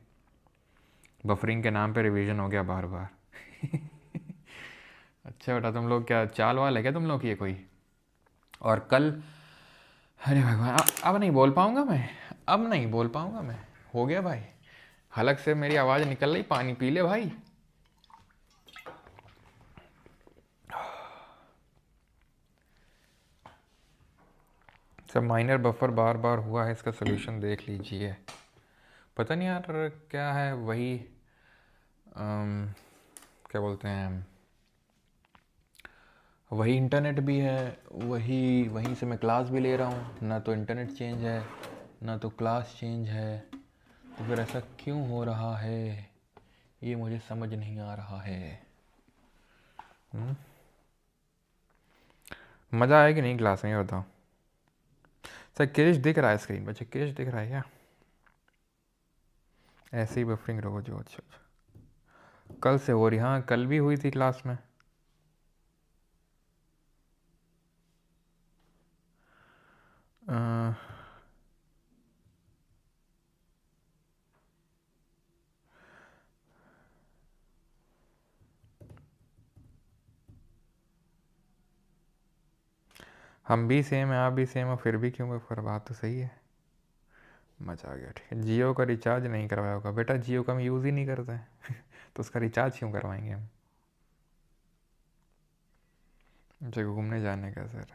बफरिंग के नाम पे रिवीजन हो गया बार बार। अच्छा बेटा, तुम लोग क्या चाल वाल है क्या तुम लोग की ये कोई? और कल, अरे भगवान, अब नहीं बोल पाऊंगा मैं, अब नहीं बोल पाऊंगा मैं। हो गया भाई, हलक से मेरी आवाज़ निकल रही, पानी पी ले भाई। सब माइनर बफर बार बार हुआ है, इसका सोल्यूशन देख लीजिए। पता नहीं यार क्या है, वही क्या बोलते हैं, वही इंटरनेट भी है, वहीं से मैं क्लास भी ले रहा हूँ। ना तो इंटरनेट चेंज है, ना तो क्लास चेंज है, तो फिर ऐसा क्यों हो रहा है ये मुझे समझ नहीं आ रहा है। मज़ा आया कि नहीं क्लास में, ये बताओ। सर क्रिश दिख रहा है स्क्रीन पर? अच्छा क्रिश दिख रहा है क्या? ऐसे ही बफरिंग रहो जो। अच्छा अच्छा, कल से हो रही? हाँ कल भी हुई थी क्लास में। अ, हम भी सेम है, आप भी सेम हो, फिर भी क्यों बफर? बात तो सही है। मज़ा आ गया। ठीक है, जियो का रिचार्ज नहीं करवाया होगा बेटा, जियो का हम यूज़ ही नहीं करते हैं तो उसका रिचार्ज क्यों करवाएंगे हम? जगह घूमने जाने का सर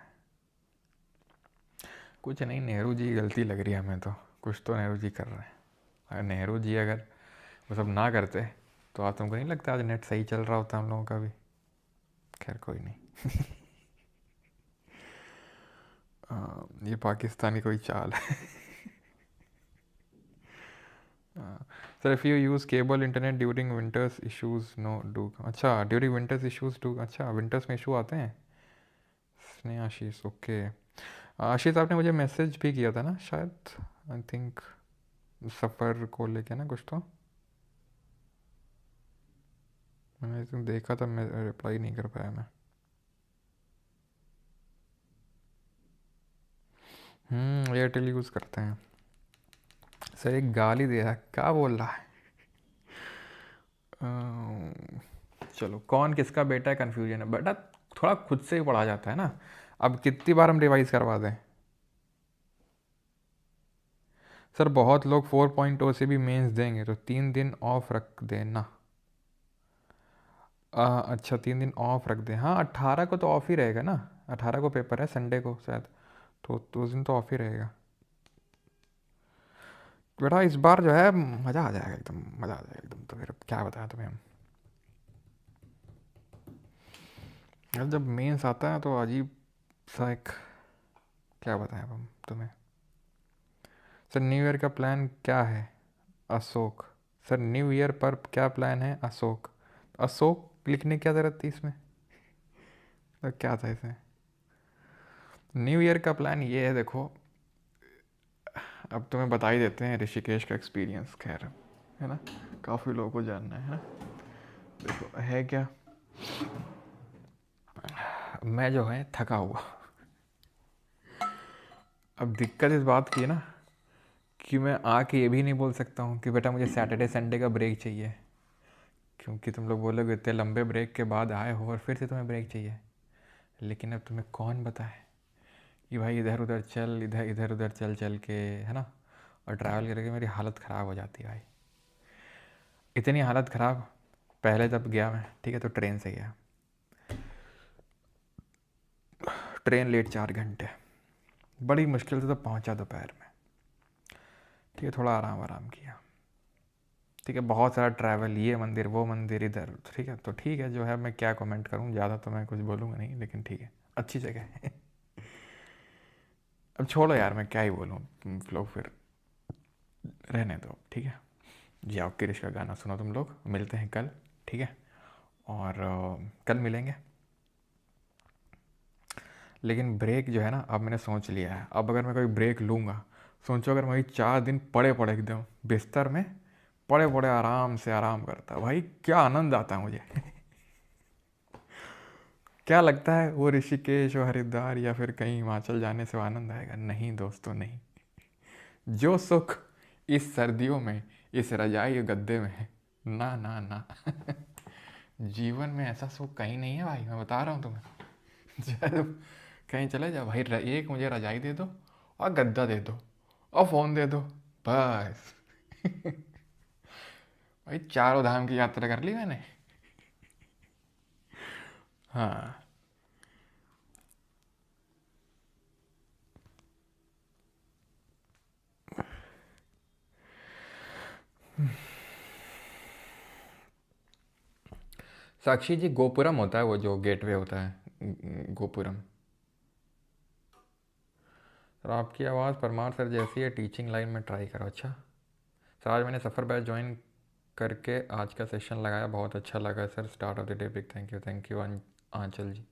कुछ नहीं, नेहरू जी की गलती लग रही है हमें तो। कुछ तो नेहरू जी कर रहे हैं। अगर नेहरू जी अगर वो सब ना करते तो आज तुमको नहीं लगता आज नेट सही चल रहा होता हम लोगों का भी? खैर कोई नहीं ये पाकिस्तानी कोई चाल है sir if you use cable internet during winters issues no do? अच्छा ड्यूरिंग विंटर्स इश्यूज डू, अच्छा विंटर्स में इशू आते हैं। स्नेह आशीष, ओके। आशीष आपने मुझे मैसेज भी किया था ना शायद, आई थिंक सफ़र को लेके ना कुछ तो। मैंने तो देखा था, मैं रिप्लाई नहीं कर पाया मैं। एयरटेल यूज़ करते हैं। सर एक गाली दे रहा है, क्या बोल रहा है? चलो कौन किसका बेटा है कन्फ्यूजन है बेटा, थोड़ा खुद से ही पढ़ा जाता है ना। अब कितनी बार हम रिवाइज करवा दें? सर बहुत लोग 4.0 से भी मेंस देंगे तो 3 दिन ऑफ रख देना। अच्छा 3 दिन ऑफ रख दें, हाँ 18 को तो ऑफ ही रहेगा ना। 18 को पेपर है संडे को शायद, तो उस दिन तो ऑफ ही रहेगा। बेटा इस बार जो है मज़ा आ जाएगा एकदम, मज़ा आ जाएगा एकदम। तो फिर क्या बताया तुम्हें हम, यार जब मेंस आता है तो अजीब सा एक, क्या बताएं अब हम तुम्हें। सर न्यू ईयर का प्लान क्या है? अशोक। सर न्यू ईयर पर क्या प्लान है? अशोक। अशोक लिखने की क्या ज़रूरत थी इसमें? तो क्या था इसमें? न्यू ईयर का प्लान ये है देखो, अब तुम्हें बता ही देते हैं ऋषिकेश का एक्सपीरियंस, खैर है ना, काफ़ी लोगों को जानना है ना। देखो है क्या, मैं जो है थका हुआ। अब दिक्कत इस बात की है ना कि मैं आके ये भी नहीं बोल सकता हूँ कि बेटा मुझे सैटरडे संडे का ब्रेक चाहिए, क्योंकि तुम लोग बोलोगे इतने लंबे ब्रेक के बाद आए हो और फिर से तुम्हें ब्रेक चाहिए। लेकिन अब तुम्हें कौन बताए कि भाई इधर उधर चल, इधर इधर उधर चल चल के, है ना, और ट्रैवल करके मेरी हालत ख़राब हो जाती है भाई। इतनी हालत ख़राब, पहले जब गया मैं, ठीक है, तो ट्रेन से गया, ट्रेन लेट 4 घंटे, बड़ी मुश्किल से तो पहुंचा दोपहर में। ठीक है, थोड़ा आराम आराम किया। ठीक है, बहुत सारा ट्रैवल, ये मंदिर वो मंदिर इधर, ठीक है, तो ठीक है जो है, मैं क्या कमेंट करूँ, ज़्यादा तो मैं कुछ बोलूँगा नहीं, लेकिन ठीक है अच्छी जगह है अब छोड़ो यार, मैं क्या ही बोलूँ, लोग फिर रहने दो, ठीक है। जाओ क्रिश का गाना सुनो तुम लोग, मिलते हैं कल, ठीक है, और कल मिलेंगे। लेकिन ब्रेक जो है ना, अब मैंने सोच लिया है, अब अगर मैं कोई ब्रेक लूँगा, सोचो अगर मैं वही 4 दिन पड़े पड़े एकदम बिस्तर में पड़े पड़े आराम से आराम करता, भाई क्या आनंद आता है मुझे क्या लगता है वो ऋषिकेश और हरिद्वार या फिर कहीं हिमाचल जाने से आनंद आएगा? नहीं दोस्तों नहीं। जो सुख इस सर्दियों में इस रजाई गद्दे में है, ना ना ना जीवन में ऐसा सुख कहीं नहीं है भाई, मैं बता रहा हूँ तुम्हें जब कहीं चले जाओ भाई, एक मुझे रजाई दे दो और गद्दा दे दो और फ़ोन दे दो, बस भाई चारों धाम की यात्रा कर ली मैंने। हाँ। साक्षी जी गोपुरम होता है वो जो गेटवे होता है, गोपुरम। सर आपकी आवाज़ परमार सर जैसी है, टीचिंग लाइन में ट्राई करो। अच्छा सर, आज मैंने सफ़र बैच ज्वाइन करके आज का सेशन लगाया, बहुत अच्छा लगा sir, start of the day big thank you Aanchal ji,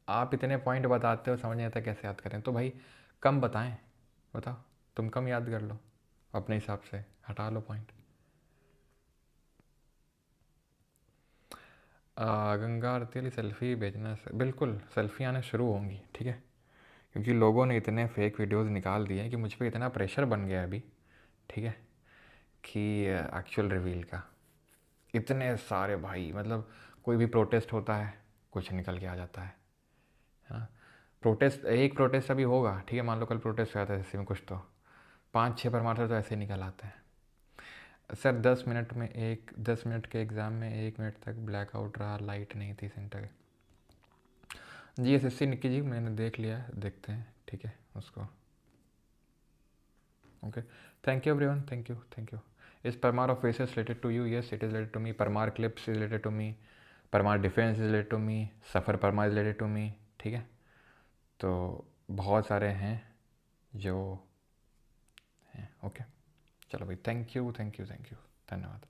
आप इतने पॉइंट बताते हो, समझ नहीं आता कैसे याद करें। तो भाई कम बताएं, बताओ, तुम कम याद कर लो अपने हिसाब से, हटा लो पॉइंट। गंगा आरती वाली सेल्फी भेजना से बिल्कुल सेल्फी आने शुरू होंगी, ठीक है, क्योंकि लोगों ने इतने फेक वीडियोस निकाल दिए हैं कि मुझ पे इतना प्रेशर बन गया है अभी, ठीक है, कि एक्चुअल रिवील का इतने सारे भाई, मतलब कोई भी प्रोटेस्ट होता है कुछ निकल के आ जाता है। हाँ, प्रोटेस्ट, एक प्रोटेस्ट अभी होगा, ठीक है, मान लो कल प्रोटेस्ट हुआ था जैसे में कुछ, तो 5-6 परमार्थ तो ऐसे ही निकल आते हैं। सर 10 मिनट में एक 10 मिनट के एग्ज़ाम में 1 मिनट तक ब्लैकआउट रहा, लाइट नहीं थी सेंटर। जी एसएससी निक्की जी मैंने देख लिया है, देखते हैं, ठीक है उसको। Okay, thank you everyone, thank you, thank you. Is Parmar of faces related to you? Yes it is related to me. Parmar clips is related to me. Parmar defence is related to me. Safar Parmar is related to me, ठीक है। तो बहुत सारे हैं जो हैं। Okay, चलो भाई, thank you, thank you, thank you, धन्यवाद।